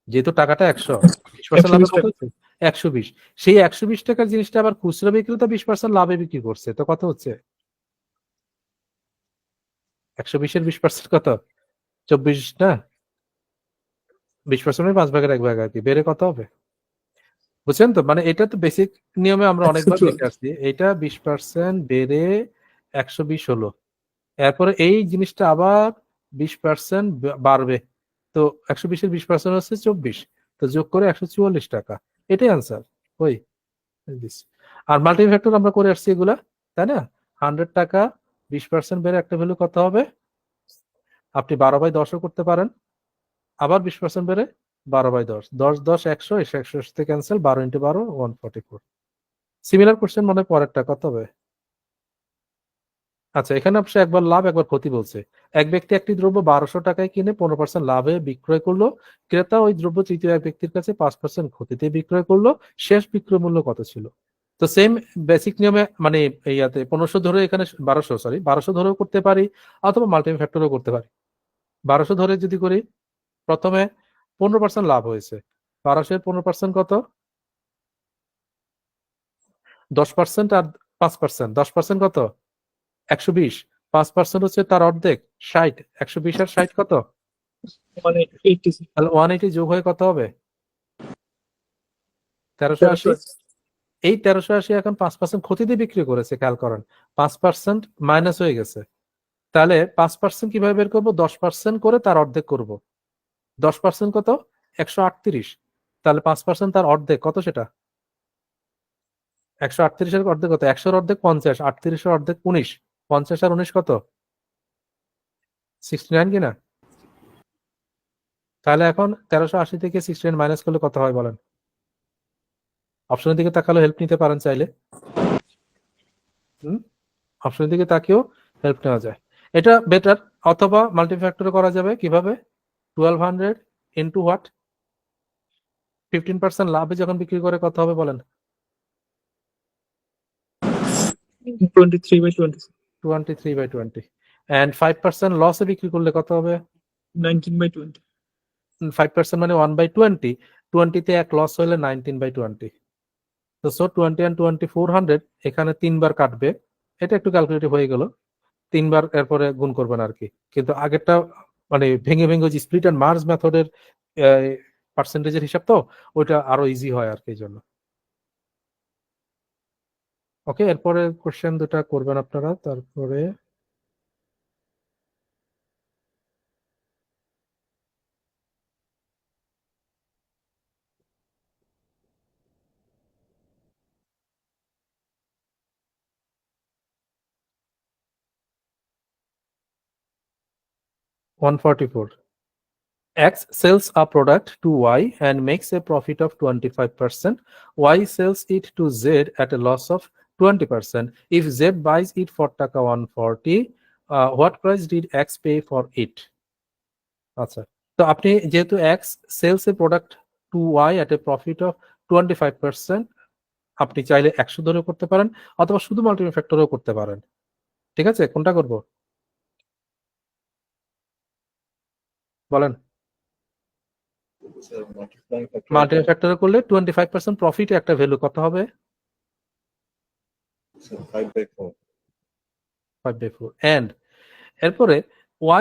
যেহেতু টাকাটা 100, 20% লাভে 120 কত টাকা। হচ্ছে? 120। সেই 120 টাকার জিনিসটা আবার খুচরা বিক্রেতা 20% লাভে বিক্রি করছে, তো কত হচ্ছে? 120 এর 20% কত? 24 না? 20% 5 ভাগের 1 ভাগ আর কি, বেড়ে কত হবে? বুঝছেন তো? মানে এটা তো বেসিক নিয়মে আমরা অনেকবার 124 দেখে আসছি। এটা 20% বেড়ে 120 হলো, এরপরে এই জিনিসটা আবার 20% বাড়বে, তো 120 এর 20% হচ্ছে 24, তো যোগ করে 144 টাকা, এটাই আনসার। ওই দিস। আর মাল্টিফ্যাক্টর আমরা করে আসছি এগুলা, তাই না? 100 টাকা 20% বেড়ে একটা ভ্যালু কত হবে? আপনি 12/10ও করতে পারেন, আবার 20% বেড়ে 12/10, 10 10 100, 100 থেকে ক্যান্সেল, 12 × 12 144। সিমিলার কোশ্চেন মানে পরেরটা কত হবে? আচ্ছা, এখানে অবশ্য একবার লাভ একবার ক্ষতি বলছে। এক ব্যক্তি একটি দ্রব্য 1200 টাকায় কিনে 15% লাভে বিক্রয় করলো, ক্রেতা ওই দ্রব্য তৃতীয় এক ব্যক্তির কাছে 5% ক্ষতিতে বিক্রয় করলো, শেষ বিক্রয় মূল্য কত ছিল? তো সেম বেসিক নিয়মে, মানে ইয়াতে 1500 ধরে, এখানে 1200 ধরেও করতে পারি, অথবা মাল্টিপল ফ্যাক্টরও করতে পারি। 1200 ধরে যদি করি, প্রথমে 15% লাভ হয়েছে, 1200 এর 15% কত? 10% আর 5%, 10% কত? 120, 5% হচ্ছে তার অর্ধেক 60, 120 আর 60 কত? মানে 80 তাহলে 180 যোগ হয়ে কত হবে? 1380। এই 1380 এখন 5% ক্ষতিতে বিক্রি করেছে, খেয়াল করেন 5% মাইনাস হয়ে গেছে, তাহলে 5% কিভাবে বের করবো? 10% করে তার অর্ধেক করব। 10% কত? 138, তাহলে 5% তার অর্ধেক কত সেটা? 138 এর অর্ধেক কত? 100 এর অর্ধেক 50, 38 এর অর্ধেক 19, 50 আর 19 কত? 69 কিনা? তাহলে এখন 1380 থেকে 69 মাইনাস করলে কত হয় বলেন? অপশনের দিকে তাকালে হেল্প নিতে পারেন চাইলে। অপশনের দিকে তাকিয়েও হেল্প নেওয়া যায়, এটা বেটার। অথবা মাল্টিফ্যাক্টরে করা যাবে কিভাবে? 1200 ইন্টু হোয়াট? 15% লাভে যখন বিক্রি করে কত হবে বলেন? 23/20, 23/20। এন্ড 5% লসে বিক্রি করলে কত হবে? 19/20। 5% মানে 1/20, 20 তে এক লস হলে 19/20। তো সো 20 and 20 400, এখানে 3 বার কাটবে, এটা একটু ক্যালকুলেটিভ হয়ে গেল। 3 বার এরপরে গুণ করবেন আর কি। কিন্তু আগেরটা মানে ভেঙে ভেঙে যে স্প্লিট অ্যান্ড মার্জ মেথডের পার্সেন্টেজের হিসাব তো ওইটা আরো ইজি হয় আর কি, এই জন্য। ওকে, এরপরে কোশ্চেন দুটা করবেন আপনারা, তারপরে $144. X sells a product to Y and makes a profit of 25%. Y sells it to Z at a loss of 20%. If Z buys it for টাকা 140, what price did X pay for it? আচ্ছা, তো আপনি যেহেতু X sells a product to Y at a profit of 25%, আপনি চাইলে 100 ধরেও করতে পারেন অথবা শুধু মাল্টিপ্লাই ফ্যাক্টরেও করতে পারেন। ঠিক আছে, কোনটা করব বলেন? স্যার মাল্টিপ্লাইং ফ্যাক্টর মাল্টিপ্লাই ফ্যাক্টরে করলে 25% প্রফিট একটা ভ্যালু কত হবে? স্যার 5/4 5/4 and এরপরে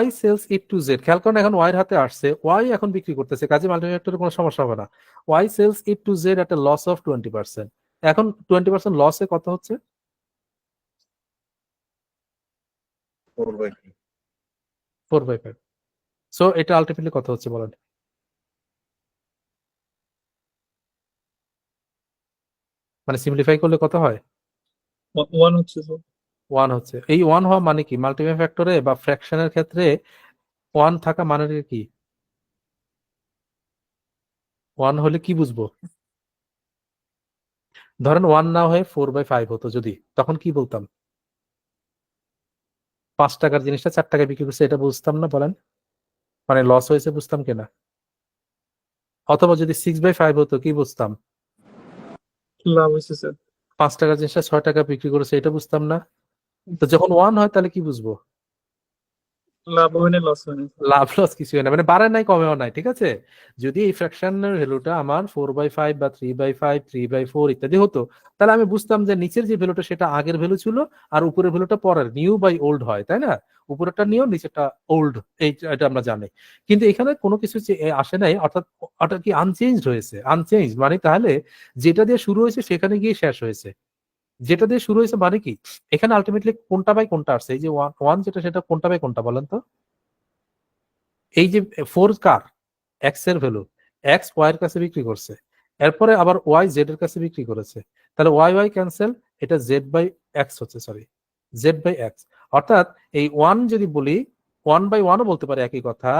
y sells it to z, খেয়াল করেন এখন y এর হাতে আসছে, y এখন বিক্রি করতেছে, কাজে মাল্টিপ্লাই কোনো সমস্যা হবে না। y sells it to z at a loss of 20%, এখন 20% লসে কত হচ্ছে? 4/3 4/5। সো এটা আলটিমেটলি কত হচ্ছে বলেন? মানে সিম্পলিফাই করলে কত হয়? 1 হচ্ছে স্যার। 1 হচ্ছে। এই 1 হওয়া মানে কি? মাল্টিপ্লাই ফ্যাক্টরে বা ফ্র্যাকশনের ক্ষেত্রে 1 থাকা মানে কি? 1 হলে কি বুঝবো? ধরেন 1 না হয়ে 4/5 হতো যদি, তখন কি বলতাম? 5 টাকার জিনিসটা 4 টাকায় বিক্রি করছে, এটা বুঝতাম না বলেন? মানে লস হয়েছে বুঝতাম কিনা? অথবা যদি 6/5 হতো কি বুঝতাম? লাভ হয়েছে স্যার। 5 টাকার জিনিসটা 6 টাকা বিক্রি করেছে, এটা বুঝতাম না? তো যখন 1 হয় তাহলে কি বুঝবো? লাভ হয় না, লস হয় না। লাভ লস কিছু হয় না, মানে বাড়ে নাই কমেও নাই। ঠিক আছে, যদি এই ফ্র্যাকশনের ভ্যালুটা আমার 4/5 বা 3/5 3/4 ইত্যাদি হতো, তাহলে আমি বুঝতাম যে নিচের যে ভ্যালুটা সেটা আগের ভ্যালু ছিল আর উপরের ভ্যালুটা পরের, নিউ বাই ওল্ড হয়, তাই না? উপরেরটা নিউ, নিচেরটা ওল্ড, এটা আমরা জানি। কিন্তু এখানে কোনো কিছু আসে নাই, অর্থাৎ অর্থাৎ কি আনচেঞ্জ হয়েছে। আনচেঞ্জ মানে তাহলে যেটা দিয়ে শুরু হয়েছে সেখানে গিয়ে শেষ হয়েছে। যেটা দিয়ে শুরু হয়েছে মানে কি, এখানে আলটিমেটলি কোনটা বাই কোনটা আসছে? এই যে 1 যেটা, সেটা কোনটা বাই কোনটা বলেন তো? এই যে 4 কার? এক্স এর ভ্যালু, এক্স ওয়াই এর কাছে বিক্রি করছে, এরপরে আবার ওয়াই জেড এর কাছে বিক্রি করেছে, তাহলে ওয়াই ওয়াই ক্যান্সেল, এটা জেড বাই এক্স হচ্ছে, সরি জেড বাই এক্স। অর্থাৎ এই 1 যদি বলি 1/1ও বলতে পারে একই কথা,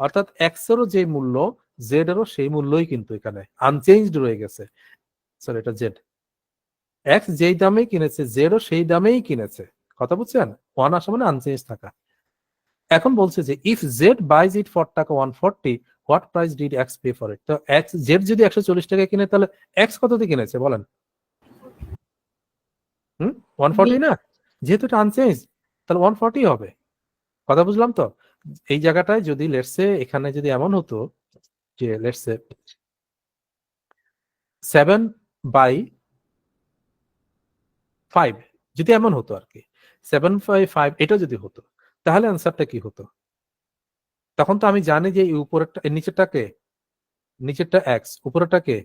অর্থাৎ এক্স এরও যে মূল্য জেড এরও সেই মূল্যই কিন্তু এখানে আনচেঞ্জড রয়ে গেছে। সরি, এটা জেড, এক্স যেই দামে কিনেছে জেডও সেই দামেই কিনেছে। কথা বুঝছেন? 1 আসা মানে আনচেঞ্জ থাকা। এখন বলছে যে ইফ জেড বাইজ ইট ফর টাকা 140, what price did x pay for it? তো এক্স জেড যদি 140 টাকা কিনে, তাহলে এক্স কততে কিনেছে বলেন? 140 না, যেহেতু এটা আনচেঞ্জ তাহলে 140 হবে। কথা বুঝলাম তো? এই জায়গাটায় যদি লেটসে এখানে যদি এমন হতো যে লেটসে 7/5, যদি এমন হতো আর কি, 7/5 এটা যদি হতো, তাহলে অ্যান্সারটা কি হতো? তখন তো আমি জানি যে এই উপরেরটা, নিচেরটাকে, নিচেরটা এক্স, উপরেরটাকে,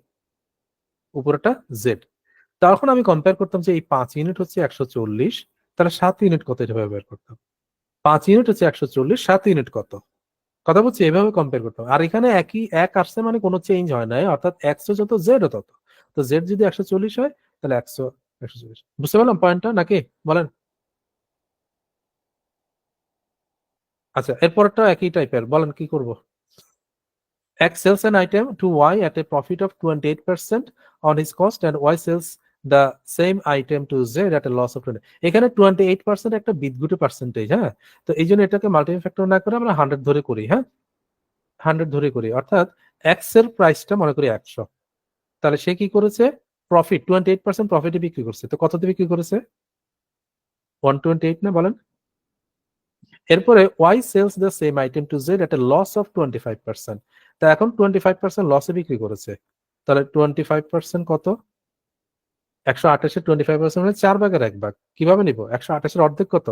উপরেটা জেড। তখন আমি কম্পেয়ার করতাম যে এই 5 ইউনিট হচ্ছে 140, তাহলে 7 ইউনিট কত, এভাবে বের করতাম। 5 ইউনিট হচ্ছে 140, 7 ইউনিট কত? কথা বলছি, এভাবে কম্পেয়ার করতাম। আর এখানে একই এক আসছে মানে কোনো চেঞ্জ হয় নাই, অর্থাৎ এক্স যত জেড তত। তো জেড যদি 140 হয় তাহলে 140। বুঝতে পারলাম পয়েন্টটা নাকি বলেন? আচ্ছা, এরপরটা একই টাইপের, বলেন কি করব? X sells an item to Y at a profit of 28% on his cost and Y sells the same item to Z at a loss of 20। এখানে 28% একটা বিদ্যুৎ পার্সেন্টেজ, হ্যাঁ? তো এই জন্য এটাকে মাল্টিপ্লাই ফ্যাক্টর না করে আমরা 100 ধরে করি, হ্যাঁ? 100 ধরে করি, অর্থাৎ X এর প্রাইসটা মনে করি 100, তাহলে সে কি করেছে? প্রফিট 28% প্রফিটে বিক্রি করছে। তো কততে বিক্রি করেছে? 128 না বলেন? এরপরে Y sells the same item to Z at a loss of 25%। তা এখন 25% লসে বিক্রি করেছে, তাহলে 25% কত? 128 এর 25% মানে 4 ভাগের 1 ভাগ। কিভাবে নিব? 128 এর অর্ধেক কত?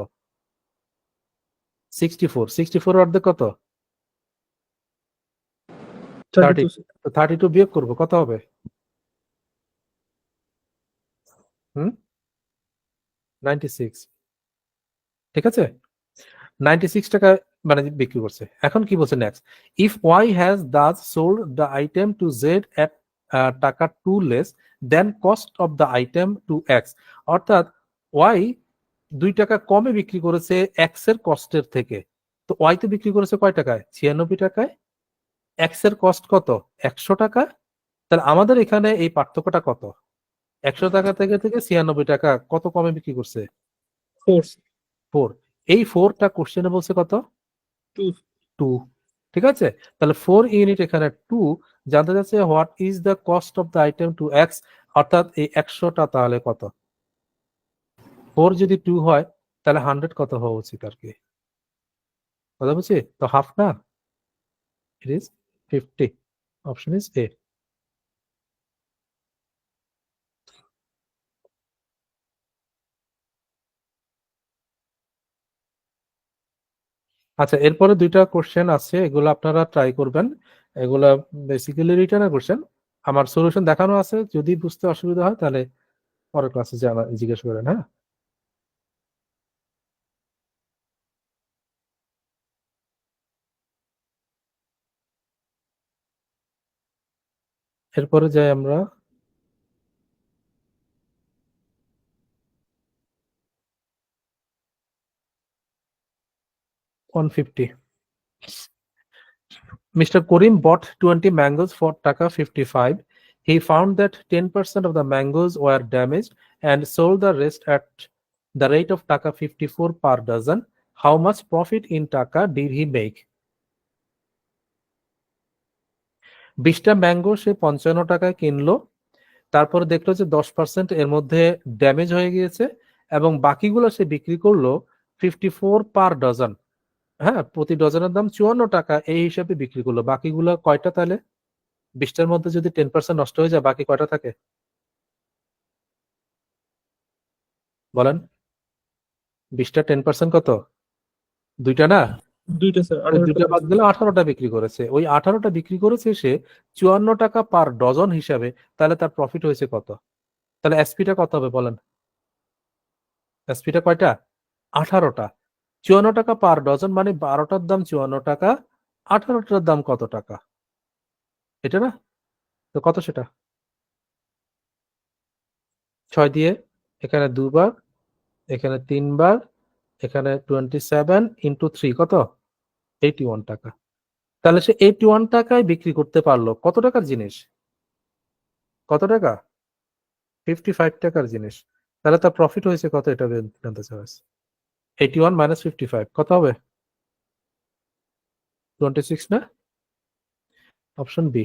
64 অর্ধেক কত? 32 sir. তো 32 বিয়োগ করব, কত হবে? 96। ঠিক আছে, 96 টাকা মানে বিক্রি করছে। এখন কি বলছে next, if Y has thus sold the item to Z at taka 2 less than cost of the item to X. অর্থাৎ ওয়াই 2 টাকা কমে বিক্রি করেছে এক্স এর কস্টের থেকে। তো ওয়াই তো বিক্রি করেছে কয় টাকায়? 96 টাকায়। এক্স এর কস্ট কত? 100 টাকা। তাহলে আমাদের এখানে এই পার্থক্যটা কত? 100 টাকা থেকে 96 টাকা কত কমে বিক্রি করছে? 4 sir. 4। এই 4টা কোশ্চেনে বলছে কত? 2 2। ঠিক আছে, তাহলে 4 ইউনিট এখানে 2 জানতে যাচ্ছে what is the cost of the item to X. অর্থাৎ এই 100টা তাহলে কত? 4 যদি 2 হয় তাহলে 100 কত হওয়া উচিত আর কি? কথা বুঝছি তো, হাফ না, it is 50। Option is a. আচ্ছা, এরপরে 2টা কোশ্চেন আছে, এগুলো আপনারা ট্রাই করবেন। এগুলা বেসিক্যালি রিটার্নের কোশ্চেন। আমার সলিউশন দেখানো আছে, যদি বুঝতে অসুবিধা হয় তাহলে পরের ক্লাসে জিজ্ঞেস করেন। হ্যাঁ, এরপরে যাই আমরা 150। Mr. Karim bought 20 mangoes for taka 55. He found that 10% of the mangoes were damaged and sold the rest at the rate of taka 54 per dozen. How much profit in taka did he make? 20টা mango সে 55 টাকায় কিনলো, তারপর দেখলো যে 10% এর মধ্যে damage হয়ে গিয়েছে এবং বাকিগুলো সে বিক্রি করলো 54 পার ডজন। হ্যাঁ, প্রতি ডজনের দাম 54 টাকা, এই হিসাবে বিক্রি করলো। বাকিগুলো কয়টা তাহলে? 20টার মধ্যে যদি 10% নষ্ট হয়ে যায় বাকি কয়টা থাকে বলেন? 20টা 10% কত? 2টা না? 2টা স্যার, ওই 18টা 2টা বাদ দিলে 18টা বিক্রি করেছে। ওই 18টা বিক্রি করেছে সে 54 টাকা পার ডজন হিসাবে। তাহলে তার প্রফিট হয়েছে কত? তাহলে এসপিটা কত হবে বলেন? এসপিটা কয়টা? 18টা। 54 টাকা পার ডজন মানে 12টার দাম 54 টাকা, 18টার দাম কত টাকা? এটা না? তো কত সেটা? 6 দিয়ে এখানে 2 বার, এখানে 3 বার, এখানে 27 ইন্টু 3 কত? 81 টাকা। তাহলে সে 81 টাকায় বিক্রি করতে পারলো কত টাকার জিনিস? কত টাকা? 55 টাকার জিনিস। তাহলে তার প্রফিট হয়েছে কত? এটা জানতে চাওয়া। 81 মাইনাস 55 কত হবে? 26 না? Option B.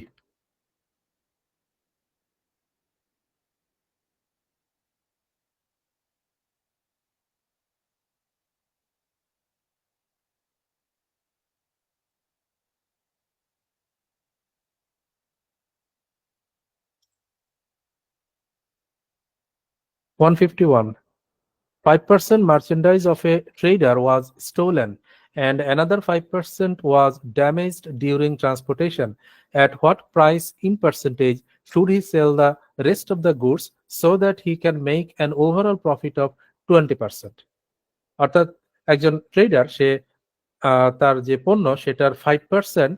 One 5% merchandise of a trader was stolen and another 5% was damaged during transportation. At what price in percentage should he sell the rest of the goods so that he can make an overall profit of 20%? অর্থাৎ একজন tedder সে তার যে পণ্য সেটার 5%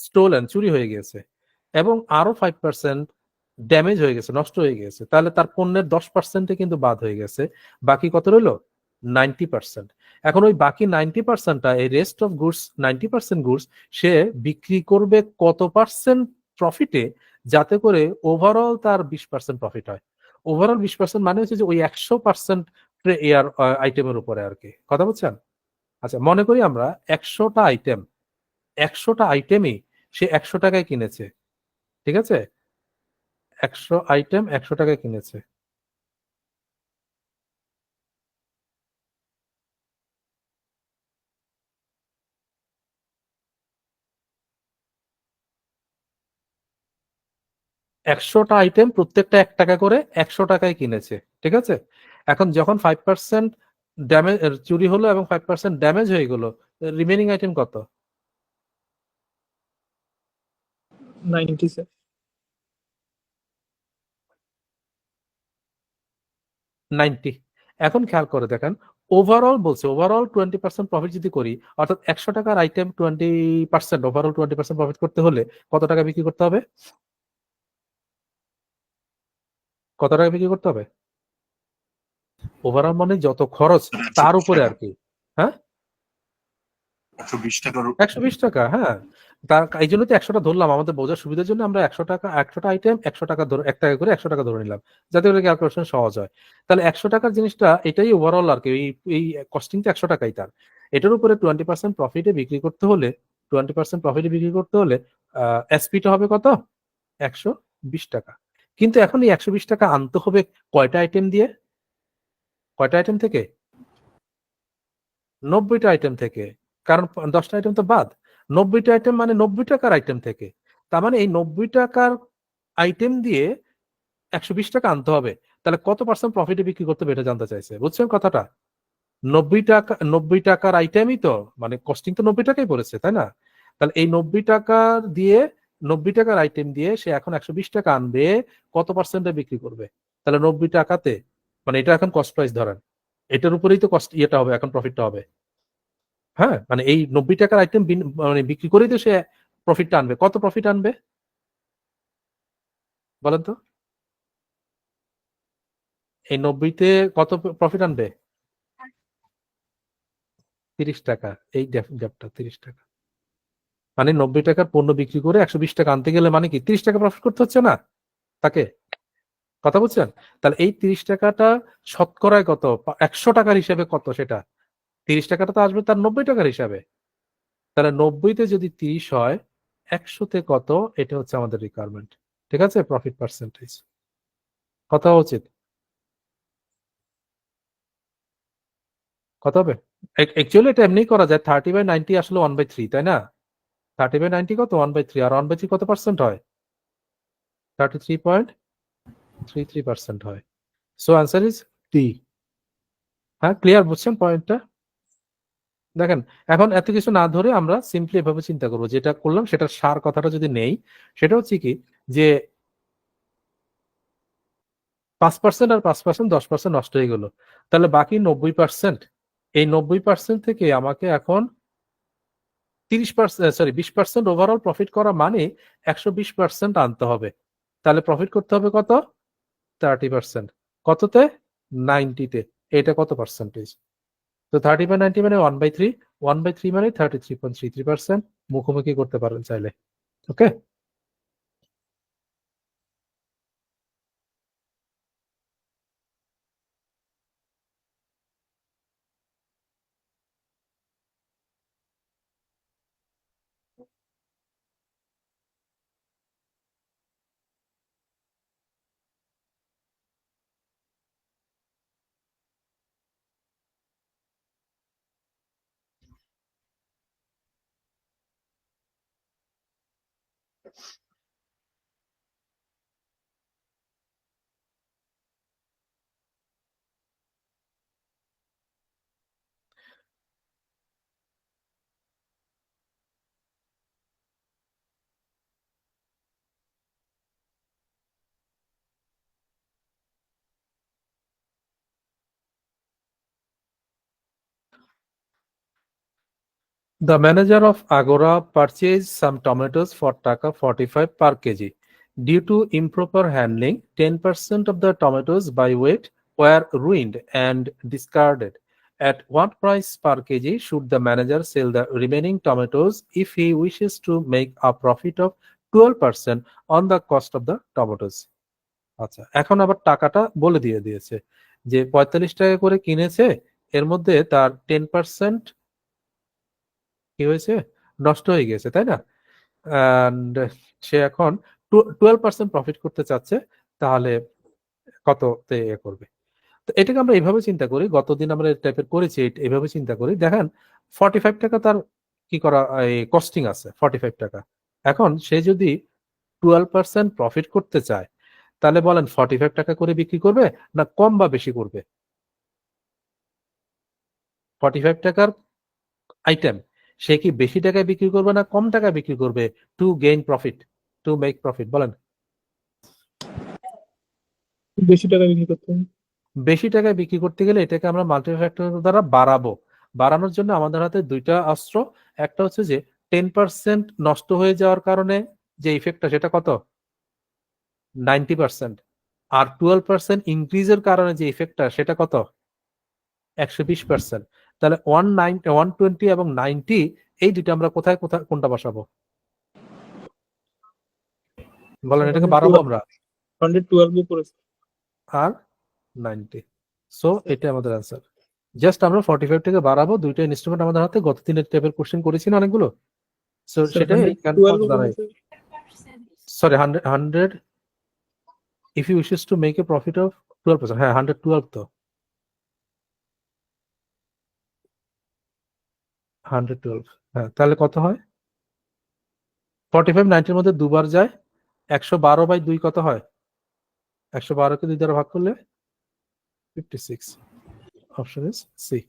stolen চুরি হয়ে গেছে এবং আরো 5% ড্যামেজ হয়ে গেছে, নষ্ট হয়ে গেছে। তাহলে তার পণ্যের 10% কিন্তু বাদ হয়ে গেছে, বাকি কত রইলো? 90%। এখন ওই বাকি 90%টা, এই রেস্ট অফ গুডস 90% গুডস সে বিক্রি করবে কত পার্সেন্ট প্রফিটে, যাতে করে ওভারঅল তার 20% প্রফিট হয়। ওভারঅল 20% মানে হচ্ছে যে ওই 100% এয়ার আইটেমের উপরে আর কি। কথা বুঝছেন? আচ্ছা, মনে করি আমরা 100টা আইটেমই সে 100 টাকায় কিনেছে। ঠিক আছে, 100 আইটেম 100 টাকায় কিনেছে। একশোটা আইটেম প্রত্যেকটা 1 টাকা করে 100 টাকায় কিনেছে। ঠিক আছে, এখন যখন 5% ড্যামেজ চুরি হলো এবং 5% ড্যামেজ হয়ে গেল, রিমেনিং আইটেম কত? 90 স্যার। 90। এখন খেয়াল করে দেখেন, ওভারঅল বলছে, ওভারঅল 20% প্রফিট যদি করি, অর্থাৎ 100 টাকার আইটেম 20%, ওভারঅল 20% প্রফিট করতে হলে কত টাকা বিক্রি করতে হবে? কত টাকা বিক্রি করতে হবে? ওভারঅল মানে যত খরচ তার উপরে আর কি। হ্যাঁ, 120 টাকার 120 টাকা। হ্যাঁ, তার এই জন্য তো 100টা ধরলাম, আমাদের বোঝার সুবিধার জন্য আমরা 100 টাকা, 100টা আইটেম 100 টাকা ধরে, 1 টাকা করে 100 টাকা ধরে নিলাম, যাতে করে ক্যালকুলেশন সহজ হয়। তাহলে 100 টাকার জিনিসটা এটাই ওভারঅল আর কি, এই কস্টিং তো 100 টাকাই তার। এটার উপরে 20% প্রফিটে বিক্রি করতে হলে, 20% প্রফিটে বিক্রি করতে হলে এসপিটা হবে কত? 120 টাকা। কিন্তু এখন এই 120 টাকা আনতে হবে কয়টা আইটেম দিয়ে? কয়টা আইটেম থেকে? 90টা আইটেম থেকে, কারণ 10টা আইটেম তো বাদ। 90টা আইটেম মানে 90 টাকার আইটেম থেকে। তার মানে এই 90 টাকার আইটেম দিয়ে 120 টাকা আনতে হবে। তাহলে কত পার্সেন্ট প্রফিটে বিক্রি করতে হবে এটা জানতে চাইছে, বুঝছেন কথাটা? 90 টাকা, 90 টাকার আইটেমই তো, মানে কস্টিং তো 90 টাকাই পড়েছে, তাই না? তাহলে এই 90 টাকার দিয়ে, 90 টাকার আইটেম দিয়ে সে এখন 120 টাকা আনবে, কত পার্সেন্টে বিক্রি করবে? তাহলে 90 টাকাতে, মানে এটা এখন কস্ট প্রাইস ধরেন, এটার উপরেই তো কস্ট ইয়েটা হবে, এখন প্রফিটটা হবে। হ্যাঁ, মানে এই 90 টাকার আইটেম মানে বিক্রি করেই তো সে প্রফিটটা আনবে। কত প্রফিট আনবে বলেন তো? এই 90তে কত প্রফিট আনবে? 30 টাকা। এই গ্যাপটা 30 টাকা, মানে 90 টাকার পণ্য বিক্রি করে 120 টাকা আনতে গেলে মানে কি 30 টাকা প্রফিট করতে হচ্ছে না তাকে? কথা বুঝছেন? তাহলে এই 30 টাকাটা শতকরায় কত, 100 টাকার হিসাবে কত সেটা? 30 টাকাটা তো আসবে তার 90 টাকার হিসাবে। তাহলে 90তে যদি 30 হয়, 100তে কত? এটা হচ্ছে আমাদের রিকোয়ারমেন্ট। ঠিক আছে, প্রফিট পার্সেন্টেজ কত হওয়া উচিত? কত হবে? অ্যাকচুয়ালি এটা এমনি করা যায়, 30/90 আসলে 1/3, তাই না? 30/90 কত? 1/3। আর 1/3 কত পার্সেন্ট হয়? 33.33% হয়। So answer is D. হ্যাঁ, ক্লিয়ার, বুঝছেন পয়েন্টটা? দেখেন, এখন এত কিছু না ধরে আমরা সিম্পলি এভাবে চিন্তা করবো, যেটা করলাম সেটার সার কথাটা যদি নেই, সেটা হচ্ছে কি, যে 5% আর 5%, 10% নষ্ট হয়ে গেল, তাহলে বাকি 90%, এই 90% থেকে আমাকে এখন 30%, সরি 20% ওভারঅল প্রফিট করা মানে 120% আনতে হবে। তাহলে প্রফিট করতে হবে কত? 30%। কততে? 90-তে। এটা কত পার্সেন্টেজ? তো 30/90 মানে 1/3, 1/3 মানে 33.33%। মুখোমুখি করতে পারেন চাইলে। ওকে। The manager of Agora purchased some tomatoes for taka 45 per kg. Due to improper handling, 10% of the tomatoes by weight were ruined and discarded. At what price per kg should the manager sell the remaining tomatoes if he wishes to make a profit of 12% on the cost of the tomatoes? আচ্ছা, এখন আবার টাকাটা বলে দিয়েছে যে 45 টাকা করে কিনেছে, এর মধ্যে তার 10% কি হয়েছে, নষ্ট হয়ে গেছে, তাই না? And সে এখন 12% প্রফিট করতে চাচ্ছে, তাহলে কততে এ করবে? তো এটাকে আমরা এইভাবে চিন্তা করি, গতদিন আমরা এই টাইপের করেছি, এইভাবে চিন্তা করি। দেখেন, 45 টাকা তার কি করা কস্টিং আছে, 45 টাকা। এখন সে যদি 12% প্রফিট করতে চায়, তাহলে বলেন 45 টাকা করে বিক্রি করবে না কম বা বেশি করবে? 45 টাকার আইটেম সে কি বেশি টাকায় বিক্রি করবে না কম টাকায় বিক্রি করবে to gain profit, to make profit? বলেন। বেশি টাকা বিক্রি করতে হবে। বেশি টাকায় বিক্রি করতে গেলে এটাকে আমরা মাল্টিফ্যাক্টর দ্বারা বাড়াবো। বাড়ানোর জন্য আমাদের হাতে দুইটা অস্ত্র। একটা হচ্ছে যে 10% নষ্ট হয়ে যাওয়ার কারণে যে ইফেক্টটা সেটা কত? 90%। আর 12% ইনক্রিজের কারণে যে ইফেক্টটা সেটা কত? 120%। তাহলে 120 এবং 90 এই দুটো আমরা কোথায় কোথায় কোনটা বসাবো বলেন? এটাকে বাড়াবো আমরা 112 উপরে। আর 90। সো এটা আমাদের অ্যান্সার। জাস্ট আমরা 45 থেকে বাড়াবো। দুইটা ইনস্ট্রুমেন্ট আমাদের হাতে, গত 3 টাইপের কোশ্চেন করেছি না অনেকগুলো। সো Sir, সেটাই 112 দাঁড়ায়। উপরে, sorry 100 if you wishes to make a profit of 12%। হ্যাঁ 112 তো 112। হ্যাঁ তাহলে কত হয়? 45 90 এর মধ্যে দুবার যায়, 112/2 কত হয়? 112 কে 2 দ্বারা ভাগ করলে 56। Option is C.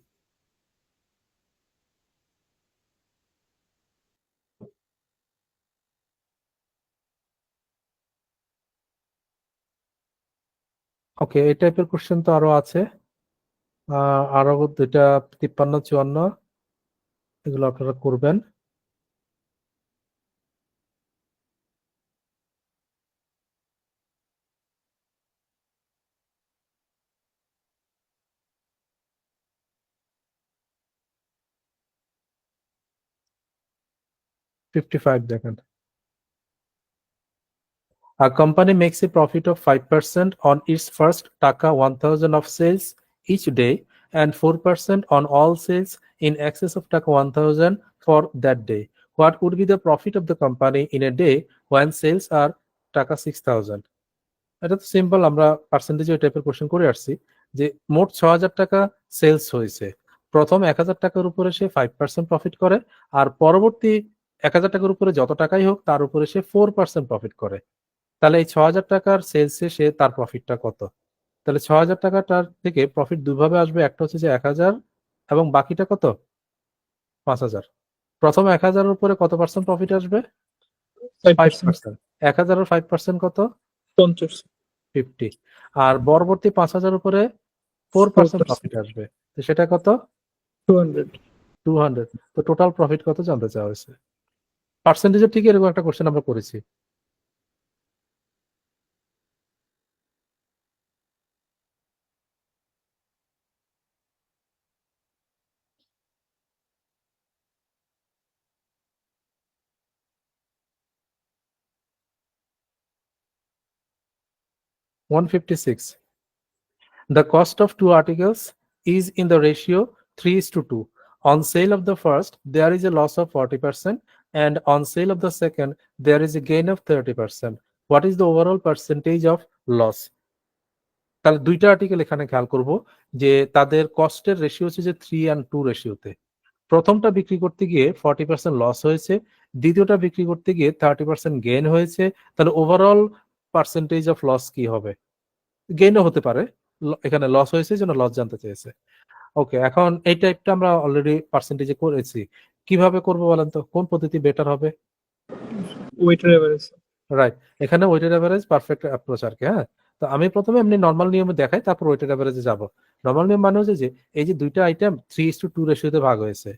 ওকে, এই টাইপের কোশ্চেন তো আরো আছে। আরো দুইটা 53 54 এগুলো আপনারা করবেন। দেখেন, a company makes a profit of 5% on its first taka 1000 of sales each day and 4% on all sales in excess of taka 1000 for that day. What would be the profit of the company in a day when sales are taka 6000? এটা তো simple, আমরা পার্সেন্টেজে ওই টাইপের question করে আসছি যে মোট 6000 টাকা সেলস হয়েছে, প্রথম 1000 টাকার উপরে সে 5% প্রফিট করে, আর পরবর্তী 1000 টাকার উপরে যত টাকাই হোক তার উপরে সে 4% প্রফিট করে। তাহলে এই 6000 টাকার সেলসে সে তার প্রফিটটা কত? তাহলে 6000 টাকাটার থেকে প্রফিট দুইভাবে আসবে, একটা হচ্ছে যে 1000 এবং বাকিটা কত? 5000। প্রথম 1000 এর উপরে কত পার্সেন্ট প্রফিট আসবে? 5%, 5%। 1000 এর 5% কত? 50, 50। আর পরবর্তী 5000 উপরে 4% প্রফিট আসবে, তো সেটা কত? 200। 200। তো টোটাল প্রফিট কত জানতে চাওয়া হয়েছে। পার্সেন্টেজের ঠিক এরকম একটা কোশ্চেন আমরা করেছি। $156. The cost of 2 articles is in the ratio 3:2. On sale of the first, there is a loss of 40%, and on sale of the second, there is a gain of 30%. What is the overall percentage of loss? তাহলে দুইটা article এখানে খেয়াল করব যে তাদের কস্টের ratio হচ্ছে যে 3:2 রেশিওতে। প্রথমটা বিক্রি করতে গিয়ে 40% লস হয়েছে, দ্বিতীয়টা বিক্রি করতে গিয়ে 30% গেইন হয়েছে। তাহলে ওভারঅল পার্সেন্টেজ অফ লস কি হবে? গেইনও হতে পারে, এখানে লস হয়েছে জন্য লস জানতে চেয়েছে। ওকে, এখন এই টাইপটা আমরা অলরেডি পার্সেন্টেজে করেছি। কিভাবে করবো বলেন তো, কোন পদ্ধতি বেটার হবে? ওয়েটের এভারেজ। রাইট, এখানে ওয়েটেড অ্যাভারেজ পারফেক্ট অ্যাপ্রোচ আর কি। হ্যাঁ, তো আমি প্রথমে এমনি নর্মাল নিয়মে দেখাই, তারপর ওয়েটেড অ্যাভারেজে যাব। নর্মাল নিয়ম মানে হচ্ছে যে এই যে দুইটা আইটেম 3:2 রেশিওতে ভাগ হয়েছে,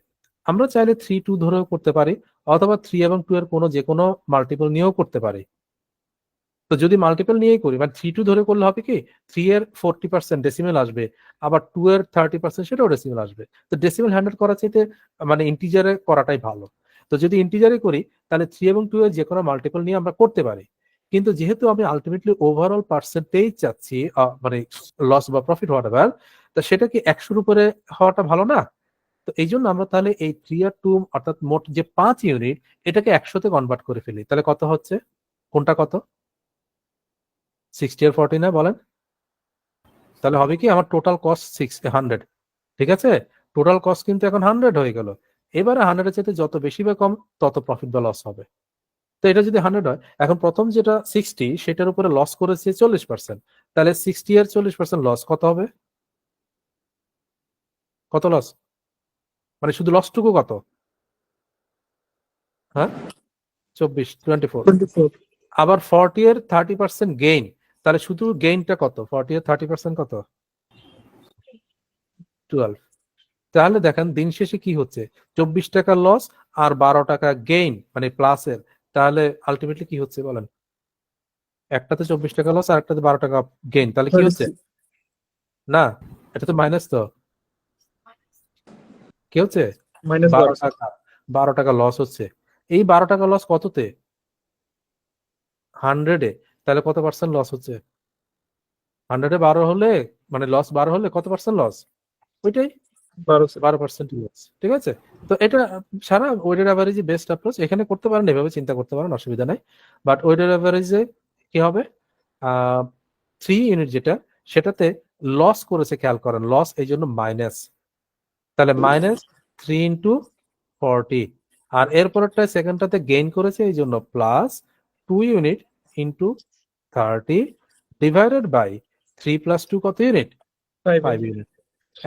আমরা চাইলে 3:2 ধরেও করতে পারি, অথবা 3 এবং 2 এর কোনো যে কোনো মাল্টিপল নিয়েও করতে পারি। তো যদি মাল্টিপল নিয়েই করি মানে 3:2 ধরে করলে হবে কি, 3 এর 40% ডেসিমেল আসবে, আবার 2 এর 30% সেটাও ডেসিমেল আসবে। তো ডেসিমেল হ্যান্ডেল করার চাইতে মানে ইন্টিজারে করাটাই ভালো। তো যদি ইন্টিজারে করি তাহলে 3 এবং 2 এর যে কোনো মাল্টিপল নিয়ে আমরা করতে পারি। কিন্তু যেহেতু আমি আলটিমেটলি ওভারঅল পার্সেন্টেজ চাচ্ছি, মানে লস বা প্রফিট হোয়াটএভার, তা সেটা কি 100 উপরে হওয়াটা ভালো না? তো এই জন্য আমরা তাহলে এই 3 আর 2 অর্থাৎ মোট যে 5 ইউনিট এটাকে 100 তে কনভার্ট করে ফেলি। তাহলে কত হচ্ছে? কোনটা কত? 60 আর 40 না বলেন? তাহলে হবে কি, আমার টোটাল কস্ট 100। ঠিক আছে, টোটাল কস্ট কিন্তু এখন 100 হয়ে গেল। এবারে 100 এর চাইতে যত বেশি বা কম তত প্রফিট বা লস হবে। তো এটা যদি 100 হয়, এখন প্রথম যেটা 60 সেটার উপরে লস করেছে 40%, তাহলে 60 এর 40% লস কত হবে? কত লস? মানে শুধু লসটুকু কত? হ্যাঁ 24 24 আবার 40 এর 30% গেইন, তাহলে শুধু গেইনটা কত? 40 এর 30% কত? 12। তাহলে দেখেন দিন শেষে কি হচ্ছে, 24 টাকা লস আর 12 টাকা গেইন মানে প্লাসের, তাহলে আলটিমেটলি কি হচ্ছে বলেন? একটাতে 24 টাকা লস আর একটাতে 12 টাকা গেইন, তাহলে কি হচ্ছে? 33 না, এটা তো মাইনাস, তো কি হচ্ছে? মাইনাস 12 12 টাকা, 12 টাকা লস হচ্ছে। এই 12 টাকা লস কততে? 100-এ। তাহলে কত পার্সেন্ট লস হচ্ছে? 100-এ 12 হলে মানে লস 12 হলে কত পার্সেন্ট লস? ওইটাই 12 স্যার 12% লস। ঠিক আছে, তো এটা সারা ওয়েটেড অ্যাভারেজ বেস্ট অ্যাপ্রোচ, এখানে করতে পারেন, এভাবে চিন্তা করতে পারেন, অসুবিধা নাই। বাট ওয়েটেড অ্যাভারেজে কি হবে, 3 ইউনিট যেটা, সেটাতে লস করেছে, খেয়াল করেন লস, এই জন্য মাইনাস, তাহলে মাইনাস 3 ইন্টু 40, আর এরপরটায় সেকেন্ডটাতে গেইন করেছে এই জন্য plus 2 unit into 30 divided by 3 plus 2 কত ইউনিট? 5 5 ইউনিট।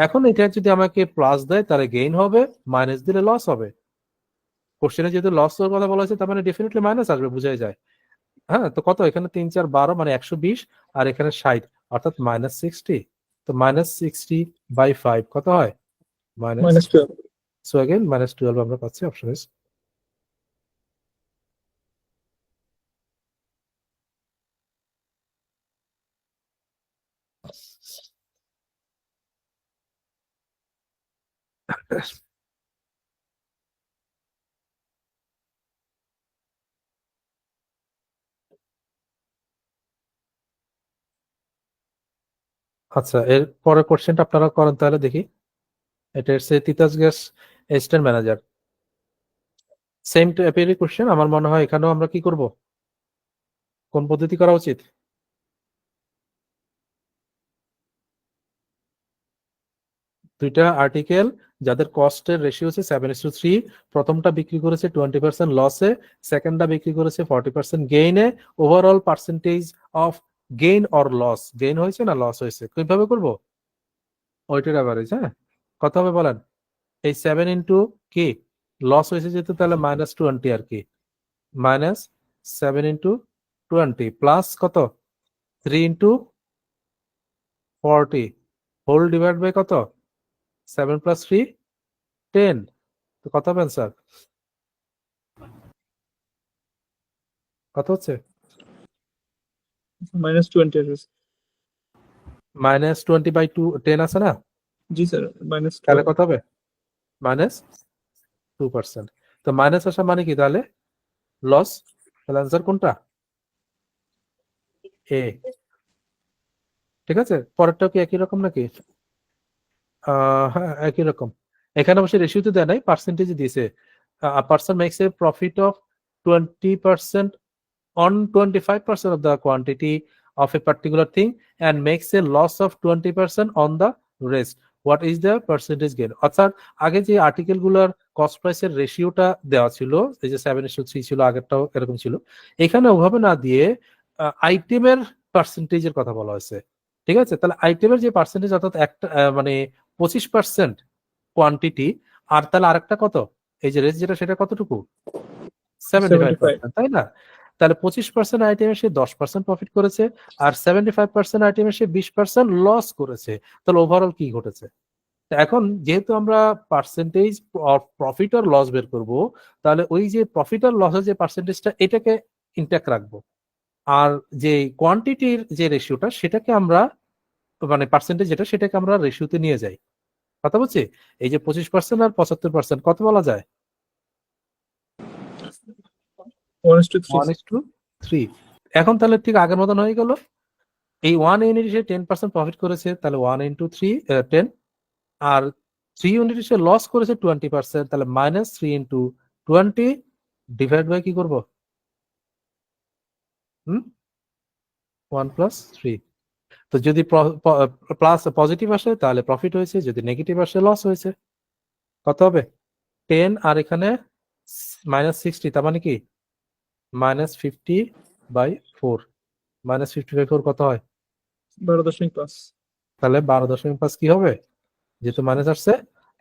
এখন এটা যদি আমাকে প্লাস দেয় তাহলে গেইন হবে, মাইনাস দিলে লস হবে। কোশ্চেনে যেহেতু লস এর কথা বলা হয়েছে তার মানে ডেফিনেটলি মাইনাস আসবে, বোঝাই যায়। হ্যাঁ, তো কত এখানে 3 4 12 মানে 120, আর এখানে 60 অর্থাৎ মাইনাস 60। তো মাইনাস 60 বাই 5 কত হয়? Minus. Minus 12 so again minus 12 আমরা পাচ্ছি, অপশন ইজ। আচ্ছা, এর পরের কোশ্চেনটা আপনারা করেন তাহলে দেখি। এটা হচ্ছে Titas gas assistant manager, same টাইপেরই কোশ্চেন। আমার মনে হয় এখানেও আমরা কি করব, কোন পদ্ধতি করা উচিত? দুইটা আর্টিকেল যাদের কস্টের রেশিও হচ্ছে 7:3, প্রথমটা বিক্রি করেছে 20% লসে, সেকেন্ডটা বিক্রি করেছে 40% গেইনে, overall percentage of gain or loss, gain হয়েছে না লস হয়েছে, কিভাবে করব? Weighted average. হ্যাঁ, কত হবে বলেন? এই 7 ইন্টু কি লস হয়েছে যেহেতু, তাহলে মাইনাস 20 আর কি, মাইনাস 7 ইন্টু 20 প্লাস কত 3 ইন্টু 40 হোল ডিভাইড বাই কত 7 প্লাস 3 10। তো কত হবে স্যার? কত হচ্ছে? মাইনাস 20 আসবে স্যার। মাইনাস 20 বাই 2 10 আছে না, জি স্যার মাইনাস তাহলে 12 কত হবে? মাইনাস 2%। তো মাইনাস আসা মানে কি তাহলে? লস। তাহলে আনসার কোনটা? এ। ঠিক আছে, পরেরটাও কি একই রকম নাকি? হ্যাঁ একই রকম। এখানে অবশ্যই রেশিওতে দেয় নাই, পার্সেন্টেজ দিয়েছে। Person makes a profit of 20% on 25% of the quantity of a particular thing and makes a loss of 20% on the rest. What is the percentage gain? অর্থাৎ আগে যে আর্টিকেল গুলার কস্ট প্রাইসের রেশিওটা দেওয়া ছিল, এই যে 7:3 ছিল, আগেরটাও এরকম ছিল, এখানে ওভাবে না দিয়ে আইটেমের পার্সেন্টেজের কথা বলা হয়েছে। ঠিক আছে, তাহলে আইটেমের যে পার্সেন্টেজ, অর্থাৎ একটা মানে 25% কোয়ান্টিটি, আর তাহলে আরেকটা কত, এই যে রেস যেটা, সেটা কতটুকু? 75%, তাই না? তাহলে 25% আইটেমে সে 10% প্রফিট করেছে, আর 75% আইটেমে সে 20% লস করেছে। তাহলে ওভারঅল কি ঘটেছে? তো এখন যেহেতু আমরা পার্সেন্টেজ অফ প্রফিট আর লস বের করব, তাহলে ওই যে প্রফিট আর লসের যে পার্সেন্টেজটা, এটাকে ইনট্যাক্ট রাখবো, আর যে কোয়ান্টিটির যে রেশিওটা, সেটাকে আমরা মানে পার্সেন্টেজ যেটা, সেটাকে আমরা রেশিওতে নিয়ে যাই। কথা বলছি, এই যে 25% আর 75% কত বলা যায়? 1:3। এখন তাহলে ঠিক আগের মতন হয়ে গেল, এই 1 ইউনিট সে 10% প্রফিট করেছে, তাহলে 1 ইন্টু 3 10, আর 3 ইউনিট সে লস করেছে 20%, তাহলে মাইনাস 3 ইন্টু 20 ডিভাইড বাই কি করব? 1 প্লাস 3। তো যদি প্লাস পজিটিভ আসে তাহলে প্রফিট হয়েছে, যদি নেগেটিভ আসে লস হয়েছে। কত হবে? 10 আর এখানে মাইনাস 60, তার মানে কি মাইনাস 50/4। মাইনাস 50/4 কত হয়? 12.5 তাহলে 12.5 কি হবে? যেহেতু মাইনাস আসছে,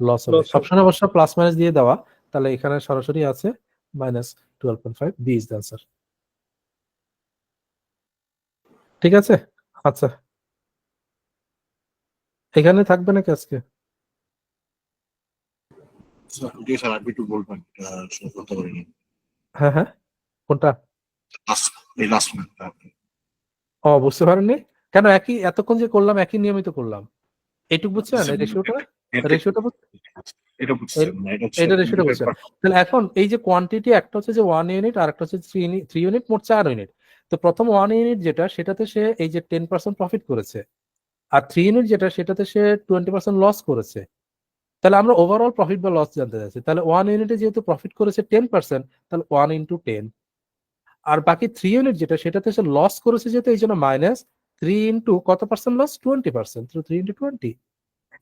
লস হবে। Loss হবে। সবসময় অবশ্য প্লাস মাইনাস দিয়ে দেওয়া, তাহলে এখানে সরাসরি আছে -12.5, বি ইজ দ্য আনসার। ঠিক আছে, আচ্ছা এখানে থাকবে নাকি আজকে? জি স্যার, আপনি একটু বলবেন, শুরু করতে পারিনি। হ্যাঁ হ্যাঁ, কোনটা? এই লাস্ট ও বুঝতে পারেননি কেন? একই এতক্ষণ যে করলাম একই নিয়মিত করলাম, এইটুকু বুঝছেন? এই রেশিওটা এটা বুঝছেন না, এটা হচ্ছে এটা রেশিওটা বুঝছেন। তাহলে এখন এই যে কোয়ান্টিটি, একটা হচ্ছে যে 1 ইউনিট আর একটা হচ্ছে 3 ইউনিট, মোট 4 ইউনিট। তো প্রথম 1 ইউনিট যেটা, সেটাতে সে এই যে 10% প্রফিট করেছে, আর 3 ইউনিট যেটা, সেটাতে সে 20% লস করেছে। তাহলে আমরা ওভারঅল প্রফিট বা লস জানতে চাচ্ছি। তাহলে 1 ইউনিটে যেহেতু প্রফিট করেছে 10%, তাহলে 1 ইন্টু 10। আর বাকি 3 ইউনিট যেটা, সেটাতে সে লস করেছে যেহেতু, এই জন্য -3 ইন্টু কত পার্সেন্ট লস? 20%, 3 ইন্টু 20।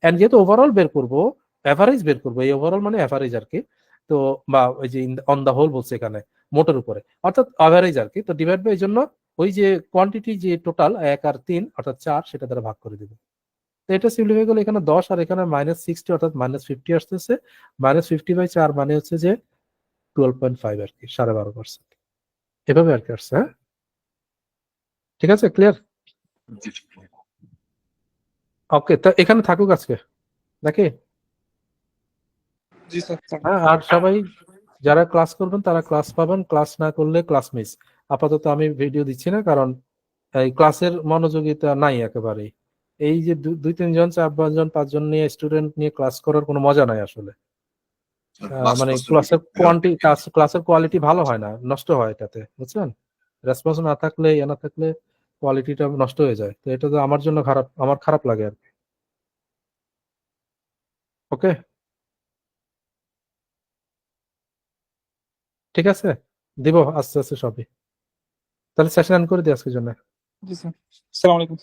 এন্ড যেহেতু ওভারঅল বের করবো, এভারেজ বের করবো, এই ওভারঅল মানে এভারেজ আর কি, তো বা ওই যে অন দা হোল বলছে এখানে, মোটের উপরে, অর্থাৎ এভারেজ আর কি। তো ডিভাইড বাই, এই জন্য ওই যে কোয়ান্টিটি যে টোটাল 1 আর 3 অর্থাৎ 4, সেটা দ্বারা ভাগ করে দেবে। তো এটা সিম্পলিফাই করলে এখানে 10 আর এখানে -60 অর্থাৎ -50 আসতেছে। -50/4 মানে হচ্ছে যে 12.5 আর কি, 12.5%। এভাবে আর কি আসছে। হ্যাঁ ঠিক আছে, ক্লিয়ার? ওকে, তো এখানে থাকুক আজকে নাকি? জি স্যার। হ্যাঁ, আর সবাই যারা ক্লাস করবেন তারা ক্লাস পাবেন, ক্লাস না করলে ক্লাস মিস। আপাতত আমি ভিডিও দিচ্ছি না, কারণ এই ক্লাসের মনোযোগিতা নাই একেবারেই। এই যে 2-3 জন 4-5 জন 5 জন নিয়ে স্টুডেন্ট নিয়ে ক্লাস করার কোনো মজা নাই আসলে। মানে ক্লাসের কোয়ালিটি ভালো হয় না, নষ্ট হয় এটাতে, বুঝছেন? রেসপন্স না থাকলে, না থাকলে কোয়ালিটিটা নষ্ট হয়ে যায়। তো এটা তো আমার জন্য খারাপ, আমার খারাপ লাগে আর কি। ওকে, ঠিক আছে, দিব আস্তে আস্তে সবই। তাহলে সেশন এন্ড করে দিই আজকের জন্য। জি স্যার। আসসালামু আলাইকুম।